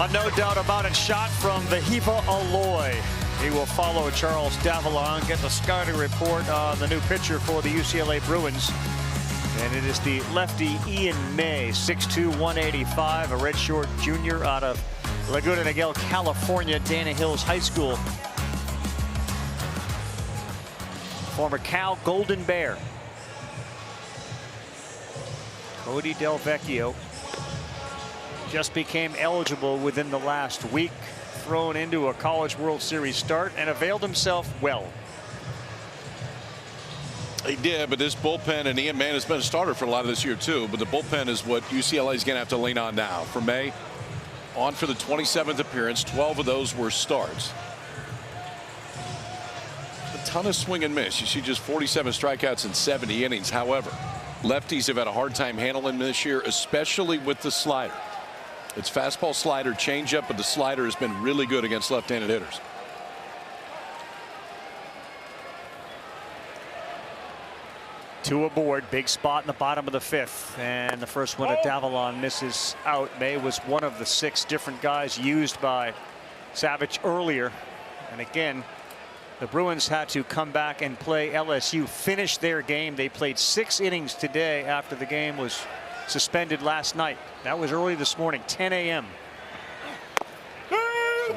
A no doubt about it shot from Vahiva Aloy. He will follow Charles Davalon, get the scouting report on the new pitcher for the UCLA Bruins. And it is the lefty Ian May, 6'2", 185, a redshirt junior out of Laguna Niguel, California, Dana Hills High School. Former Cal Golden Bear. Cody Delvecchio just became eligible within the last week, thrown into a College World Series start, and availed himself well. He did, but this bullpen, and Ian Mann has been a starter for a lot of this year too, but the bullpen is what UCLA is going to have to lean on now. For May, on for the 27th appearance, 12 of those were starts. A ton of swing and miss. You see just 47 strikeouts in 70 innings. However, lefties have had a hard time handling him this year, especially with the slider. It's fastball, slider, changeup, but the slider has been really good against left-handed hitters. Two aboard, big spot in the bottom of the 5th, and the first one at Davalon misses out. May was one of the 6 different guys used by Savage earlier, and again, the Bruins had to come back and play LSU, finish their game. They played 6 innings today after the game was suspended last night. That was early this morning, 10 a.m.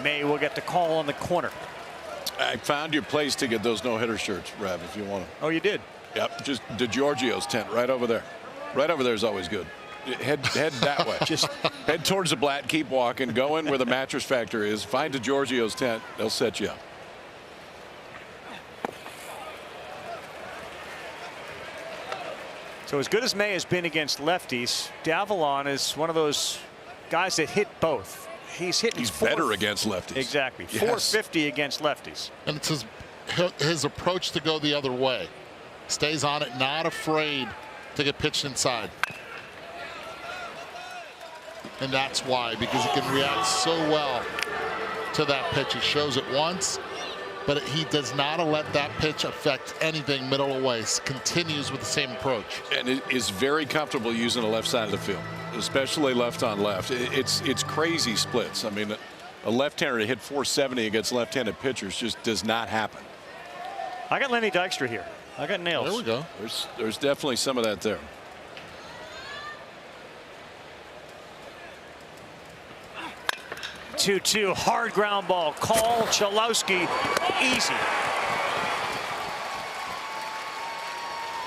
May will get the call on the corner. I found your place to get those no-hitter shirts, Rev, if you want them. Oh, you did? Yep, just DiGiorgio's tent right over there. Right over there is always good. Head that way. Just head towards the Blatt, keep walking, go in where the mattress factory is, find DiGiorgio's tent, they'll set you up. So as good as May has been against lefties, Davalon is one of those guys that hit both. He's better against lefties. Exactly. Yes. 450 against lefties. And it's his approach to go the other way. Stays on it, not afraid to get pitched inside. And that's why, because he can react so well to that pitch. He shows it once, but he does not let that pitch affect anything middle away. Continues with the same approach. And is very comfortable using the left side of the field, especially left on left. It's crazy splits. I mean, a left-hander to hit 470 against left-handed pitchers just does not happen. I got Lenny Dykstra here. I got nails. There we go. There's definitely some of that there. 2-2, hard ground ball. Call, Chalowski, easy.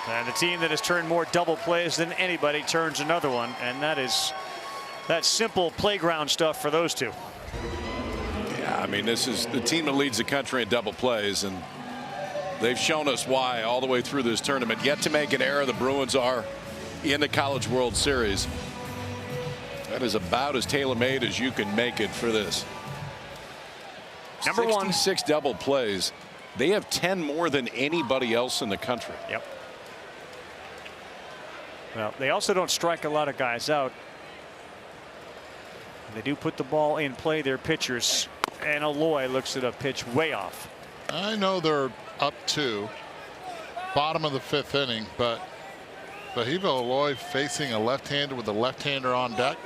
And the team that has turned more double plays than anybody turns another one, and that's simple playground stuff for those two. Yeah, I mean, this is the team that leads the country in double plays, and they've shown us why all the way through this tournament. Yet to make an error, the Bruins are in the College World Series. That is about as tailor-made as you can make it for this. Number 66 double plays. They have 10 more than anybody else in the country. Yep. Well, they also don't strike a lot of guys out. They do put the ball in play, their pitchers, and Aloy looks at a pitch way off. I know they're up 2, bottom of the 5th inning, but Hivo Aloy facing a left-hander with a left-hander on deck.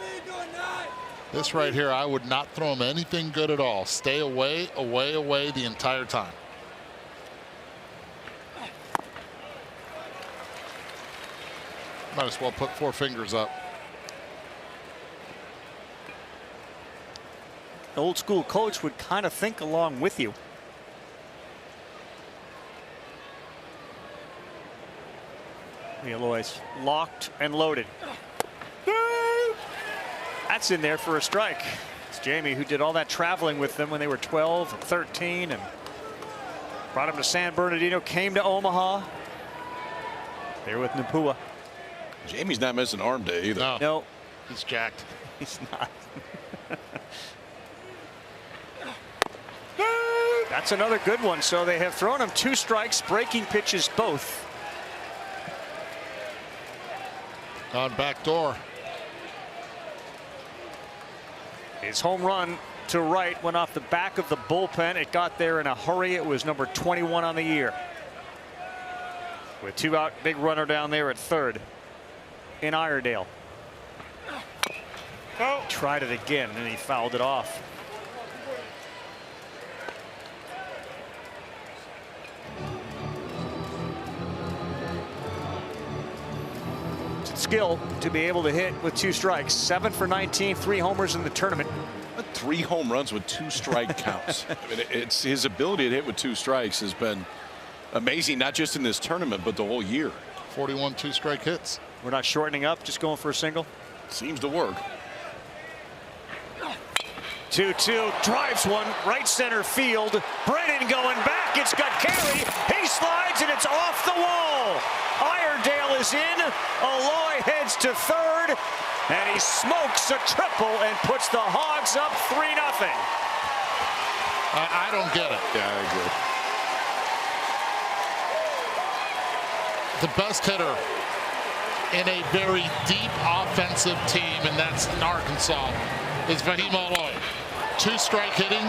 This right here, I would not throw him anything good at all. Stay away, away, away the entire time. Might as well put 4 fingers up. The old school coach would kind of think along with you. The Aloy's locked and loaded. That's in there for a strike. It's Jamie who did all that traveling with them when they were 12 and 13 and brought him to San Bernardino, came to Omaha. There with Napua. Jamie's not missing arm day either. No. He's jacked. He's not. That's another good one. So they have thrown him 2 strikes, breaking pitches both. On back door. His home run to right went off the back of the bullpen. It got there in a hurry. It was number 21 on the year. With 2 out, big runner down there at third in Iredale. Tried it again and he fouled it off. It's skill to be able to hit with 2 strikes. 7 for 19, 3 homers in the tournament. 3 home runs with 2 strike counts. I mean, it's his ability to hit with 2 strikes has been amazing, not just in this tournament, but the whole year. 41 2-strike hits. We're not shortening up, just going for a single. Seems to work. 2-2, drives one, right center field. Brennan going back, it's got carry. He slides and it's off the wall. Iredale is in. Aloy heads to third, and he smokes a triple and puts the Hogs up 3-0. I don't get it. Yeah, I agree. The best hitter in a very deep offensive team, and that's in Arkansas, is Fahima Aloy. 2-strike hitting.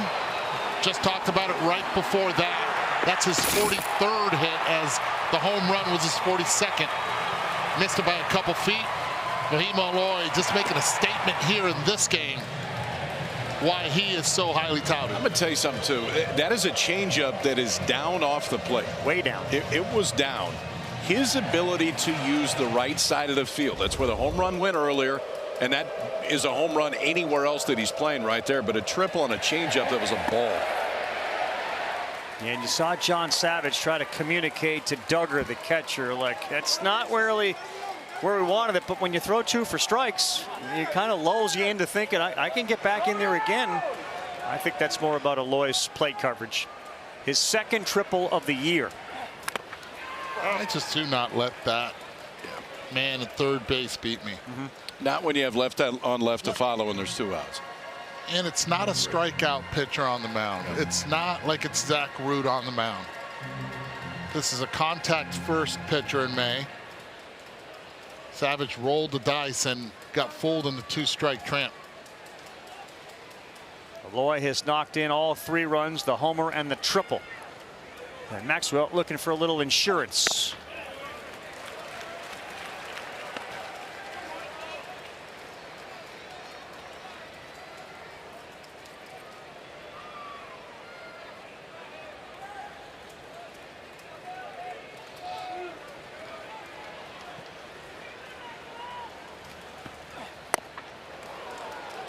Just talked about it right before that. That's his 43rd hit, as the home run was his 42nd. Missed it by a couple feet. Fahima Aloy just making a statement here in this game why he is so highly touted. I'm going to tell you something, too. That is a changeup that is down off the plate. Way down. It was down. His ability to use the right side of the field. That's where the home run went earlier. And that is a home run anywhere else that he's playing right there. But a triple and a changeup that was a ball. And you saw John Savage try to communicate to Duggar, the catcher, like, that's not where we wanted it. But when you throw 2 for strikes, it kind of lulls you into thinking, I can get back in there again. I think that's more about Aloy's plate coverage. His 2nd triple of the year. I just do not let that man at third base beat me. Not when you have left on left to follow and there's 2 outs. And it's not a strikeout pitcher on the mound. It's not like it's Zach Root on the mound. This is a contact first pitcher in May. Savage rolled the dice and got fooled in the 2-strike tramp. Aloy has knocked in all 3 runs, the homer and the triple. And Maxwell looking for a little insurance.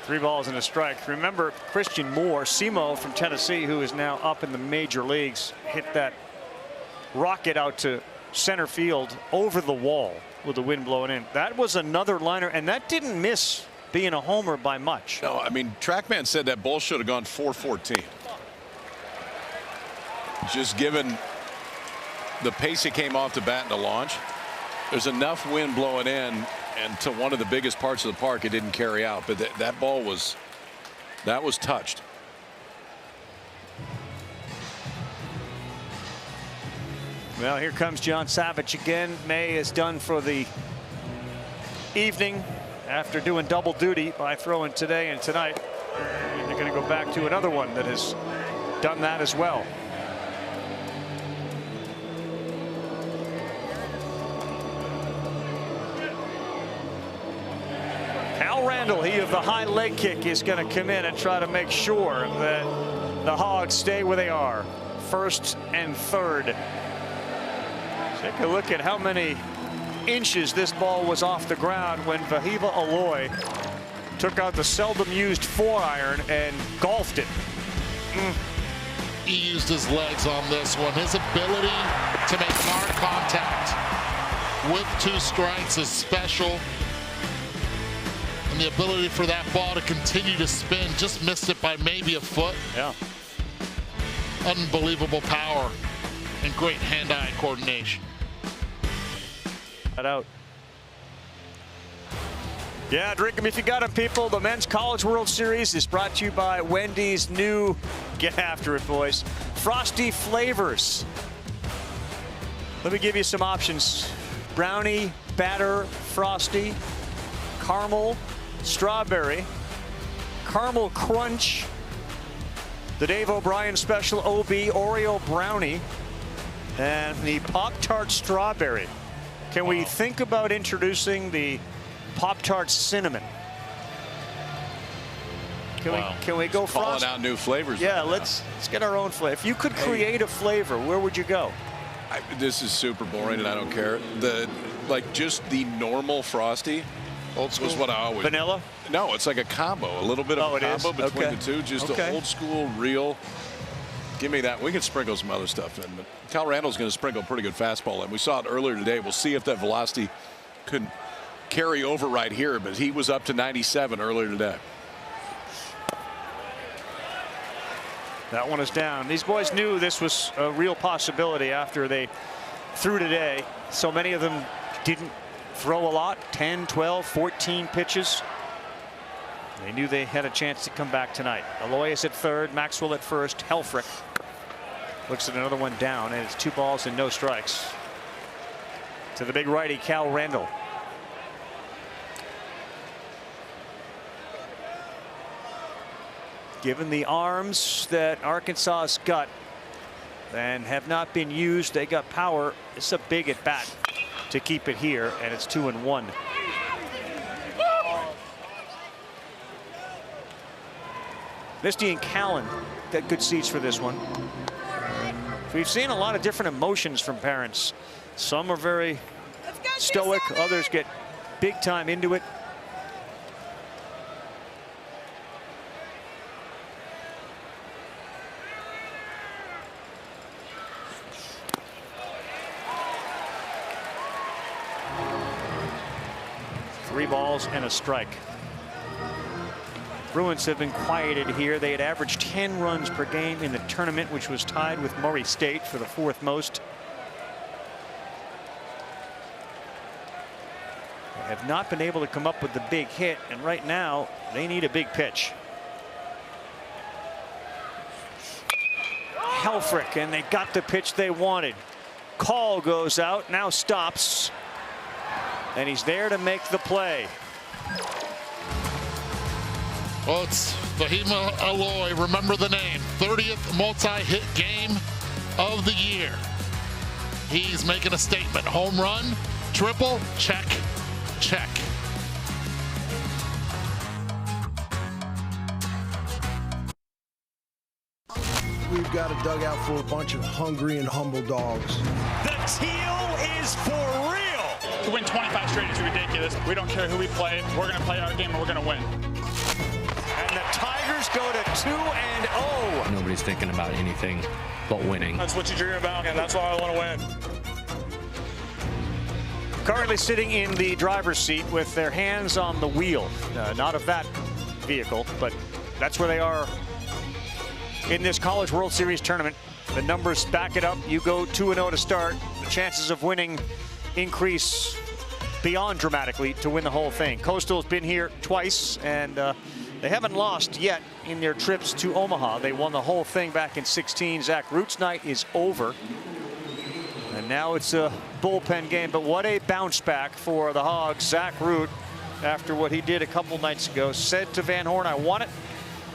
3 balls and a strike. Remember Christian Moore, SEMO from Tennessee, who is now up in the major leagues, hit that rocket out to center field over the wall with the wind blowing in. That was another liner, and that didn't miss being a homer by much. No, I mean, TrackMan said that ball should have gone 414. Just given the pace it came off the bat in the launch, there's enough wind blowing in, and to one of the biggest parts of the park, it didn't carry out. But that ball was touched. Well, here comes John Savage again. May is done for the evening after doing double duty by throwing today and tonight. And they're going to go back to another one that has done that as well. Cal Randall, he of the high leg kick, is going to come in and try to make sure that the Hogs stay where they are. First and third. Take a look at how many inches this ball was off the ground when Vahiva Aloy took out the seldom used 4-iron and golfed it. He used his legs on this one. His ability to make hard contact with 2 strikes is special. And the ability for that ball to continue to spin, just missed it by maybe a foot. Yeah. Unbelievable power and great hand-eye coordination. That out. Yeah, drink them if you got them, people. The Men's College World Series is brought to you by Wendy's new, get after it, boys, Frosty flavors. Let me give you some options. Brownie, batter, frosty, caramel, strawberry, caramel crunch, the Dave O'Brien special OB Oreo brownie, and the Pop-Tart strawberry. Can we think about introducing the Pop-Tart cinnamon? Can we go calling out new flavors? Yeah, right let's get our own flavor. If you could create a flavor, where would you go? This is super boring, and I don't care. Just the normal Frosty. Old school was what I always. Vanilla? No, it's like a combo. A little bit of a combo between the two. Just an old school, real. Give me that. We can sprinkle some other stuff in. But Cal Randall's going to sprinkle a pretty good fastball in. We saw it earlier today. We'll see if that velocity could carry over right here. But he was up to 97 earlier today. That one is down. These boys knew this was a real possibility after they threw today. So many of them didn't throw a lot, 10, 12, 14 pitches. They knew they had a chance to come back tonight. Aloy is at third, Maxwell at first, Helfrich looks at another one down, and it's 2 balls and no strikes. To the big righty, Cal Randall. Given the arms that Arkansas's got and have not been used, they got power. It's a big at bat to keep it here, and it's 2-1. Misty and Callan got good seats for this one. We've seen a lot of different emotions from parents. Some are very stoic, others get big time into it. Three balls and a strike. Bruins have been quieted here. They had averaged 10 runs per game in the tournament, which was tied with Murray State for the 4th most. They have not been able to come up with the big hit, and right now they need a big pitch. Helfrich, and they got the pitch they wanted. Call goes out, now stops, and he's there to make the play. Well, it's Vahiva Aloy, remember the name, 30th multi-hit game of the year. He's making a statement. Home run, triple, check, check. We've got a dugout full of a bunch of hungry and humble dogs. The teal is for real. To win 25 straight is ridiculous. We don't care who we play. We're going to play our game and we're going to win. go to 2-0. Nobody's thinking about anything but winning. That's what you dream about, and that's why I want to win. Currently sitting in the driver's seat with their hands on the wheel. Not of that vehicle, but that's where they are in this College World Series tournament. The numbers back it up. You go 2-0 to start. The chances of winning increase beyond dramatically to win the whole thing. Coastal's been here twice, and they haven't lost yet in their trips to Omaha. They won the whole thing back in 16. Zach Root's night is over. And now it's a bullpen game, but what a bounce back for the Hogs. Zach Root, after what he did a couple nights ago, said to Van Horn, I want it,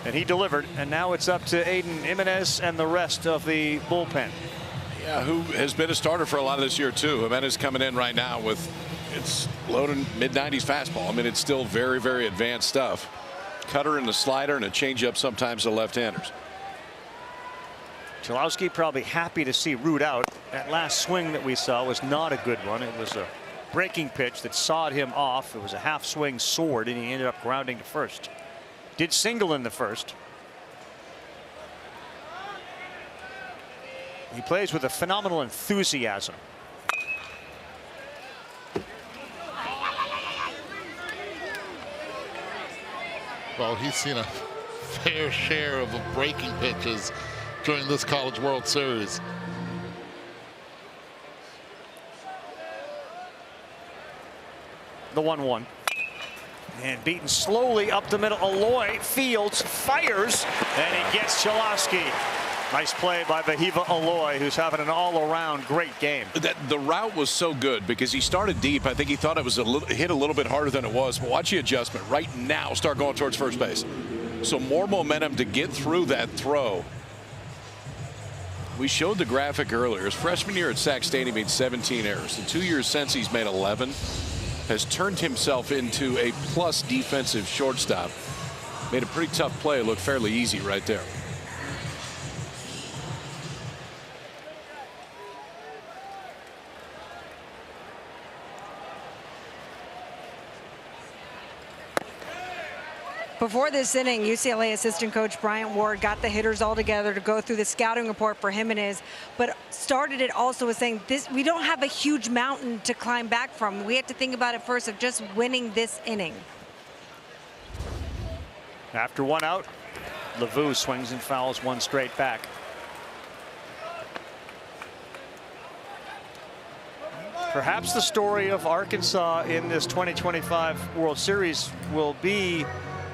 and he delivered. And now it's up to Aiden Jimenez and the rest of the bullpen. Yeah, who has been a starter for a lot of this year too. Jimenez coming in right now with it's loaded mid-90s fastball. I mean, it's still very, very advanced stuff. Cutter and a slider and a changeup sometimes to left-handers. Chalowski probably happy to see Root out. That last swing that we saw was not a good one. It was a breaking pitch that sawed him off. It was a half swing sword, and he ended up grounding to first. Did single in the first. He plays with a phenomenal enthusiasm. Well, he's seen a fair share of breaking pitches during this College World Series. The 1-1. And beaten slowly up the middle. Aloy fields, fires, and he gets Chalowski. Nice play by Vahiva Aloy, who's having an all-around great game. The route was so good because he started deep. I think he thought it was hit a little bit harder than it was. But watch the adjustment right now. Start going towards first base. So more momentum to get through that throw. We showed the graphic earlier. His freshman year at Sac State, he made 17 errors. The 2 years since, he's made 11. Has turned himself into a plus defensive shortstop. Made a pretty tough play look fairly easy right there. Before this inning, UCLA assistant coach Bryant Ward got the hitters all together to go through the scouting report for Jimenez, but started it also with saying this: we don't have a huge mountain to climb back from. We have to think about it first of just winning this inning. After one out, LeVou swings and fouls one straight back. Perhaps the story of Arkansas in this 2025 World Series will be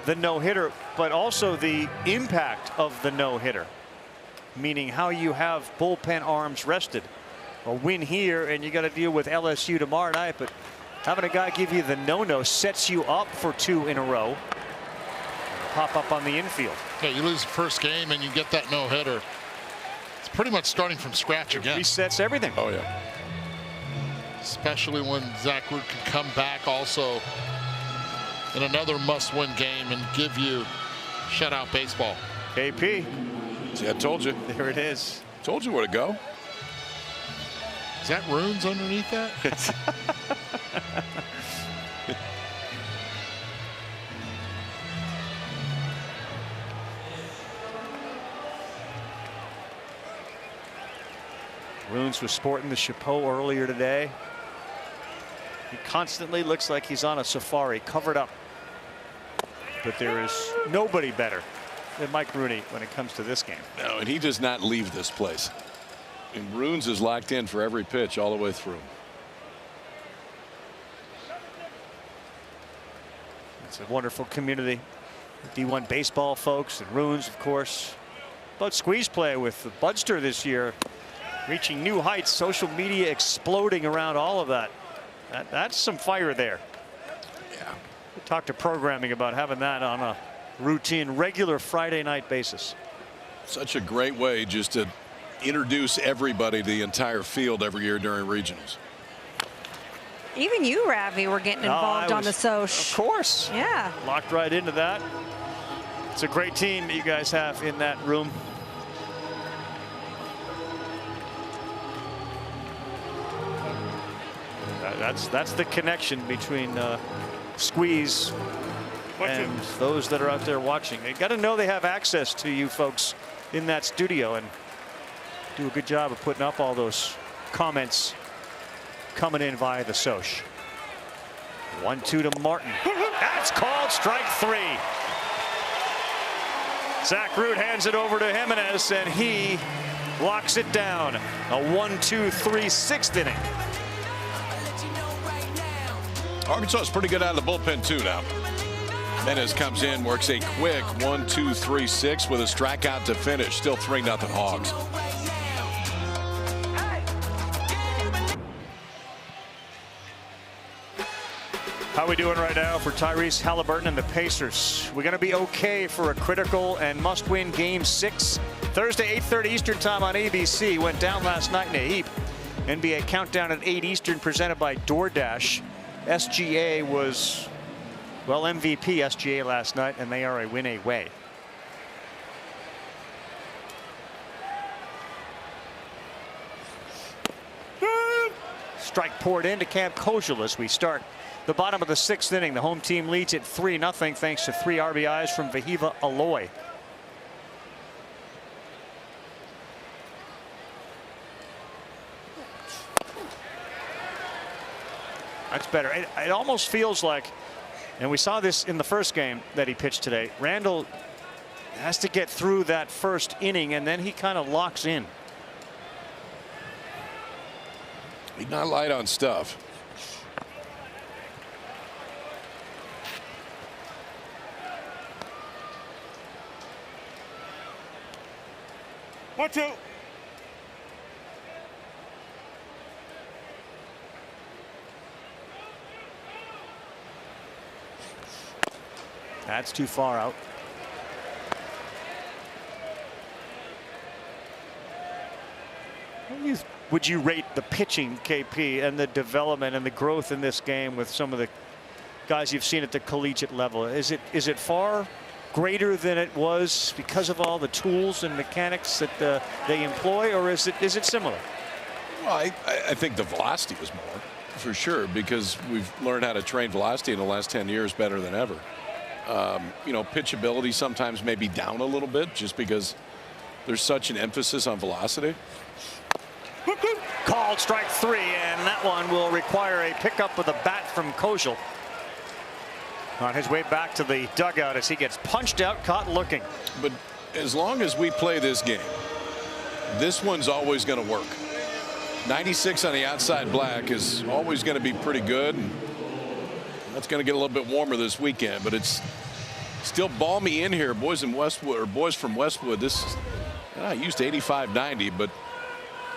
the no-hitter, but also the impact of the no-hitter, meaning how you have bullpen arms rested. A win here and you got to deal with LSU tomorrow night, but having a guy give you the no-no sets you up for 2 in a row. Pop up on the infield. Yeah, you lose the first game and you get that no-hitter. It's pretty much starting from scratch again. Resets everything. Oh yeah. Especially when Zach Root can come back also in another must-win game and give you shutout baseball. KP. See, I told you. There it is. Told you where to go. Is that runes underneath that? Runes was sporting the chapeau earlier today. He constantly looks like he's on a safari, covered up. But there is nobody better than Mike Rooney when it comes to this game. No, and he does not leave this place. And Runes is locked in for every pitch all the way through. It's a wonderful community. D1 baseball folks and Runes, of course. But squeeze play with the Budster this year, reaching new heights. Social media exploding around all of that. That's some fire there. Yeah. We talked to programming about having that on a routine, regular Friday night basis. Such a great way just to introduce everybody to the entire field every year during regionals. Even you, Ravi, were getting involved on the Soch. Of course. Yeah. Locked right into that. It's a great team that you guys have in that room. That's the connection between Squeeze and those that are out there watching. They got to know they have access to you folks in that studio and do a good job of putting up all those comments coming in via the Soch. 1-2 to Martin. That's called strike 3. Zach Root hands it over to Jimenez, and he locks it down. A 1-2-3 6th inning. Arkansas is pretty good out of the bullpen too now. Jimenez comes in, works a quick 1-2-3-6 with a strikeout to finish. Still 3-0 Hogs. How are we doing right now for Tyrese Halliburton and the Pacers? We're going to be okay for a critical and must-win Game 6. Thursday, 8:30 Eastern Time on ABC. Went down last night in a heap. NBA Countdown at 8 Eastern presented by DoorDash. SGA was, well, MVP SGA last night, and they are a win away. Strike poured into Cam Kojal as we start the bottom of the 6th inning. The home team leads it 3-0 thanks to 3 RBIs from Vahiva Aloy. That's better. It almost feels like, and we saw this in the first game that he pitched today, Randall has to get through that first inning and then he kind of locks in. He's not light on stuff. One, two. That's too far out. Would you rate the pitching, KP, and the development and the growth in this game with some of the guys you've seen at the collegiate level? Is it far greater than it was because of all the tools and mechanics that they employ, or is it similar? Well, I think the velocity was more, for sure, because we've learned how to train velocity in the last 10 years better than ever. You know, pitchability sometimes may be down a little bit just because there's such an emphasis on velocity. Called strike 3, and that one will require a pickup with a bat from Kojal. On his way back to the dugout as he gets punched out, caught looking. But as long as we play this game, this one's always going to work. 96 on the outside black is always going to be pretty good. And that's going to get a little bit warmer this weekend, but it's still balmy in here. Boys in Westwood, or boys from Westwood, this I used 85, 90, but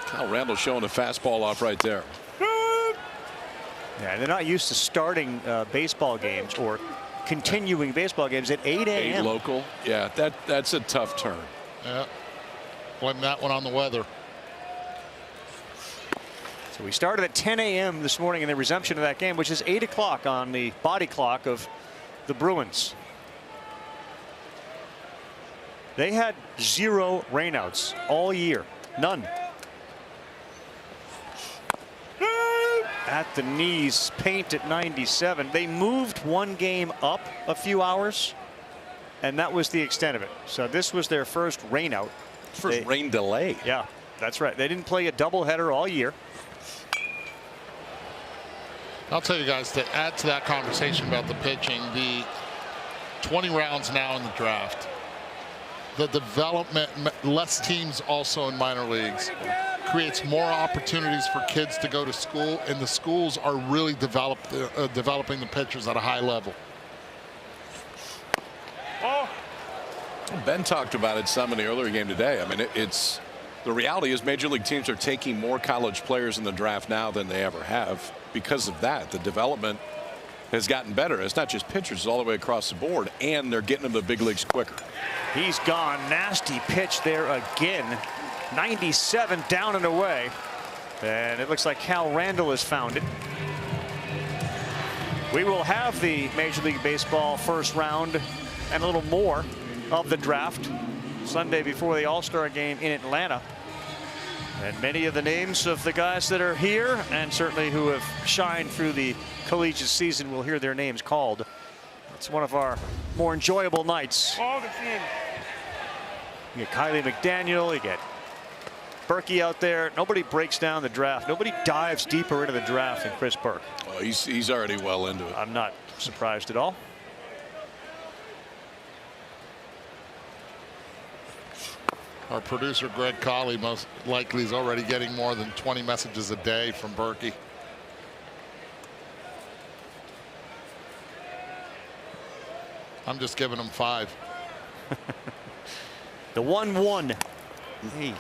Kyle Randall showing a fastball off right there. Yeah, they're not used to starting baseball games or continuing baseball games at 8 a.m. 8 local. Yeah, that's a tough turn. Yeah, blame that one on the weather. So we started at 10 a.m. this morning in the resumption of that game, which is 8 o'clock on the body clock of the Bruins. They had 0 rainouts all year. None. At the knees, paint at 97. They moved one game up a few hours, and that was the extent of it. So this was their first rainout. First rain delay. Yeah, that's right. They didn't play a doubleheader all year. I'll tell you guys, to add to that conversation about the pitching, the 20 rounds now in the draft, the development, less teams also in minor leagues, creates more opportunities for kids to go to school, and the schools are really developing the pitchers at a high level. Ben talked about it some in the earlier game today. I mean, it's the reality is major league teams are taking more college players in the draft now than they ever have. Because of that, the development has gotten better. It's not just pitchers, all the way across the board, and they're getting them to the big leagues quicker. He's gone. Nasty pitch there again. 97 down and away, and it looks like Cal Randall has found it. We will have the Major League Baseball first round and a little more of the draft Sunday before the All-Star game in Atlanta. And many of the names of the guys that are here and certainly who have shined through the collegiate season will hear their names called It's one of our more enjoyable nights. You get Kylie McDaniel, you get Berkey out there. Nobody breaks down the draft. Nobody dives deeper into the draft than Chris Burke. Well, he's already well into it. I'm not surprised at all. Our producer Greg Colley most likely is already getting more than 20 messages a day from Berkey. I'm just giving him 5. The 1-1. Hey.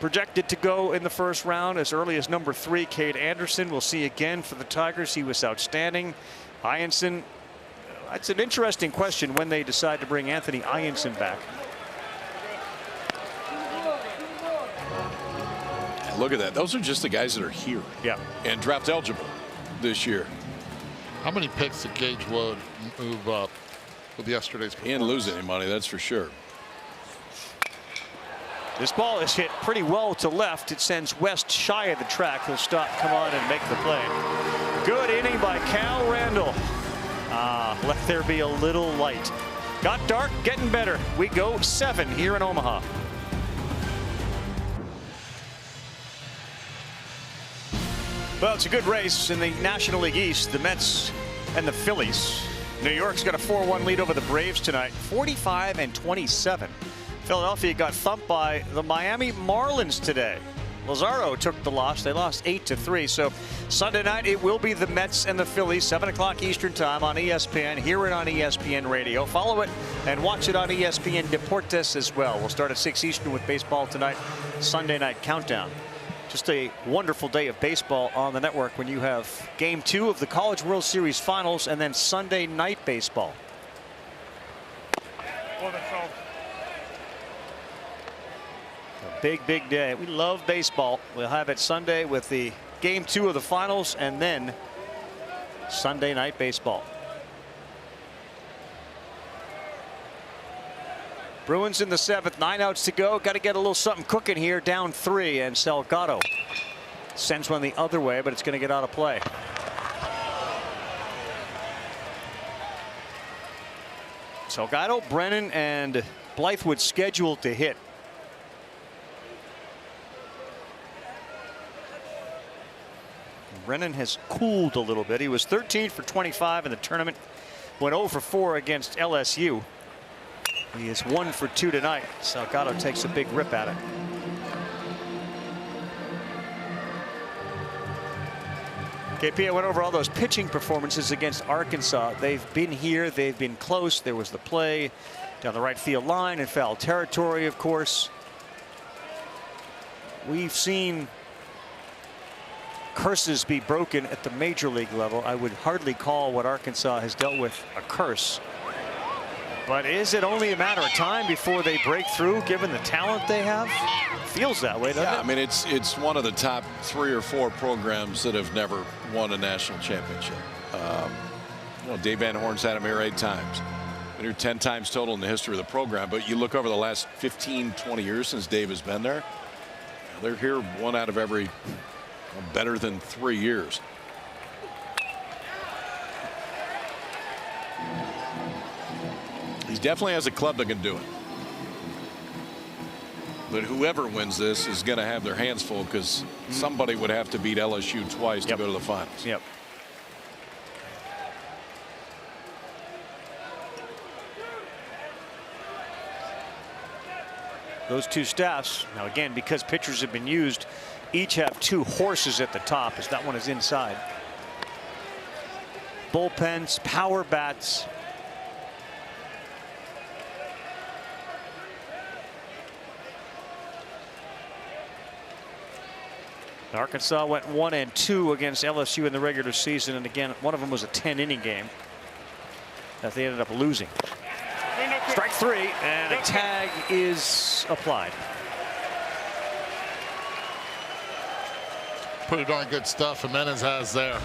Projected to go in the first round as early as number 3, Cade Anderson. We'll see again for the Tigers. He was outstanding. Ianson, that's an interesting question when they decide to bring Anthony Ianson back. Look at that. Those are just the guys that are here. Yeah. And draft eligible this year. How many picks did Gage Wood move up with yesterday's performance? He didn't lose any money, that's for sure. This ball is hit pretty well to left. It sends West shy of the track. He'll stop, come on, and make the play. Good inning by Cal Randall. Let there be a little light. Got dark, getting better. We go 7 here in Omaha. Well, it's a good race in the National League East. The Mets and the Phillies. New York's got a 4-1 lead over the Braves tonight, 45-27. Philadelphia got thumped by the Miami Marlins today. Lazaro took the loss. They lost 8-3. So Sunday night it will be the Mets and the Phillies, 7 o'clock Eastern time on ESPN. Hear it on ESPN Radio. Follow it and watch it on ESPN Deportes as well. We'll start at 6 Eastern with baseball tonight. Sunday night countdown. Just a wonderful day of baseball on the network when you have Game 2 of the College World Series Finals and then Sunday night baseball. Big, big day. We love baseball. We'll have it Sunday with the Game 2 of the finals and then Sunday night baseball. Bruins in the 7th, 9 outs to go. Got to get a little something cooking here. Down 3, and Salgado sends one the other way, but it's going to get out of play. Salgado, Brennan, and Blythewood scheduled to hit. Brennan has cooled a little bit. He was 13 for 25 in the tournament. Went 0 for 4 against LSU. He is 1 for 2 tonight. Salgado takes a big rip at it. KP, I went over all those pitching performances against Arkansas. They've been here. They've been close. There was the play down the right field line in foul territory, of course. We've seen curses be broken at the major league level. I would hardly call what Arkansas has dealt with a curse. But is it only a matter of time before they break through, given the talent they have? Feels that way, doesn't it? I mean, it's one of the top 3 or 4 programs that have never won a national championship. Dave Van Horn's had them here 8 times. Been here 10 times total in the history of the program. But you look over the last 15, 20 years since Dave has been there, they're here 1 out of every better than 3 years. He definitely has a club that can do it. But whoever wins this is going to have their hands full because somebody would have to beat LSU twice to go to the finals. Yep. Those 2 staffs, now again, because pitchers have been used, each have 2 horses at the top as that one is inside. Bullpens, power bats. Arkansas went 1-2 against LSU in the regular season, and again, one of them was a 10-inning game that they ended up losing. Strike 3, and a tag is applied. Pretty darn good stuff Jimenez has there.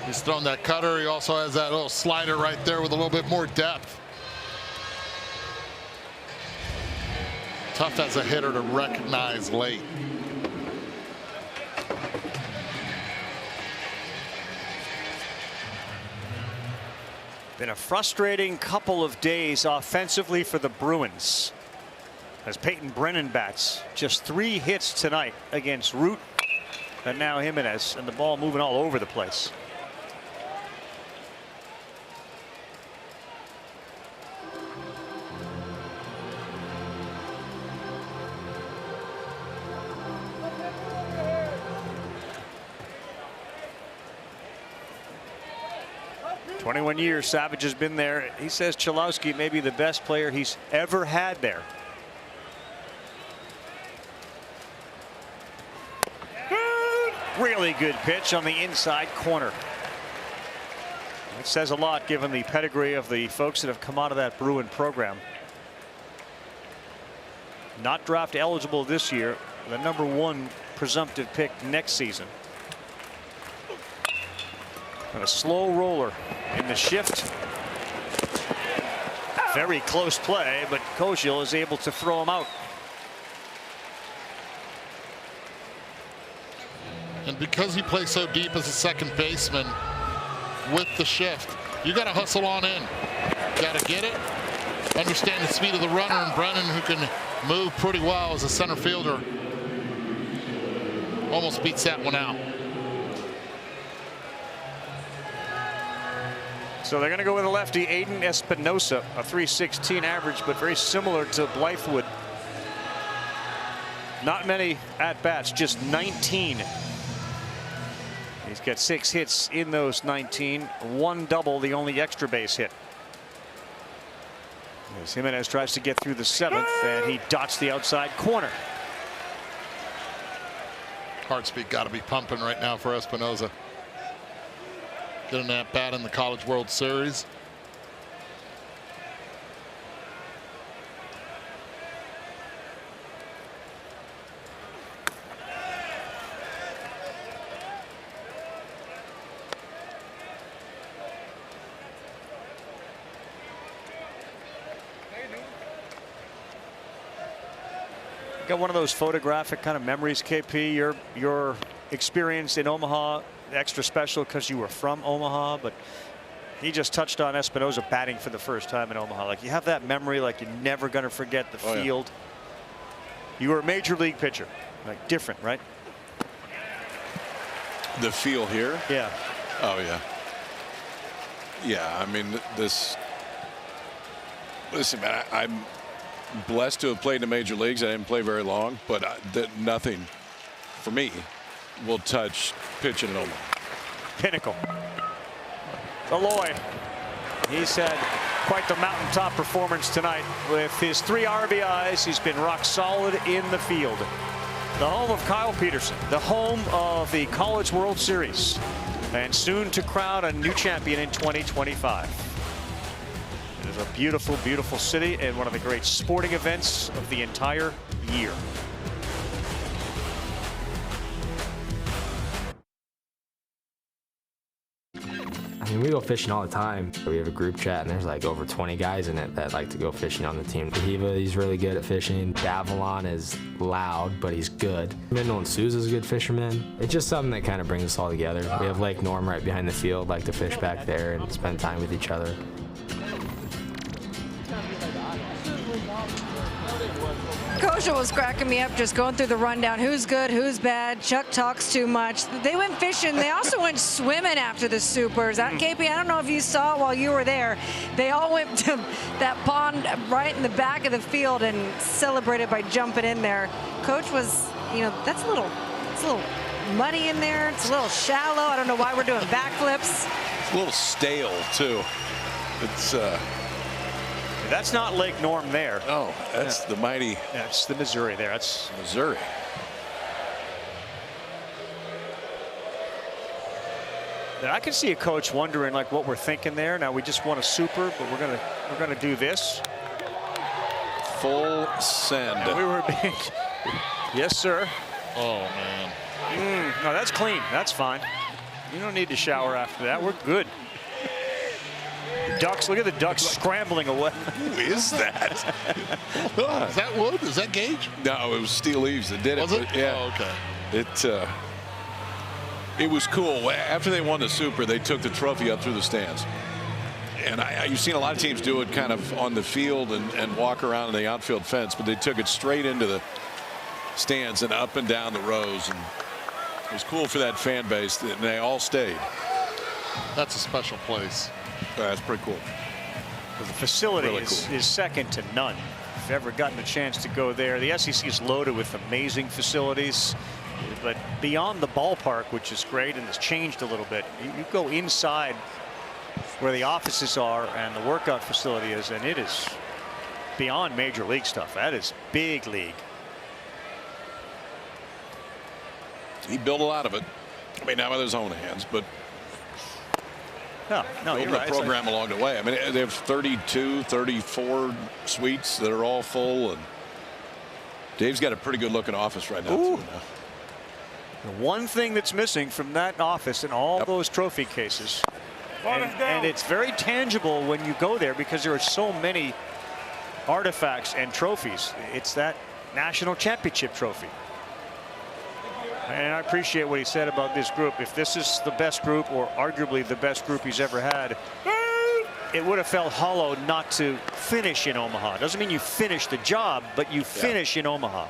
He's thrown that cutter. He also has that little slider right there with a little bit more depth. Tough as a hitter to recognize late. Been a frustrating couple of days offensively for the Bruins, as Peyton Brennan bats. Just 3 hits tonight against Root and now Jimenez, and the ball moving all over the place. "21 years Savage has been there." He says Cholowski may be the best player he's ever had there. Really good pitch on the inside corner. It says a lot given the pedigree of the folks that have come out of that Bruin program. Not draft eligible this year, the #1 presumptive pick next season. And a slow roller in the shift. Very close play, but Koshil is able to throw him out. And because he plays so deep as a second baseman with the shift, you got to hustle on in. Got to get it, understand the speed of the runner, and Brennan, who can move pretty well as a center fielder, almost beats that one out. So they're going to go with a lefty, Aiden Espinosa, a .316 average, but very similar to Blythewood. Not many at-bats, just 19. He's got 6 hits in those 19, 1 double, the only extra base hit. As Jimenez tries to get through the 7th, and he dots the outside corner. Heart speed got to be pumping right now for Espinosa. Getting that bat in the College World Series. Got one of those photographic kind of memories, KP. Your experience in Omaha, extra special because you were from Omaha, but he just touched on Espinosa batting for the first time in Omaha. Like, you have that memory, like you're never going to forget the field. Yeah. You were a major league pitcher, like different, right? The feel here? Yeah. Oh, yeah. Yeah, I mean, this. Listen, man, I'm blessed to have played in the major leagues. I didn't play very long, but nothing for me will touch pitching in Omaha. Pinnacle. Aloy. He's had quite the mountaintop performance tonight with his 3 RBIs. He's been rock solid in the field. The home of Kyle Peterson, the home of the College World Series, and soon to crown a new champion in 2025. It is a beautiful, beautiful city and one of the great sporting events of the entire year. I mean, we go fishing all the time. We have a group chat, and there's like over 20 guys in it that like to go fishing on the team. Hiva, he's really good at fishing. Davalon is loud, but he's good. Mindel and Souza's a good fisherman. It's just something that kind of brings us all together. We have Lake Norm right behind the field, like to fish back there and spend time with each other. Kosha was cracking me up just going through the rundown. Who's good, who's bad. Chuck talks too much. They went fishing. They also went swimming after the Supers. KP, I don't know if you saw it while you were there. They all went to that pond right in the back of the field and celebrated by jumping in there. Coach was, you know, it's a little muddy in there. It's a little shallow. I don't know why we're doing backflips. It's a little stale, too. It's That's not Lake Norm there. Oh, that's the mighty. That's the Missouri there. That's Missouri. And I can see a coach wondering like what we're thinking there. Now we just won a Super, but we're gonna do this. Full send. And we were being, yes, sir. Oh man. No, that's clean. That's fine. You don't need to shower after that. We're good. Ducks, look at the Ducks scrambling away. Who is that? Is that wood? Is that Gage? No, it was Steel Eves that did it. Was it? Yeah. Oh, okay. It was cool. After they won the Super, they took the trophy up through the stands. And you've seen a lot of teams do it kind of on the field and walk around the outfield fence, but they took it straight into the stands and up and down the rows. And it was cool for that fan base, and they all stayed. That's a special place. That's pretty cool. The facility Really is second to none. If you've ever gotten a chance to go there, the SEC is loaded with amazing facilities. But beyond the ballpark, which is great and has changed a little bit, you go inside where the offices are and the workout facility is, and it is beyond major league stuff. That is big league. He built a lot of it. I mean, not with his own hands, but no, building you're right. a program along the way. I mean, they have 32, 34 suites that are all full, and Dave's got a pretty good looking office right now. Too, the one thing that's missing from that office and all those trophy cases, and it's very tangible when you go there because there are so many artifacts and trophies. It's that national championship trophy. And I appreciate what he said about this group. If this is the best group, or arguably the best group he's ever had, it would have felt hollow not to finish in Omaha. Doesn't mean you finish the job, but you finish in Omaha.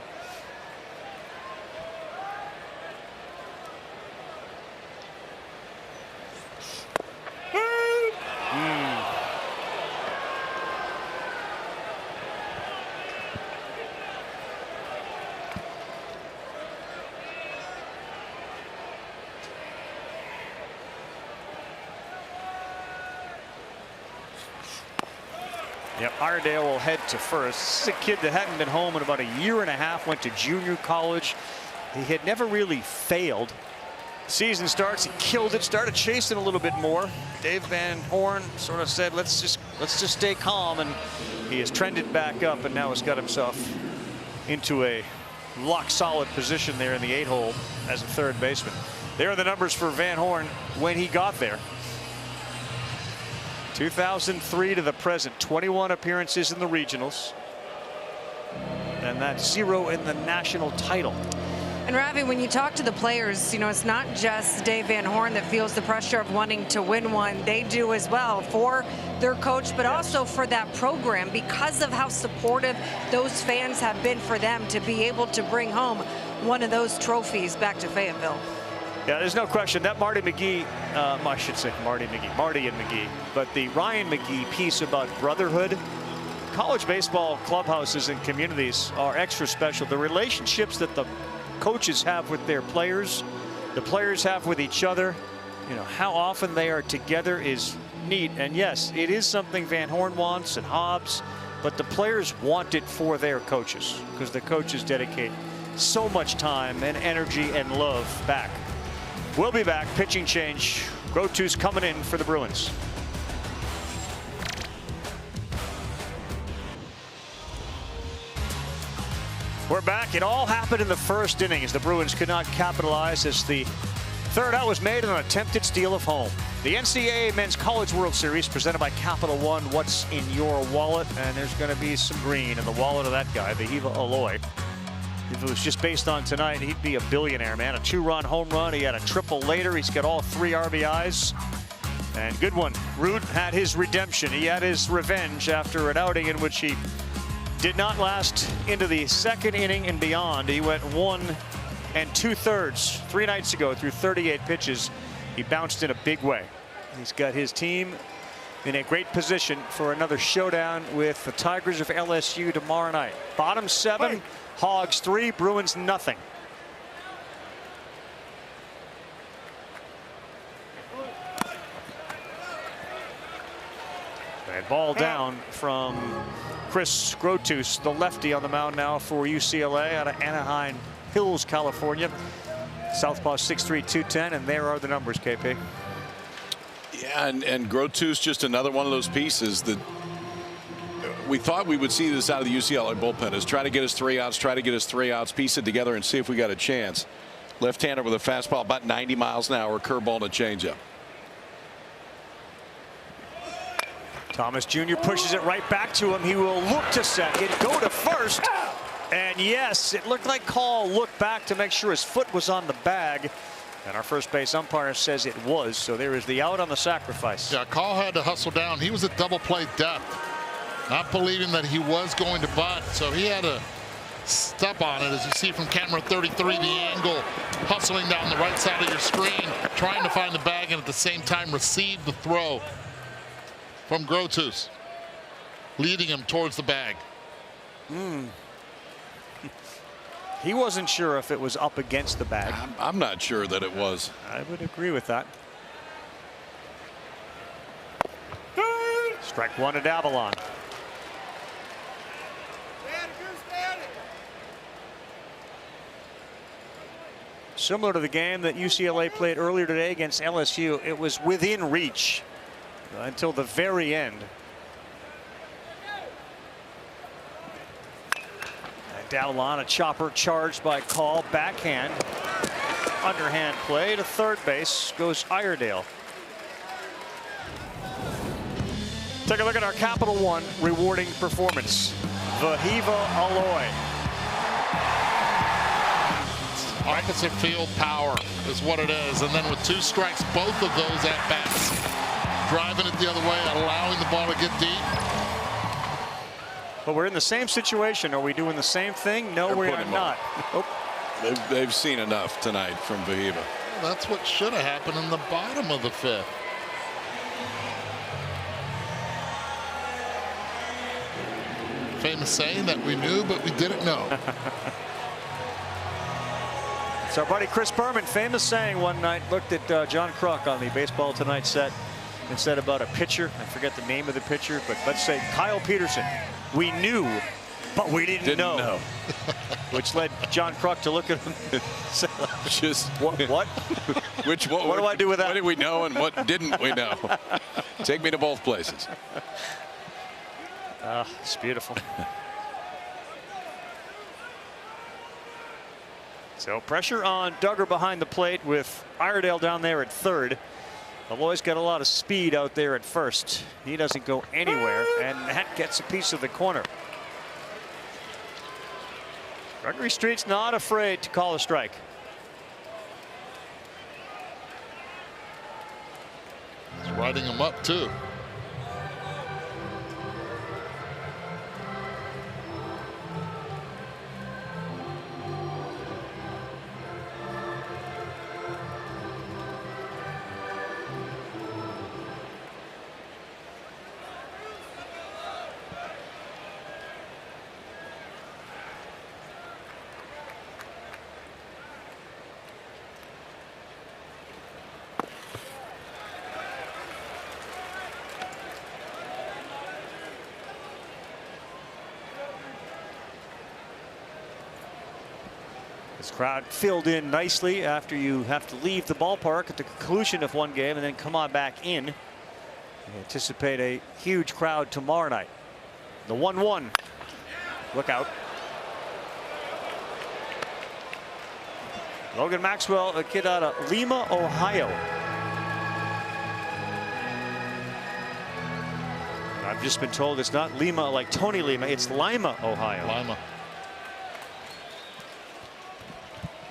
Yep, Iredale will head to first. This is a kid that hadn't been home in about a year and a half, went to junior college. He had never really failed. Season starts, he killed it, started chasing a little bit more. Dave Van Horn sort of said, let's just stay calm, and he has trended back up and now has got himself into a lock solid position there in the 8-hole as a third baseman. There are the numbers for Van Horn when he got there. 2003 to the present, 21 appearances in the regionals, and that's 0 in the national title. And Ravi, when you talk to the players, you know, it's not just Dave Van Horn that feels the pressure of wanting to win one. They do as well for their coach, but also for that program because of how supportive those fans have been for them to be able to bring home one of those trophies back to Fayetteville. Yeah, there's no question that Marty McGee, I should say Marty and McGee, but the Ryan McGee piece about brotherhood, college baseball clubhouses and communities are extra special. The relationships that the coaches have with their players, the players have with each other, you know, how often they are together is neat. And yes, it is something Van Horn wants and Hobbs, but the players want it for their coaches because the coaches dedicate so much time and energy and love back. We'll be back. Pitching change. Grotu's coming in for the Bruins. We're back. It all happened in the first inning as the Bruins could not capitalize as the third out was made on an attempted steal of home. The NCAA Men's College World Series presented by Capital One. What's in your wallet? And there's going to be some green in the wallet of that guy, the Hiva Aloy. If it was just based on tonight, he'd be a billionaire, man. A 2-run home run. He had a triple later. He's got all 3 RBIs. And good one. Root had his redemption. He had his revenge after an outing in which he did not last into the second inning and beyond. He went 1 2/3 3 nights ago through 38 pitches. He bounced in a big way. He's got his team in a great position for another showdown with the Tigers of LSU tomorrow night. Bottom 7. Hogs 3, Bruins nothing. And ball down from Chris Grotus, the lefty on the mound now for UCLA out of Anaheim Hills, California. Southpaw 6'3", 210, and there are the numbers, KP. Yeah, and Grotus just another one of those pieces that we thought we would see this out of the UCLA bullpen, is try to get his 3 outs, piece it together and see if we got a chance. Left-hander with a fastball about 90 miles an hour, curveball and a changeup. Thomas Jr. pushes it right back to him. He will look to second, go to first. And yes, it looked like Call looked back to make sure his foot was on the bag. And our first base umpire says it was. So there is the out on the sacrifice. Yeah, Call had to hustle down. He was at double play depth, not believing that he was going to bunt. So he had to step on it, as you see from camera 33, the angle, hustling down the right side of your screen, trying to find the bag and at the same time receive the throw from Grotus, leading him towards the bag. He wasn't sure if it was up against the bag. I'm not sure that it was. I would agree with that. Strike one at Avalon. Similar to the game that UCLA played earlier today against LSU, it was within reach until the very end. Avalon, a chopper charged by Call, backhand, underhand play to third base goes Iredale. Take a look at our Capital One rewarding performance. Vahiva Aloy. Opposite field power is what it is, and then with 2 strikes, both of those at bats, driving it the other way, allowing the ball to get deep. But we're in the same situation. Are we doing the same thing? No, we are not. Oh. They've seen enough tonight from Vahiva. Well, that's what should have happened in the bottom of the 5th. Famous saying that we knew, but we didn't know. It's our buddy Chris Berman, famous saying one night, looked at John Kruk on the Baseball Tonight set and said about a pitcher, I forget the name of the pitcher, but let's say Kyle Peterson. We knew, but we didn't know. Which led John Kruk to look at him and say, just what? What do I do with that? What did we know and what didn't we know? Take me to both places. It's beautiful. So pressure on Duggar behind the plate with Iredale down there at third. Aloy's got a lot of speed out there at first. He doesn't go anywhere, and that gets a piece of the corner. Gregory Street's not afraid to call a strike. He's riding him up, too. This crowd filled in nicely after you have to leave the ballpark at the conclusion of one game and then come on back in. We anticipate a huge crowd tomorrow night. The 1-1. Look out. Logan Maxwell, a kid out of Lima, Ohio. I've just been told it's not Lima like Tony Lima, it's Lima, Ohio. Lima.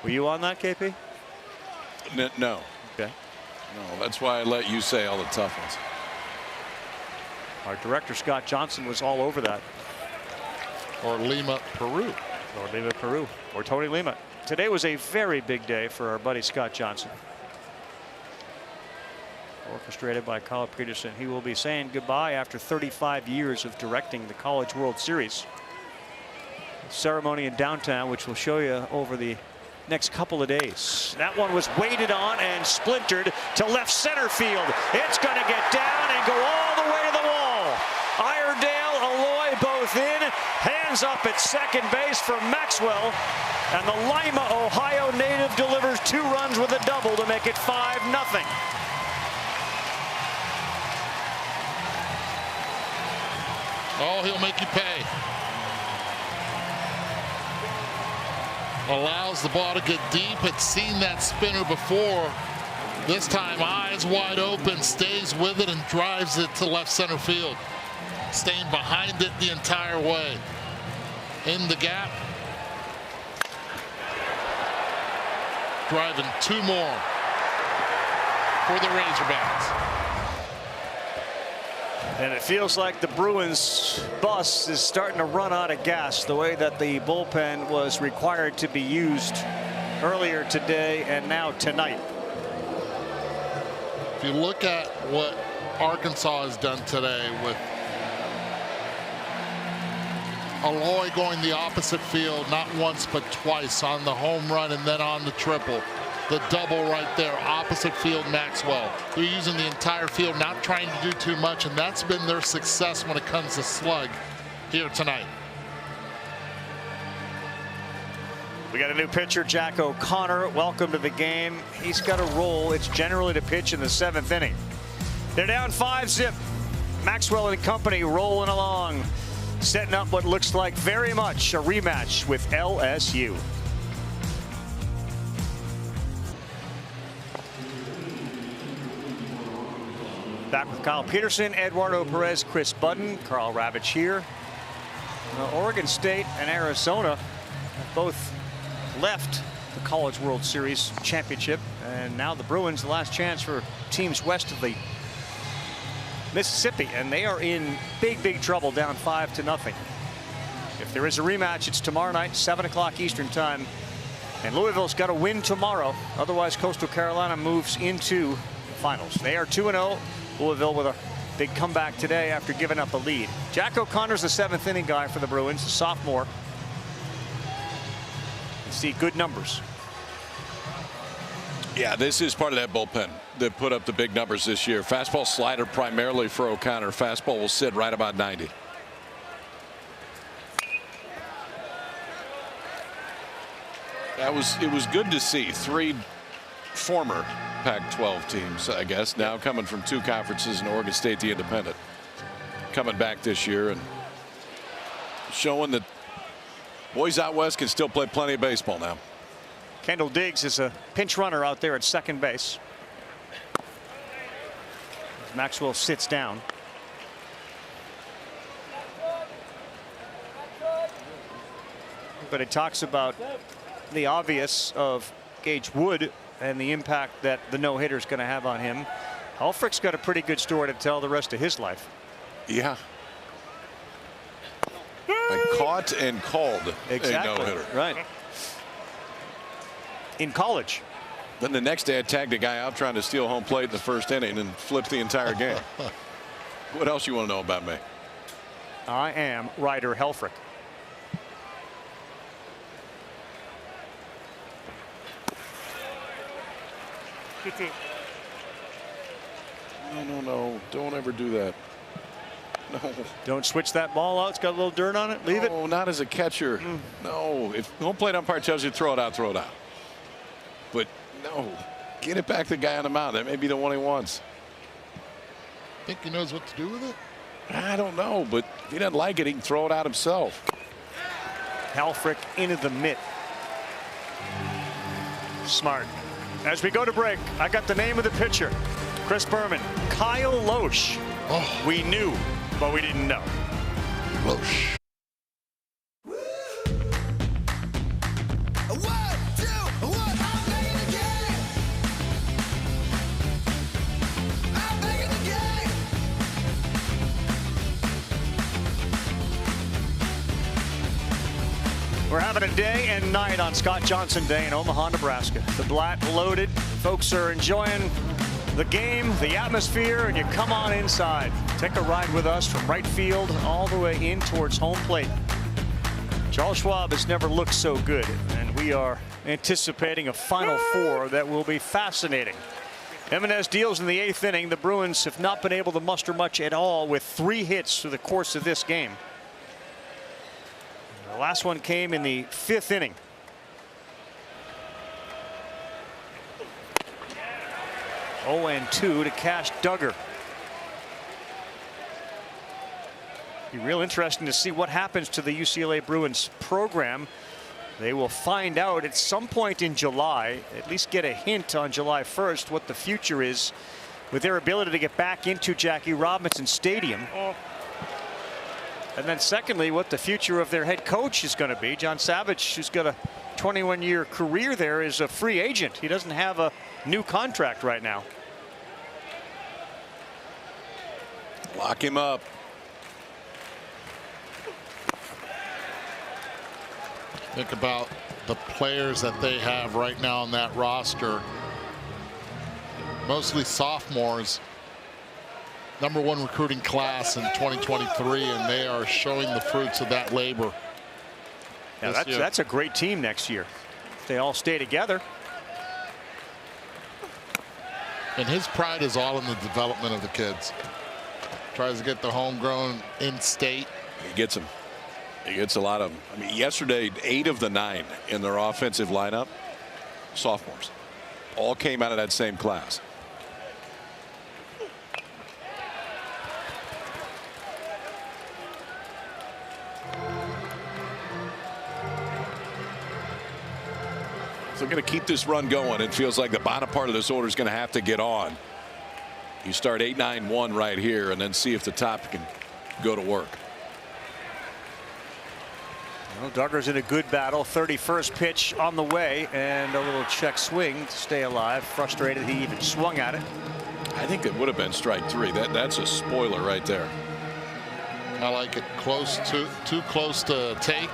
Were you on that, KP? No. Okay. No, that's why I let you say all the tough ones. Our director, Scott Johnson, was all over that. Or Lima, Peru. Or Lima, Peru. Or Tony Lima. Today was a very big day for our buddy Scott Johnson. Orchestrated by Kyle Peterson. He will be saying goodbye after 35 years of directing the College World Series. Ceremony in downtown, which we'll show you over the next couple of days. That one was weighted on and splintered to left center field. It's going to get down and go all the way to the wall. Iredale, Aloy both in. Hands up at second base for Maxwell. And the Lima, Ohio native delivers 2 runs with a double to make it 5-0. Oh, he'll make you pay. Allows the ball to get deep. Had seen that spinner before. This time eyes wide open, stays with it and drives it to left center field. staying behind it the entire way. In the gap. Driving 2 more for the Razorbacks. And it feels like the Bruins bus is starting to run out of gas, the way that the bullpen was required to be used earlier today and now tonight. If you look at what Arkansas has done today with Aloy going the opposite field, not once but twice, on the home run and then on the triple. The double right there, opposite field Maxwell. They're using the entire field, not trying to do too much, and that's been their success when it comes to slug here tonight. We got a new pitcher, Jack O'Connor. Welcome to the game. He's got a role. It's generally to pitch in the 7th inning. They're down 5-zip. Maxwell and company rolling along, setting up what looks like very much a rematch with LSU. Back with Kyle Peterson, Eduardo Perez, Chris Budden, Carl Ravitch here. Oregon State and Arizona have both left the College World Series championship, and now the Bruins, the last chance for teams west of the Mississippi, and they are in big trouble, down 5-0. If there is a rematch, it's tomorrow night, 7 o'clock Eastern time, and Louisville's got to win tomorrow, otherwise Coastal Carolina moves into the finals. They are 2-0. Louisville with a big comeback today after giving up a lead. Jack O'Connor's the 7th inning guy for the Bruins, a sophomore. You see good numbers. Yeah, this is part of that bullpen that put up the big numbers this year. Fastball slider primarily for O'Connor. Fastball will sit right about 90. It was good to see 3 former Pac-12 teams, I guess, now coming from 2 conferences, and Oregon State, the independent, coming back this year and showing that boys out west can still play plenty of baseball now. Kendall Diggs is a pinch runner out there at second base. Maxwell sits down. But it talks about the obvious of Gage Wood and the impact that the no-hitter is going to have on him. Helfrich's got a pretty good story to tell the rest of his life. Yeah. I caught and called a no-hitter. Right. In college. Then the next day I tagged a guy out trying to steal home plate in the 1st inning and flipped the entire game. What else you want to know about me? I am Ryder Helfrich. No. Don't ever do that. No. Don't switch that ball out. It's got a little dirt on it. Leave it. No, not as a catcher. No. If home plate umpire tells you to throw it out, throw it out. But no. Get it back to the guy on the mound. That may be the one he wants. Think he knows what to do with it? I don't know, but if he doesn't like it, he can throw it out himself. Helfrich into the mitt. Smart. As we go to break, I got the name of the pitcher. Chris Berman. Kyle Loesch. Oh. We knew, but we didn't know. Loesch. We're having a day and night on Scott Johnson Day in Omaha, Nebraska. The Blatt loaded. Folks are enjoying the game, the atmosphere, and you come on inside. Take a ride with us from right field all the way in towards home plate. Charles Schwab has never looked so good, and we are anticipating a Final Four that will be fascinating. Jimenez deals in the 8th inning. The Bruins have not been able to muster much at all with 3 hits through the course of this game. The last one came in the 5th inning. Oh, and 2 to Cash Duggar. Be real interesting to see what happens to the UCLA Bruins program. They will find out at some point in July, at least get a hint on July 1st, what the future is with their ability to get back into Jackie Robinson Stadium. And then secondly, what the future of their head coach is going to be. John Savage, who's got a 21-year career there, is a free agent. He doesn't have a new contract right now. Lock him up. Think about the players that they have right now on that roster. Mostly sophomores. #1 recruiting class in 2023, and they are showing the fruits of that labor. Yeah, that's a great team next year. If they all stay together. And his pride is all in the development of the kids. Tries to get the homegrown in state. He gets them. He gets a lot of them. I mean, yesterday, 8 of the 9 in their offensive lineup, sophomores, all came out of that same class. So we're going to keep this run going. It feels like the bottom part of this order is going to have to get on. You start 8-9-1 right here and then see if the top can go to work. Well, Duggar's in a good battle. 31st pitch on the way, and a little check swing to stay alive. Frustrated he even swung at it. I think it would have been strike 3. That's a spoiler right there. I like it too close to take.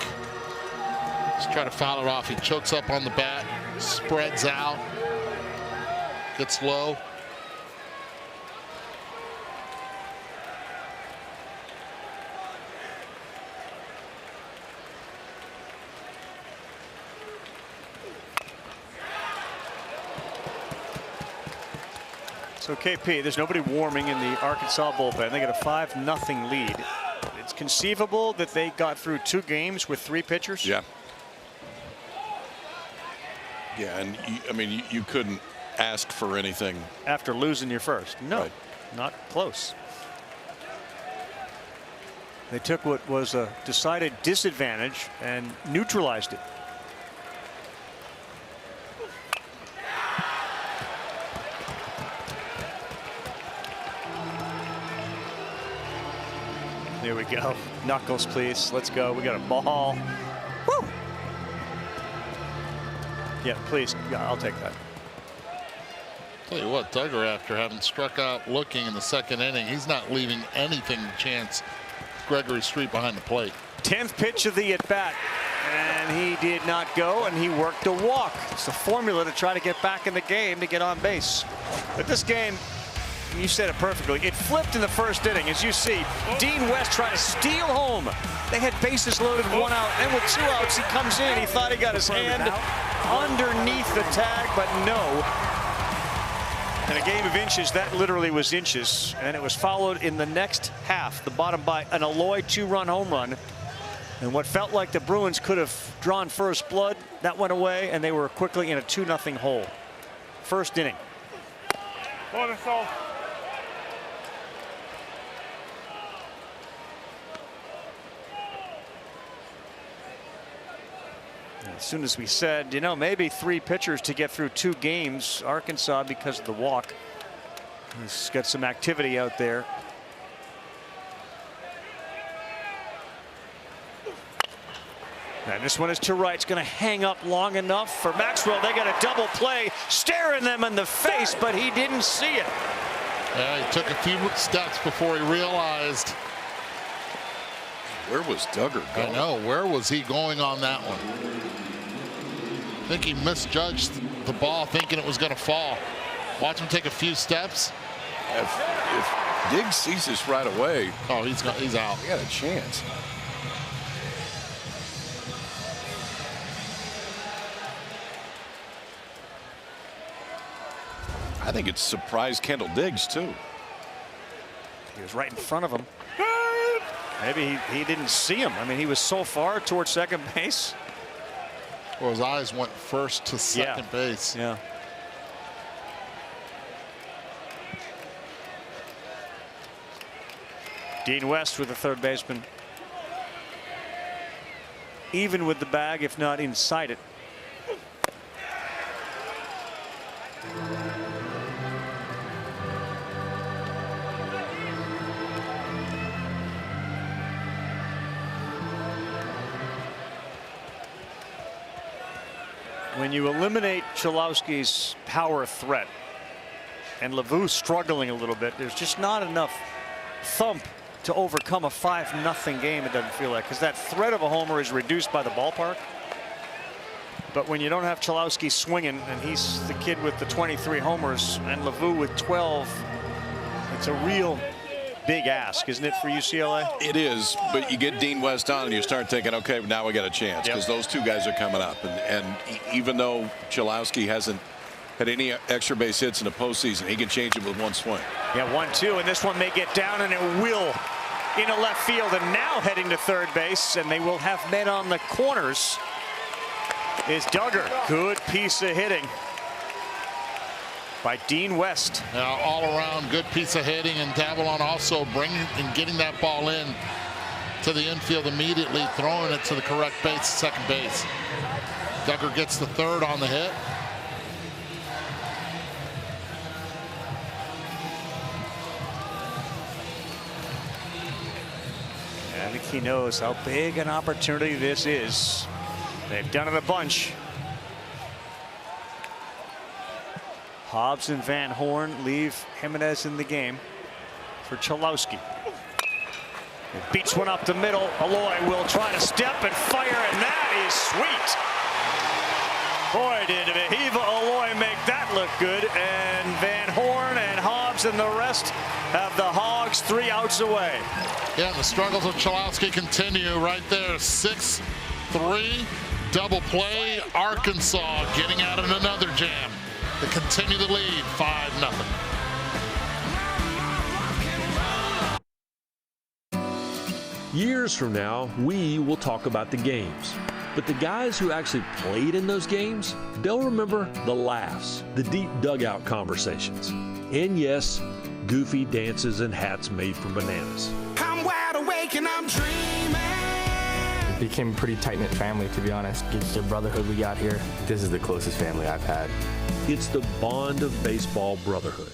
Just try to foul it off. He chokes up on the bat, spreads out, gets low. So KP, there's nobody warming in the Arkansas bullpen. They got a 5-0 lead. It's conceivable that they got through 2 games with 3 pitchers. Yeah. Yeah, and I mean, you couldn't ask for anything after losing your first. No, right. Not close. They took what was a decided disadvantage and neutralized it. There we go. Knuckles, please. Let's go. We got a ball. Woo! Yeah, please. Yeah, I'll take that. Tell you what, Duggar, after having struck out looking in the 2nd inning, he's not leaving anything to chance Gregory Street behind the plate. 10th pitch of the at-bat, and he did not go, and he worked a walk. It's the formula to try to get back in the game to get on base. But this game, you said it perfectly. It flipped in the 1st inning. As you see, Dean West tried to steal home. They had bases loaded, 1 out, and with 2 outs, he comes in. He thought he got his hand underneath the tag, but no. In a game of inches, that literally was inches, and it was followed in the next half, the bottom by an Aloy 2-run home run. And what felt like the Bruins could have drawn first blood, that went away, and they were quickly in a 2-0 hole. 1st inning. As soon as we said, you know, maybe 3 pitchers to get through 2 games, Arkansas, because of the walk, has got some activity out there. And this one is to right. It's going to hang up long enough for Maxwell. They got a double play, staring them in the face, but he didn't see it. Yeah, he took a few steps before he realized. Where was Duggar going? I know. Where was he going on that one? I think he misjudged the ball, thinking it was going to fall. Watch him take a few steps. If Diggs sees this right away, oh, he's out. He got a chance. I think it surprised Kendall Diggs too. He was right in front of him. Maybe he didn't see him. I mean, he was so far towards second base. Well, his eyes went first to second base. Yeah. Dean West with the 3rd baseman. Even with the bag, if not inside it. when you eliminate Cholowski's power threat and LeVou struggling a little bit, there's just not enough thump to overcome a 5-0 game, it doesn't feel like, because that threat of a homer is reduced by the ballpark. But when you don't have Cholowski swinging, and he's the kid with the 23 homers, and LeVou with 12, it's a real big ask, isn't it, for UCLA? It is, but you get Dean West on and you start thinking, okay, now we got a chance, because those two guys are coming up. And even though Cholowski hasn't had any extra base hits in the postseason, he can change it with one swing. Yeah, 1-2, and this one may get down, and it will into left field, and now heading to third base, and they will have men on the corners. Is Duggar. Good piece of hitting by Dean West. Now, all around good piece of hitting, and Davalon also bringing and getting that ball in to the infield immediately, throwing it to the correct base, second base. Duggar gets the third on the hit. I think he knows how big an opportunity this is. They've done it a bunch. Hobbs and Van Horn leave Jimenez in the game for Cholowski. It beats one up the middle. Aloy will try to step and fire, and that is sweet. Boy, did Vahiva Aloy make that look good. And Van Horn and Hobbs and the rest have the Hogs 3 outs away. Yeah, the struggles of Cholowski continue right there. 6-3. Double play. Arkansas getting out in another jam to continue the lead, 5-0. Years from now, we will talk about the games. But the guys who actually played in those games, they'll remember the laughs, the deep dugout conversations, and yes, goofy dances and hats made from bananas. I'm wide awake and I'm dreaming. It became a pretty tight-knit family, to be honest. It's the brotherhood we got here. This is the closest family I've had. It's the bond of baseball brotherhood.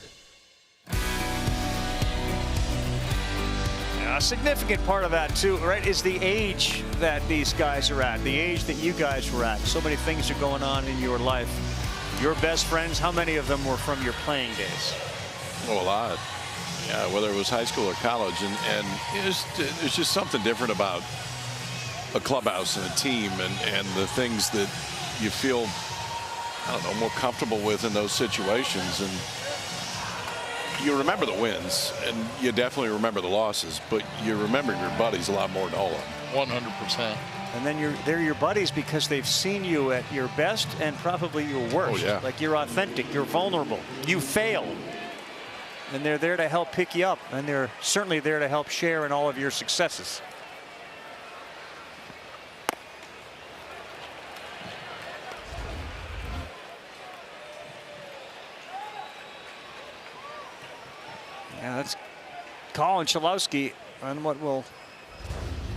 A significant part of that too, right, is the age that these guys are at, the age that you guys were at. So many things are going on in your life. Your best friends, how many of them were from your playing days? Oh, a lot. Yeah, whether it was high school or college, and there's just something different about a clubhouse and a team, and the things that you feel, I don't know, more comfortable with in those situations. And you remember the wins, and you definitely remember the losses, but you remember your buddies a lot more than all of them. 100%. And then they're your buddies because they've seen you at your best and probably your worst. Oh, yeah. Like, you're authentic, you're vulnerable, you fail. And they're there to help pick you up, and they're certainly there to help share in all of your successes. Yeah, that's Colin Cholowski on what will,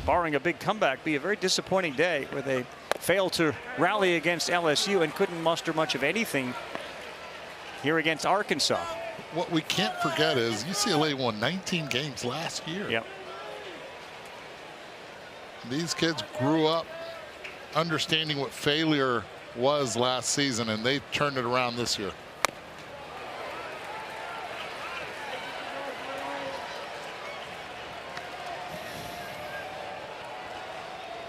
barring a big comeback, be a very disappointing day where they failed to rally against LSU and couldn't muster much of anything here against Arkansas. What we can't forget is UCLA won 19 games last year. Yep. These kids grew up understanding what failure was last season, and they turned it around this year.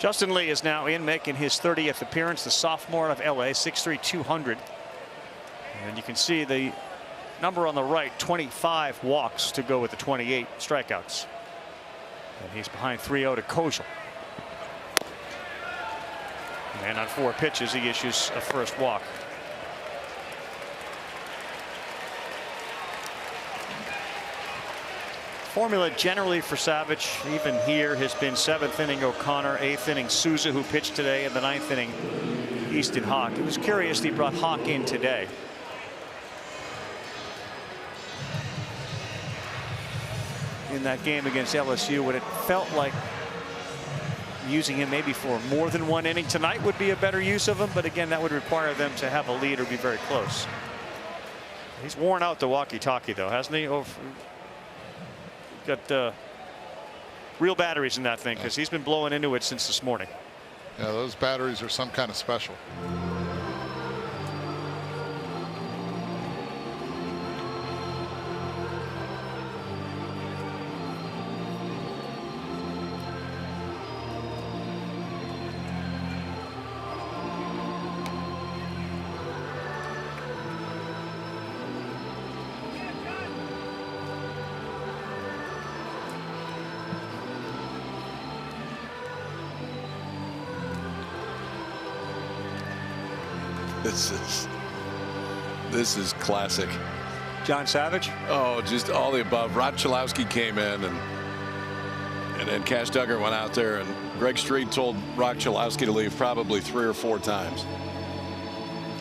Justin Lee is now in, making his 30th appearance, the sophomore out of LA, 6'3", 200. And you can see the number on the right, 25 walks to go with the 28 strikeouts. And he's behind 3-0 to Kojal. And on 4 pitches, he issues a first walk. Formula generally for Savage, even here, has been 7th inning O'Connor, 8th inning Souza, who pitched today, and the 9th inning Easton Hawk. It was curious that he brought Hawk in today. In that game against LSU, when it felt like using him maybe for more than 1 inning tonight would be a better use of him, but again, that would require them to have a lead or be very close. He's worn out the walkie-talkie, though, hasn't he? Got real batteries in that thing, because he's been blowing into it since this morning. Yeah, those batteries are some kind of special. This is classic. John Savage? Oh, just all the above. Rod Chalowski came in, and then Cash Duggar went out there, and Greg Street told Rod Chalowski to leave probably 3 or 4 times.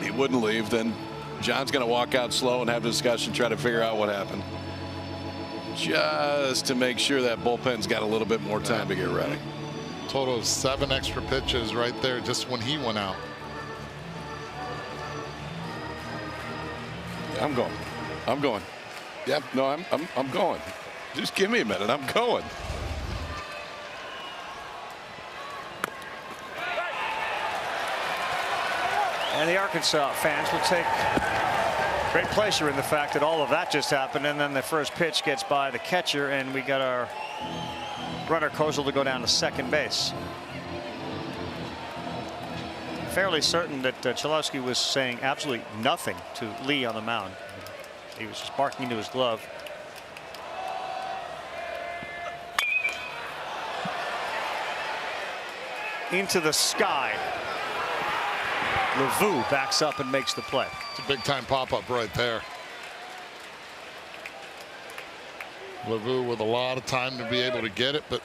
He wouldn't leave. Then John's going to walk out slow and have a discussion, try to figure out what happened, just to make sure that bullpen's got a little bit more time to get ready. Total of 7 extra pitches right there just when he went out. I'm going. Yep, no, I'm going. Just give me a minute. I'm going. And the Arkansas fans will take great pleasure in the fact that all of that just happened, and then the first pitch gets by the catcher, and we got our runner Kozel to go down to second base. Fairly certain that Chalowski was saying absolutely nothing to Lee on the mound. He was just barking into his glove. Into the sky. LeVou backs up and makes the play. It's a big time pop up right there. LeVou with a lot of time to be able to get it, but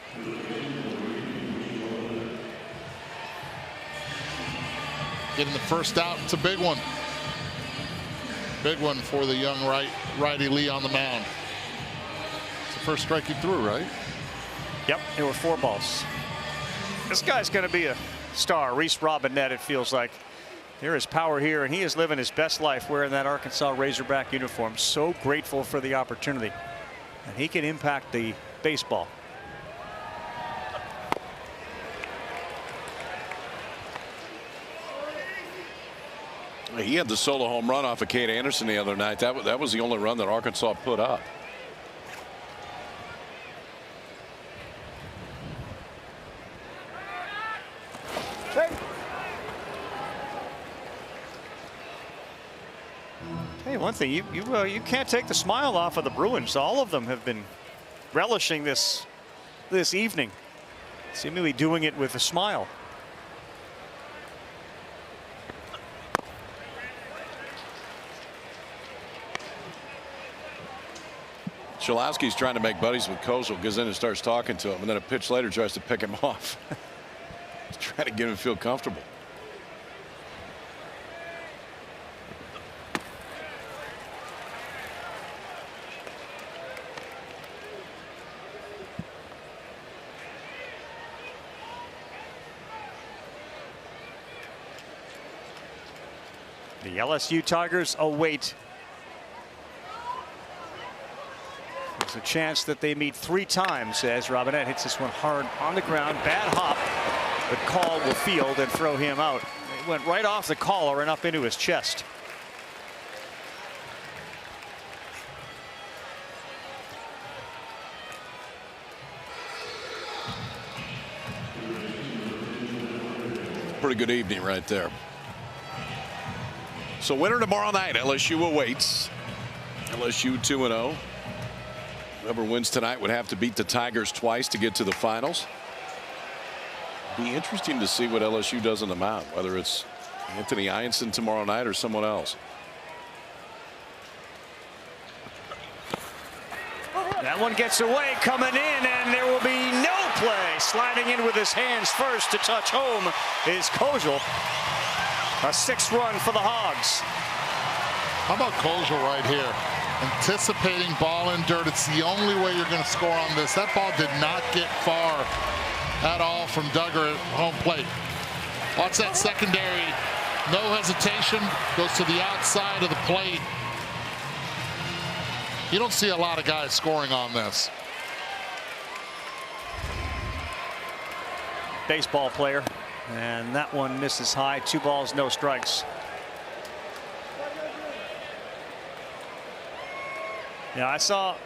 getting the first out, it's a big one. Big one for the young righty Lee on the mound. It's the first strike he threw, right? Yep, there were 4 balls. This guy's going to be a star. Reese Robinette, it feels like. There is power here, and he is living his best life wearing that Arkansas Razorback uniform. So grateful for the opportunity. And he can impact the baseball. He had the solo home run off of Kate Anderson the other night. That was the only run that Arkansas put up. Tell you one thing, you can't take the smile off of the Bruins. All of them have been relishing this evening, seemingly doing it with a smile. Chalowski's trying to make buddies with Kozel, goes in and starts talking to him, and then a pitch later tries to pick him off. He's trying to get him to feel comfortable. The LSU Tigers await. There's a chance that they meet 3 times as Robinette hits this one hard on the ground. Bad hop, but Call will field and throw him out. It went right off the collar and up into his chest. Pretty good evening right there. So winner tomorrow night. LSU awaits. LSU 2-0. Whoever wins tonight would have to beat the Tigers twice to get to the finals. Be interesting to see what LSU does on the mound, whether it's Anthony Ianson tomorrow night or someone else. That one gets away, coming in, and there will be no play. Sliding in with his hands first to touch home is Kozel. A 6th run for the Hogs. How about Kozel right here? Anticipating ball in dirt. It's the only way you're going to score on this. That ball did not get far at all from Duggar at home plate. Watch that secondary. No hesitation. Goes to the outside of the plate. You don't see a lot of guys scoring on this. Baseball player. And that one misses high. 2 balls, no strikes. Yeah, I saw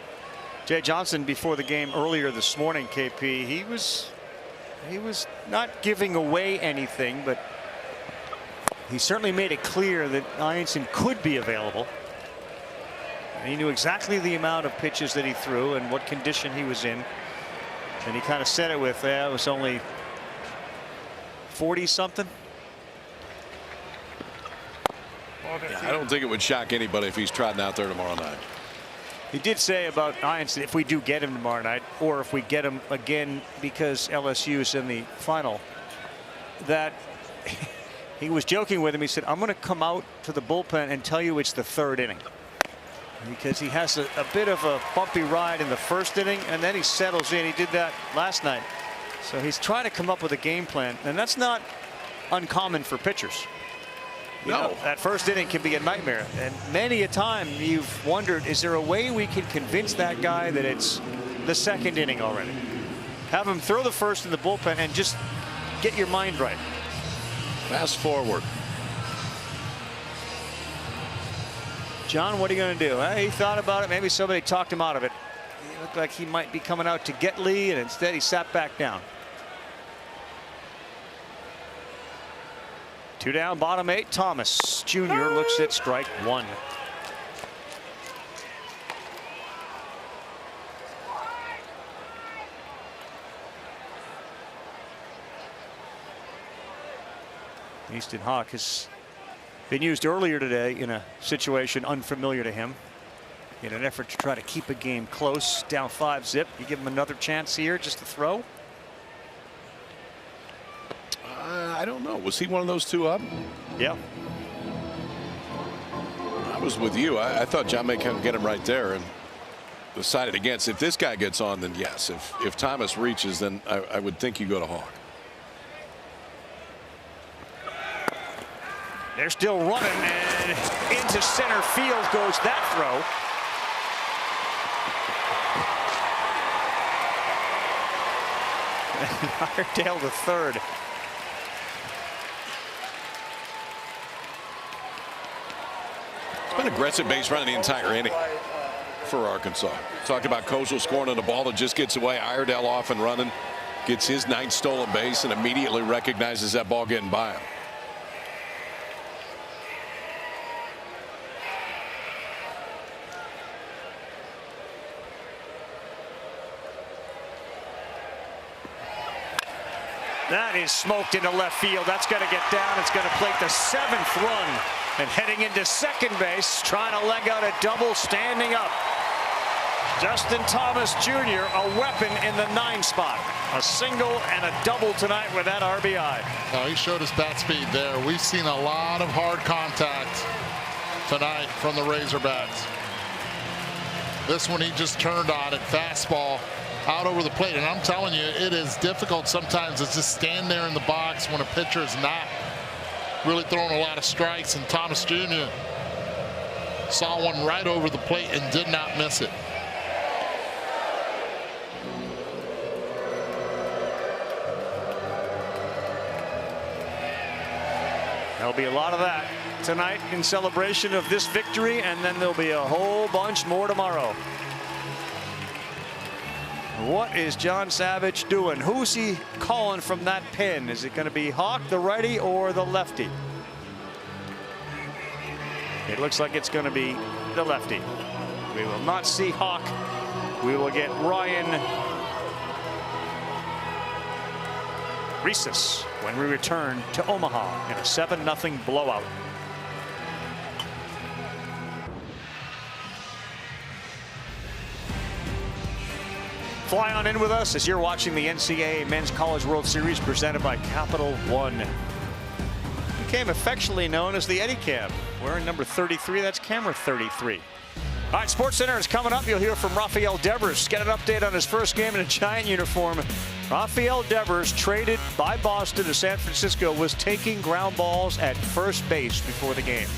Jay Johnson before the game earlier this morning, KP. He was not giving away anything, but he certainly made it clear that Ianson could be available. And he knew exactly the amount of pitches that he threw and what condition he was in. And he kind of said it with, it was only 40 something. Yeah, I don't think it would shock anybody if he's trotting out there tomorrow night. He did say about Hines, if we do get him tomorrow night, or if we get him again because LSU is in the final, that he was joking with him. He said, I'm going to come out to the bullpen and tell you it's the third inning. Because he has a bit of a bumpy ride in the first inning, and then he settles in. He did that last night. So he's trying to come up with a game plan, and that's not uncommon for pitchers. You know, that first inning can be a nightmare, and many a time you've wondered, is there a way we can convince that guy that it's the second inning already? Have him throw the first in the bullpen and just get your mind right. Fast forward. John, what are you going to do? He thought about it. Maybe somebody talked him out of it. He looked like he might be coming out to get Lee, and instead he sat back down. 2 down, bottom 8. Thomas Jr. looks at strike 1. Easton Hawk has been used earlier today in a situation unfamiliar to him in an effort to try to keep a game close. Down 5-zip. You give him another chance here just to throw. I don't know. Was he one of those two up? Yeah. I was with you. I thought John may get him right there and decided against. If this guy gets on, then yes. If Thomas reaches, then I would think you go to Hawk. They're still running, and into center field goes that throw. Iredale the third. It's been aggressive base running the entire inning for Arkansas. Talked about Kozel scoring on a ball that just gets away. Iredale off and running, gets his 9th stolen base, and immediately recognizes that ball getting by him. That is smoked into left field. That's going to get down. It's going to plate the 7th run. And heading into second base, trying to leg out a double, standing up. Justin Thomas Jr., a weapon in the 9 spot. A single and a double tonight with that RBI. Oh, he showed his bat speed there. We've seen a lot of hard contact tonight from the Razorbacks. This one he just turned on it, fastball out over the plate. And I'm telling you, it is difficult sometimes to just stand there in the box when a pitcher is not really throwing a lot of strikes. And Thomas Jr. saw one right over the plate and did not miss it. There'll be a lot of that tonight in celebration of this victory, and then there'll be a whole bunch more tomorrow. What is John Savage doing? Who's he calling from that pen? Is it going to be Hawk, the righty, or the lefty? It looks like it's going to be the lefty. We will not see Hawk. We will get Ryan Rhesus when we return to Omaha in a 7-0 blowout. Fly on in with us as you're watching the NCAA Men's College World Series presented by Capital One. Became affectionately known as the Eddie Cam. Wearing number 33, that's camera 33. All right, Sports Center is coming up. You'll hear from Rafael Devers. Get an update on his first game in a Giant uniform. Rafael Devers, traded by Boston to San Francisco, was taking ground balls at first base before the game.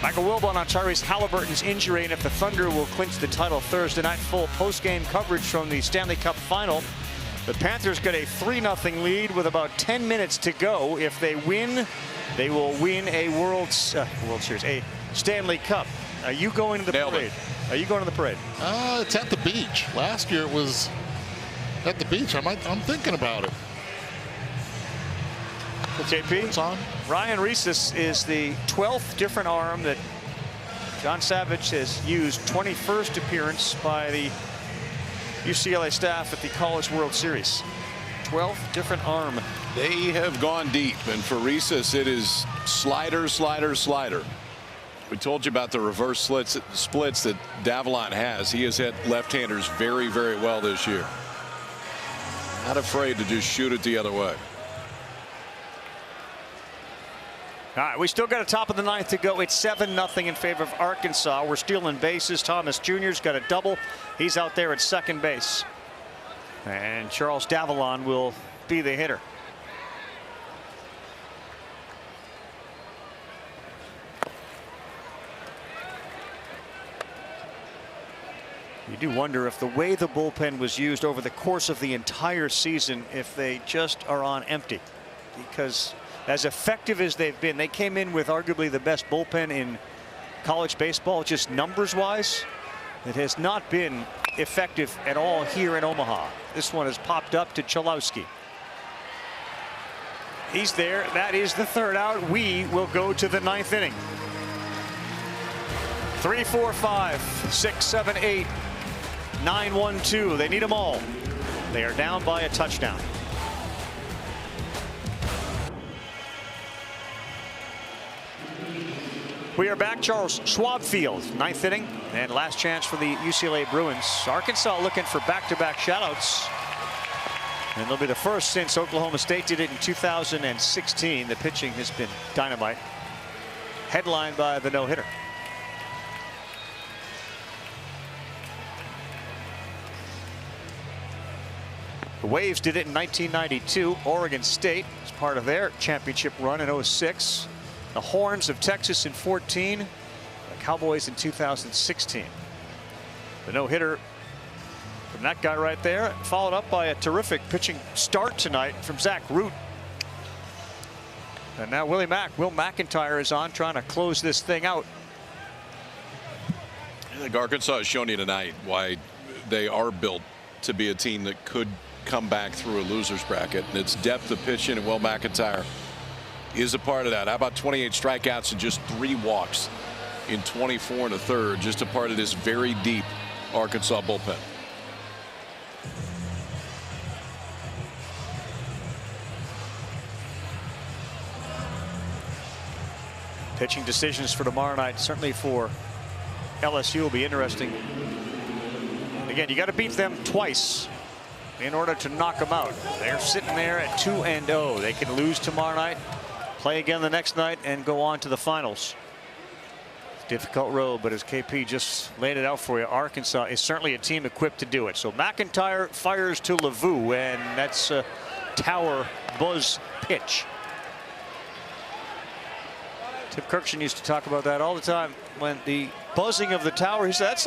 Michael Wilbon on Tyrese Halliburton's injury, and if the Thunder will clinch the title Thursday night. Full post-game coverage from the Stanley Cup final. The Panthers get a 3-0 lead with about 10 minutes to go. If they win, they will win a World Series, a Stanley Cup. Are you going to the parade? Are you going to the parade? It's at the beach. Last year it was at the beach. I'm thinking about it. JP, it's on. Ryan Rhesus is the 12th different arm that John Savage has used. 21st appearance by the UCLA staff at the College World Series. 12 different arm. They have gone deep, and for Rhesus, it is slider, slider, slider. We told you about the reverse splits that Davalon has. He has hit left-handers very, very well this year. Not afraid to just shoot it the other way. All right, we still got a top of the ninth to go. It's 7-0 in favor of Arkansas. We're stealing bases. Thomas Jr.'s got a double. He's out there at second base. And Charles Davalon will be the hitter. You do wonder if the way the bullpen was used over the course of the entire season, if they just are on empty. Because as effective as they've been, they came in with arguably the best bullpen in college baseball, just numbers wise. It has not been effective at all here in Omaha. This one has popped up to Chalowski. He's there. That is the third out. We will go to the ninth inning. 3, 4, 5, 6, 7, 8, 9, 1, 2. They need them all. They are down by a touchdown. We are back. Charles Schwab Field, ninth inning, and last chance for the UCLA Bruins. Arkansas looking for back-to-back shutouts, and they'll be the first since Oklahoma State did it in 2016. The pitching has been dynamite, headlined by the no-hitter. The Waves did it in 1992. Oregon State was part of their championship run in 06. The Horns of Texas in 14. The Cowboys in 2016. The no-hitter from that guy right there, followed up by a terrific pitching start tonight from Zach Root. And now Will McIntyre is on, trying to close this thing out. I think Arkansas has shown you tonight why they are built to be a team that could come back through a loser's bracket, and its depth of pitching, and Will McIntyre is a part of that. How about 28 strikeouts and just 3 walks in 24 1/3, just a part of this very deep Arkansas bullpen. Pitching decisions for tomorrow night, certainly for LSU, will be interesting. Again, you got to beat them twice in order to knock them out. They're sitting there at 2-0. They can lose tomorrow night, play again the next night, and go on to the finals. Difficult road, but as KP just laid it out for you, Arkansas is certainly a team equipped to do it. So McIntyre fires to LeVou, and that's a Tower buzz pitch. Tim Kirkshin used to talk about that all the time. When the buzzing of the tower, he said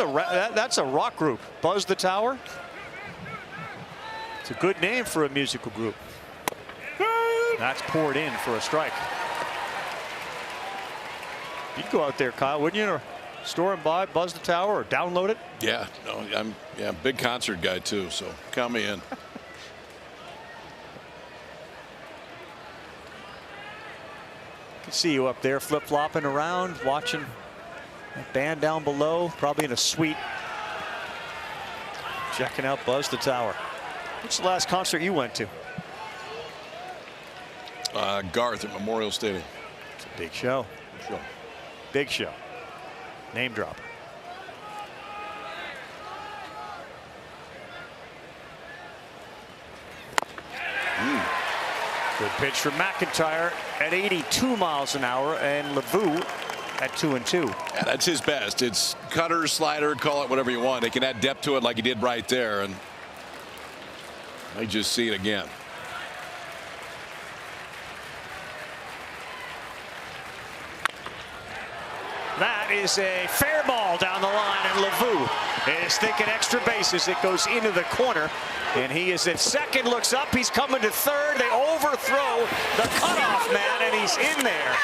that's a rock group. Buzz the Tower. It's a good name for a musical group. That's poured in for a strike. You'd go out there, Kyle, wouldn't you? Or store and buy Buzz the Tower, or download it? Yeah, no, I'm a big concert guy too, so count me in. Can see you up there flip-flopping around, watching that band down below, probably in a suite, checking out Buzz the Tower. What's the last concert you went to? Garth at Memorial Stadium. It's a big show. Big show. Name dropper. Good pitch from McIntyre at 82 miles an hour, and LeVou at 2-2. Yeah, that's his best. It's cutter, slider, call it whatever you want. They can add depth to it like he did right there, and I just see it again. That is a fair ball down the line, and LeVou is thinking extra bases. It goes into the corner, and he is at second, looks up, he's coming to third. They overthrow the cutoff man, and he's in there.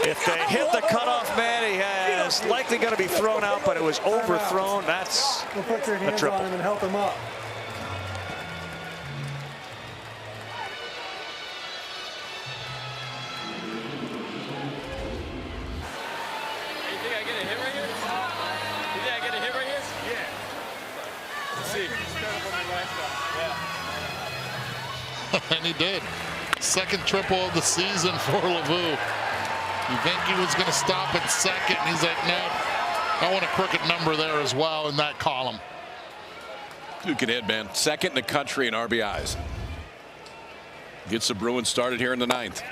If they hit the cutoff man, he is likely going to be thrown out, but it was overthrown. That's put your hands a triple. on him and help him up. And he did. Second triple of the season for LeVou. You think he was going to stop at second, and he's like, no, I want a crooked number there as well in that column. Duke can hit, man. Second in the country in RBIs. Gets the Bruins started here in the 9th.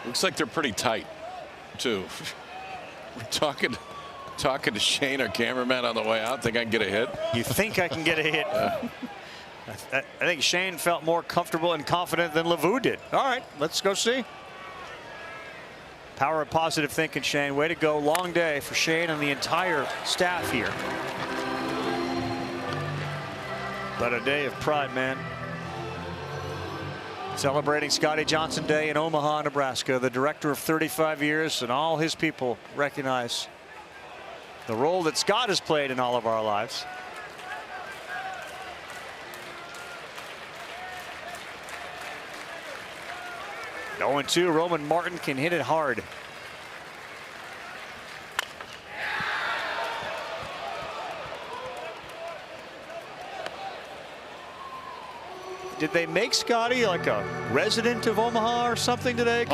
Looks like they're pretty tight, too. We're talking to Shane, our cameraman, on the way out. Think I can get a hit? You think I can get a hit? I think Shane felt more comfortable and confident than LeVou did. All right, let's go see. Power of positive thinking, Shane. Way to go. Long day for Shane and the entire staff here. But a day of pride, man. Celebrating Scotty Johnson Day in Omaha, Nebraska. The director of 35 years and all his people recognize the role that Scott has played in all of our lives. Going 2, Roman Martin can hit it hard. Did they make Scotty like a resident of Omaha or something today?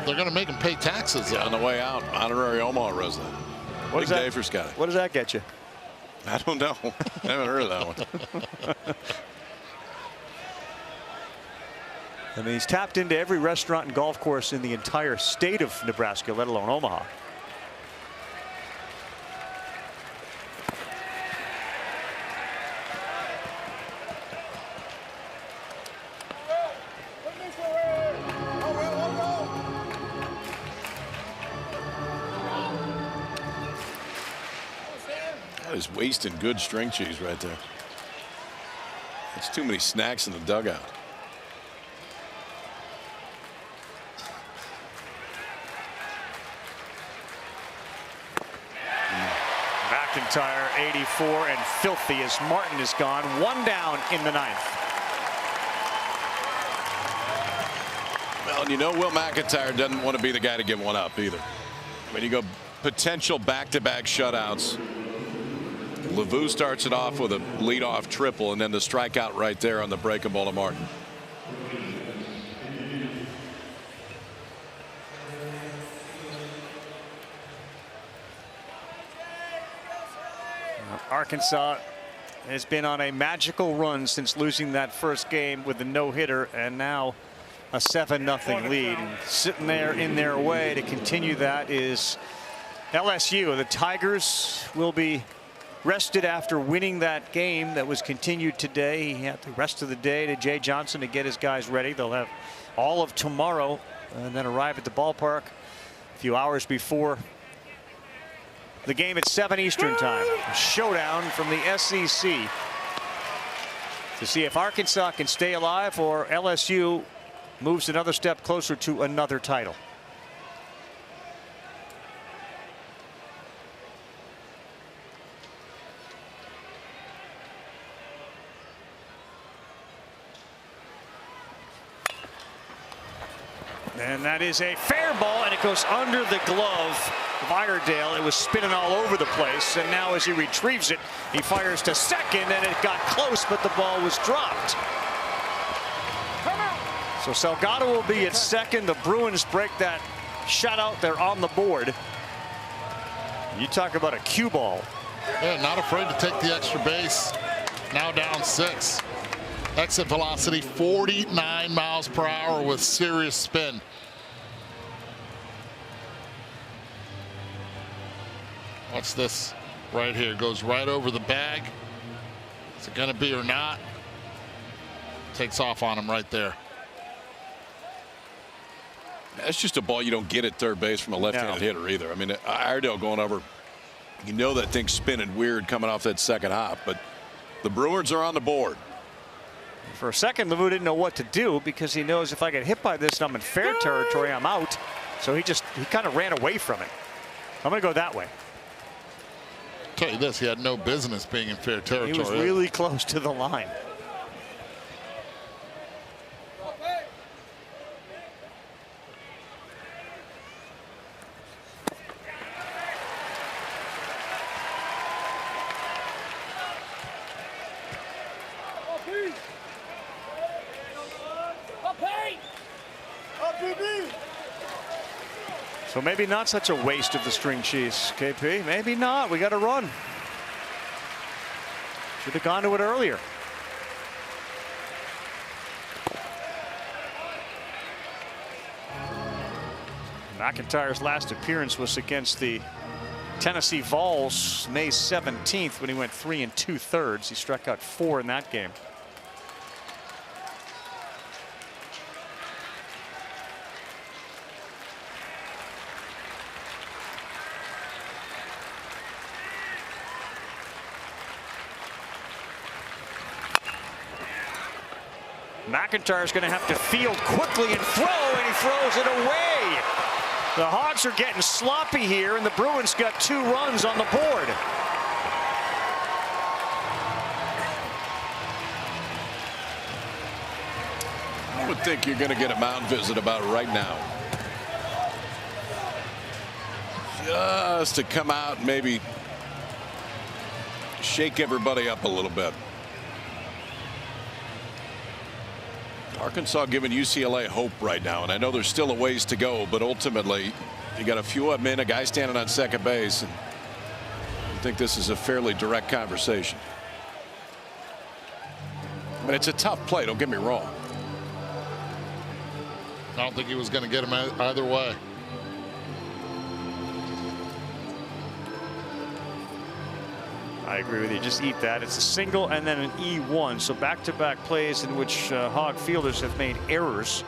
They're going to make him pay taxes on the way out. Honorary Omaha resident. Big day for Scotty. What does that get you? I don't know. I haven't heard of that one. I mean, he's tapped into every restaurant and golf course in the entire state of Nebraska, let alone Omaha. He's wasting good string cheese right there. That's too many snacks in the dugout. McIntyre 84 and filthy as Martin is gone. 1 down in the 9th. Well, and you know Will McIntyre doesn't want to be the guy to give one up either. When you go potential back-to-back shutouts, LeVou starts it off with a leadoff triple and then the strikeout right there on the breaking ball to Martin. Arkansas has been on a magical run since losing that first game with the no-hitter, and now a 7-0 lead. And sitting there in their way to continue that is LSU. The Tigers will be rested after winning that game that was continued today. He had the rest of the day to Jay Johnson to get his guys ready. They'll have all of tomorrow and then arrive at the ballpark a few hours before the game at 7 Eastern time. A showdown from the SEC to see if Arkansas can stay alive or LSU moves another step closer to another title. And that is a fair ball, and it goes under the glove of Iredale. It was spinning all over the place, and now as he retrieves it, he fires to second, and it got close, but the ball was dropped. So Salgado will be at second. The Bruins break that shutout. They're on the board. You talk about a cue ball. Yeah, not afraid to take the extra base. Now down 6. Exit velocity 49 miles per hour with serious spin. Watch this right here. Goes right over the bag. Is it going to be or not? Takes off on him right there. That's just a ball you don't get at third base from a left-handed hitter either. I mean, Iredale going over, you know that thing's spinning weird coming off that second hop, but the Bruins are on the board. For a second, LeVou didn't know what to do because he knows if I get hit by this and I'm in fair territory, I'm out. So he kind of ran away from it. I'm going to go that way. I'll tell you this, he had no business being in fair territory. He was really close to the line. So maybe not such a waste of the string cheese, KP. Maybe not. We got to run. Should have gone to it earlier. McIntyre's last appearance was against the Tennessee Vols May 17th when he went 3 2/3. He struck out 4 in that game. McIntyre's going to have to field quickly and throw, and he throws it away. The Hawks are getting sloppy here, and the Bruins got 2 runs on the board. I would think you're going to get a mound visit about right now. Just to come out and maybe shake everybody up a little bit. Arkansas giving UCLA hope right now, and I know there's still a ways to go, but ultimately you got a few of them in, a guy standing on second base, and I think this is a fairly direct conversation. I mean, it's a tough play, don't get me wrong. I don't think he was going to get him either way. I agree with you. Just eat that. It's a single and then an E1. So back-to-back plays in which Hog fielders have made errors.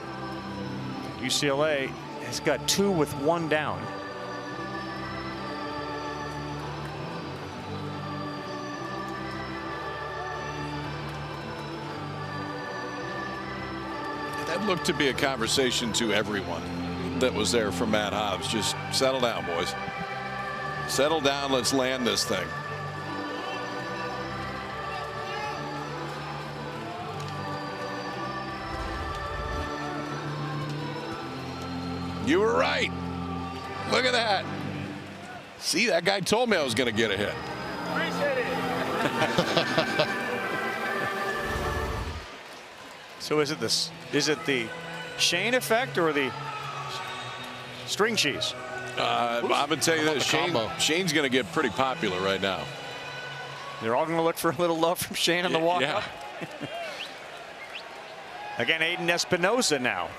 UCLA has got 2 with 1 down. That looked to be a conversation to everyone that was there for Matt Hobbs. Just settle down, boys. Settle down. Let's land this thing. You were right. Look at that. See, that guy told me I was going to get a hit. So is it this? Is it the Shane effect or the string cheese? I'm going to tell you that Shane's going to get pretty popular right now. They're all going to look for a little love from Shane on the walk up. Again, Aiden Espinosa now.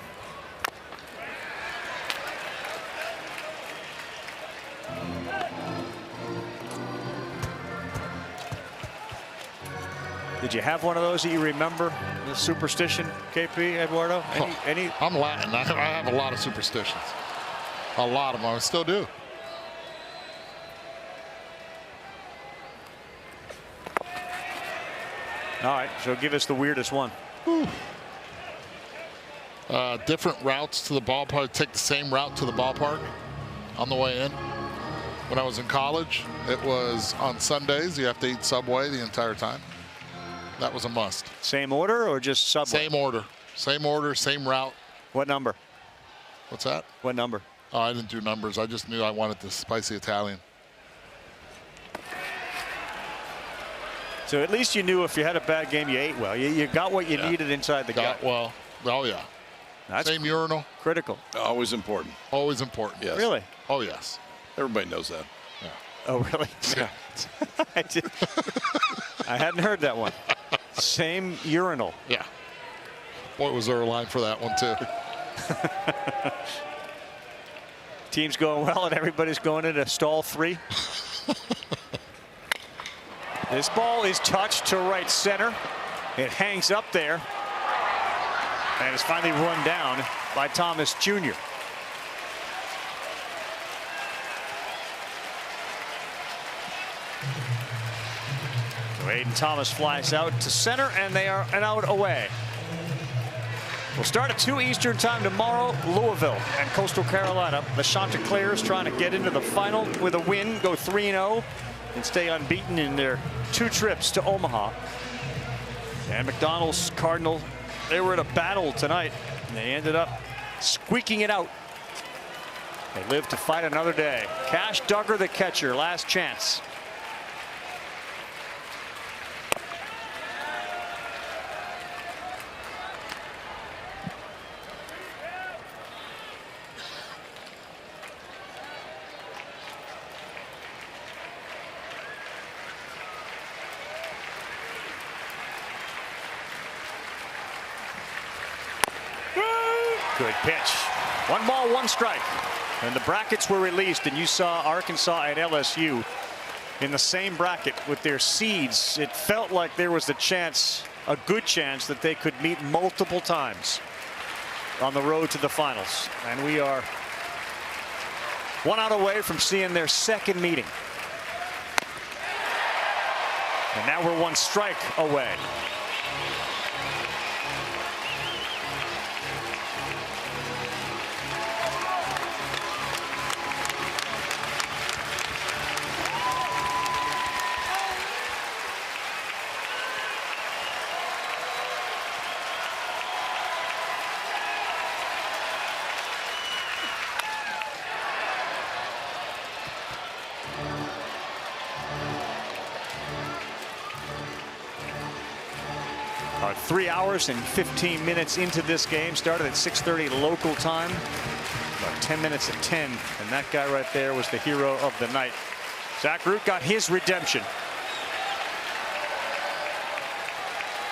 Did you have one of those that you remember? The superstition, KP, Eduardo? Any? I'm Latin. I have a lot of superstitions. A lot of them. I still do. All right, so give us the weirdest one. Different routes to the ballpark. Take the same route to the ballpark on the way in. When I was in college, it was on Sundays. You have to eat Subway the entire time. That was a must. Same order or just Subway? Same order. Same order, same route. What number? What's that? What number? Oh, I didn't do numbers. I just knew I wanted the spicy Italian. So at least you knew if you had a bad game, you ate well. You got what you needed inside the gut. Well, oh yeah. That's same urinal. Critical. Always important. Always important. Yes. Really? Oh yes. Everybody knows that. Yeah. Oh really? Yeah. I hadn't heard that one. Same urinal. Yeah. Boy, was there a line for that one too. Team's going well and everybody's going into stall 3. This ball is touched to right center. It hangs up there and is finally run down by Thomas Jr. So Aiden Thomas flies out to center and they are an out away. We'll start at 2 Eastern time tomorrow. Louisville and Coastal Carolina. The Chanticleers trying to get into the final with a win, go 3-0 and stay unbeaten in their 2 trips to Omaha. And McDonald's Cardinal, they were in a battle tonight and they ended up squeaking it out. They live to fight another day. Cash Duggar, the catcher, last chance. Good pitch. 1 ball, 1 strike. And the brackets were released, and you saw Arkansas and LSU in the same bracket with their seeds. It felt like there was a chance, a good chance, that they could meet multiple times on the road to the finals. And we are 1 out away from seeing their second meeting. And now we're 1 strike away. Our 3 hours and 15 minutes into this game. Started at 6:30 local time. About 10 minutes at 10. And that guy right there was the hero of the night. Zach Root got his redemption.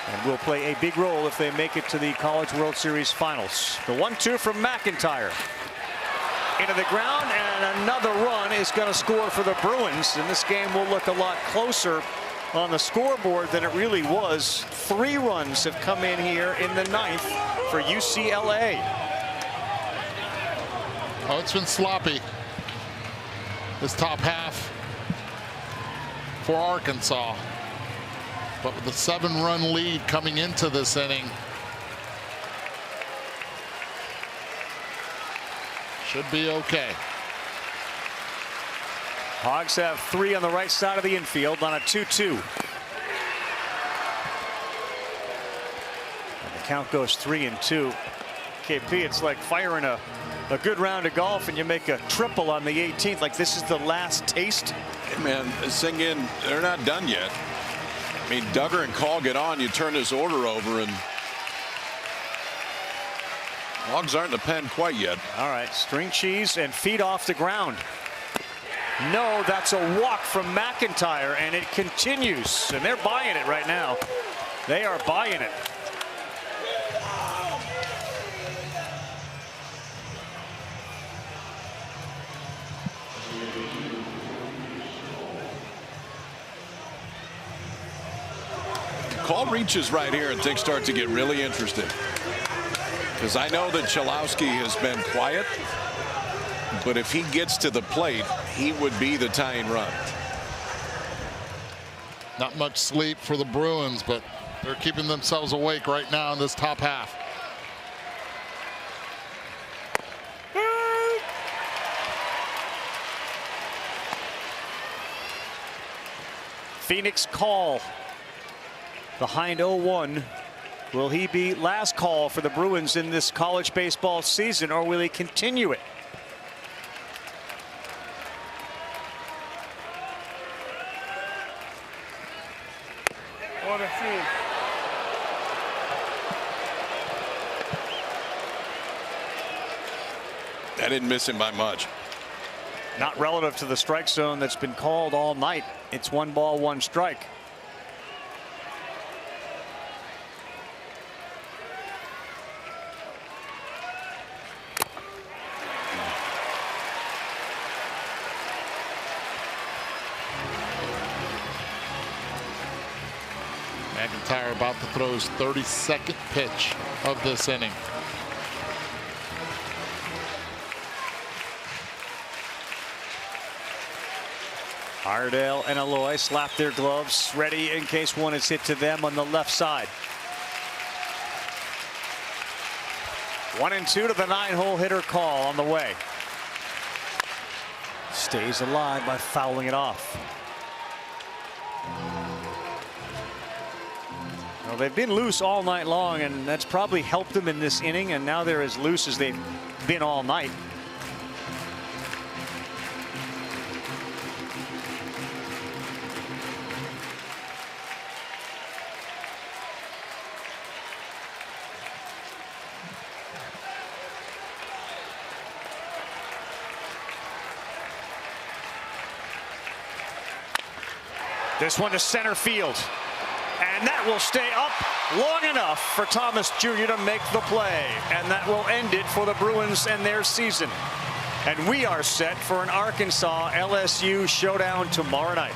And will play a big role if they make it to the College World Series finals. The 1-2 from McIntyre. Into the ground, and another run is going to score for the Bruins. And this game will look a lot closer on the scoreboard than it really was. 3 runs have come in here in the 9th for UCLA. Oh, it's been sloppy this top half for Arkansas. But with a 7-run lead coming into this inning, should be okay. Hogs have 3 on the right side of the infield on a 2-2. And the count goes 3-2. KP, it's like firing a good round of golf and you make a triple on the 18th. Like this is the last taste. Hey man, sing in, they're not done yet. I mean, Duggar and Call get on, you turn this order over, and Hogs aren't in the pen quite yet. All right, string cheese and feet off the ground. No, that's a walk from McIntyre, and it continues. And they're buying it right now. They are buying it. Call reaches right here and things start to get really interesting. Because I know that Chalowski has been quiet, but if he gets to the plate, he would be the tying run. Not much sleep for the Bruins, but they're keeping themselves awake right now in this top half. Phoenix Call behind 0-1. Will he be last call for the Bruins in this college baseball season, or will he continue it? I didn't miss him by much. Not relative to the strike zone that's been called all night. It's 1 ball, 1 strike. McIntyre about to throw his 32nd pitch of this inning. Iredale and Aloy slap their gloves, ready in case one is hit to them on the left side. 1-2 to the 9-hole hitter Call on the way. Stays alive by fouling it off. Well, they've been loose all night long, and that's probably helped them in this inning, and now they're as loose as they've been all night. This one to center field. And that will stay up long enough for Thomas Jr. to make the play. And that will end it for the Bruins and their season. And we are set for an Arkansas LSU showdown tomorrow night.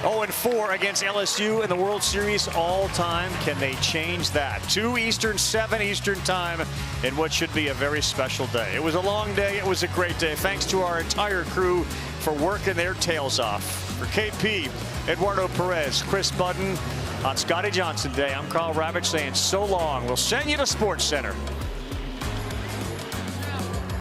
0-4 against LSU in the World Series all time. Can they change that? 2 Eastern, 7 Eastern time in what should be a very special day. It was a long day. It was a great day. Thanks to our entire crew for working their tails off. For KP, Eduardo Perez, Chris Budden, on Scotty Johnson Day, I'm Carl Ravitch saying so long. We'll send you to SportsCenter.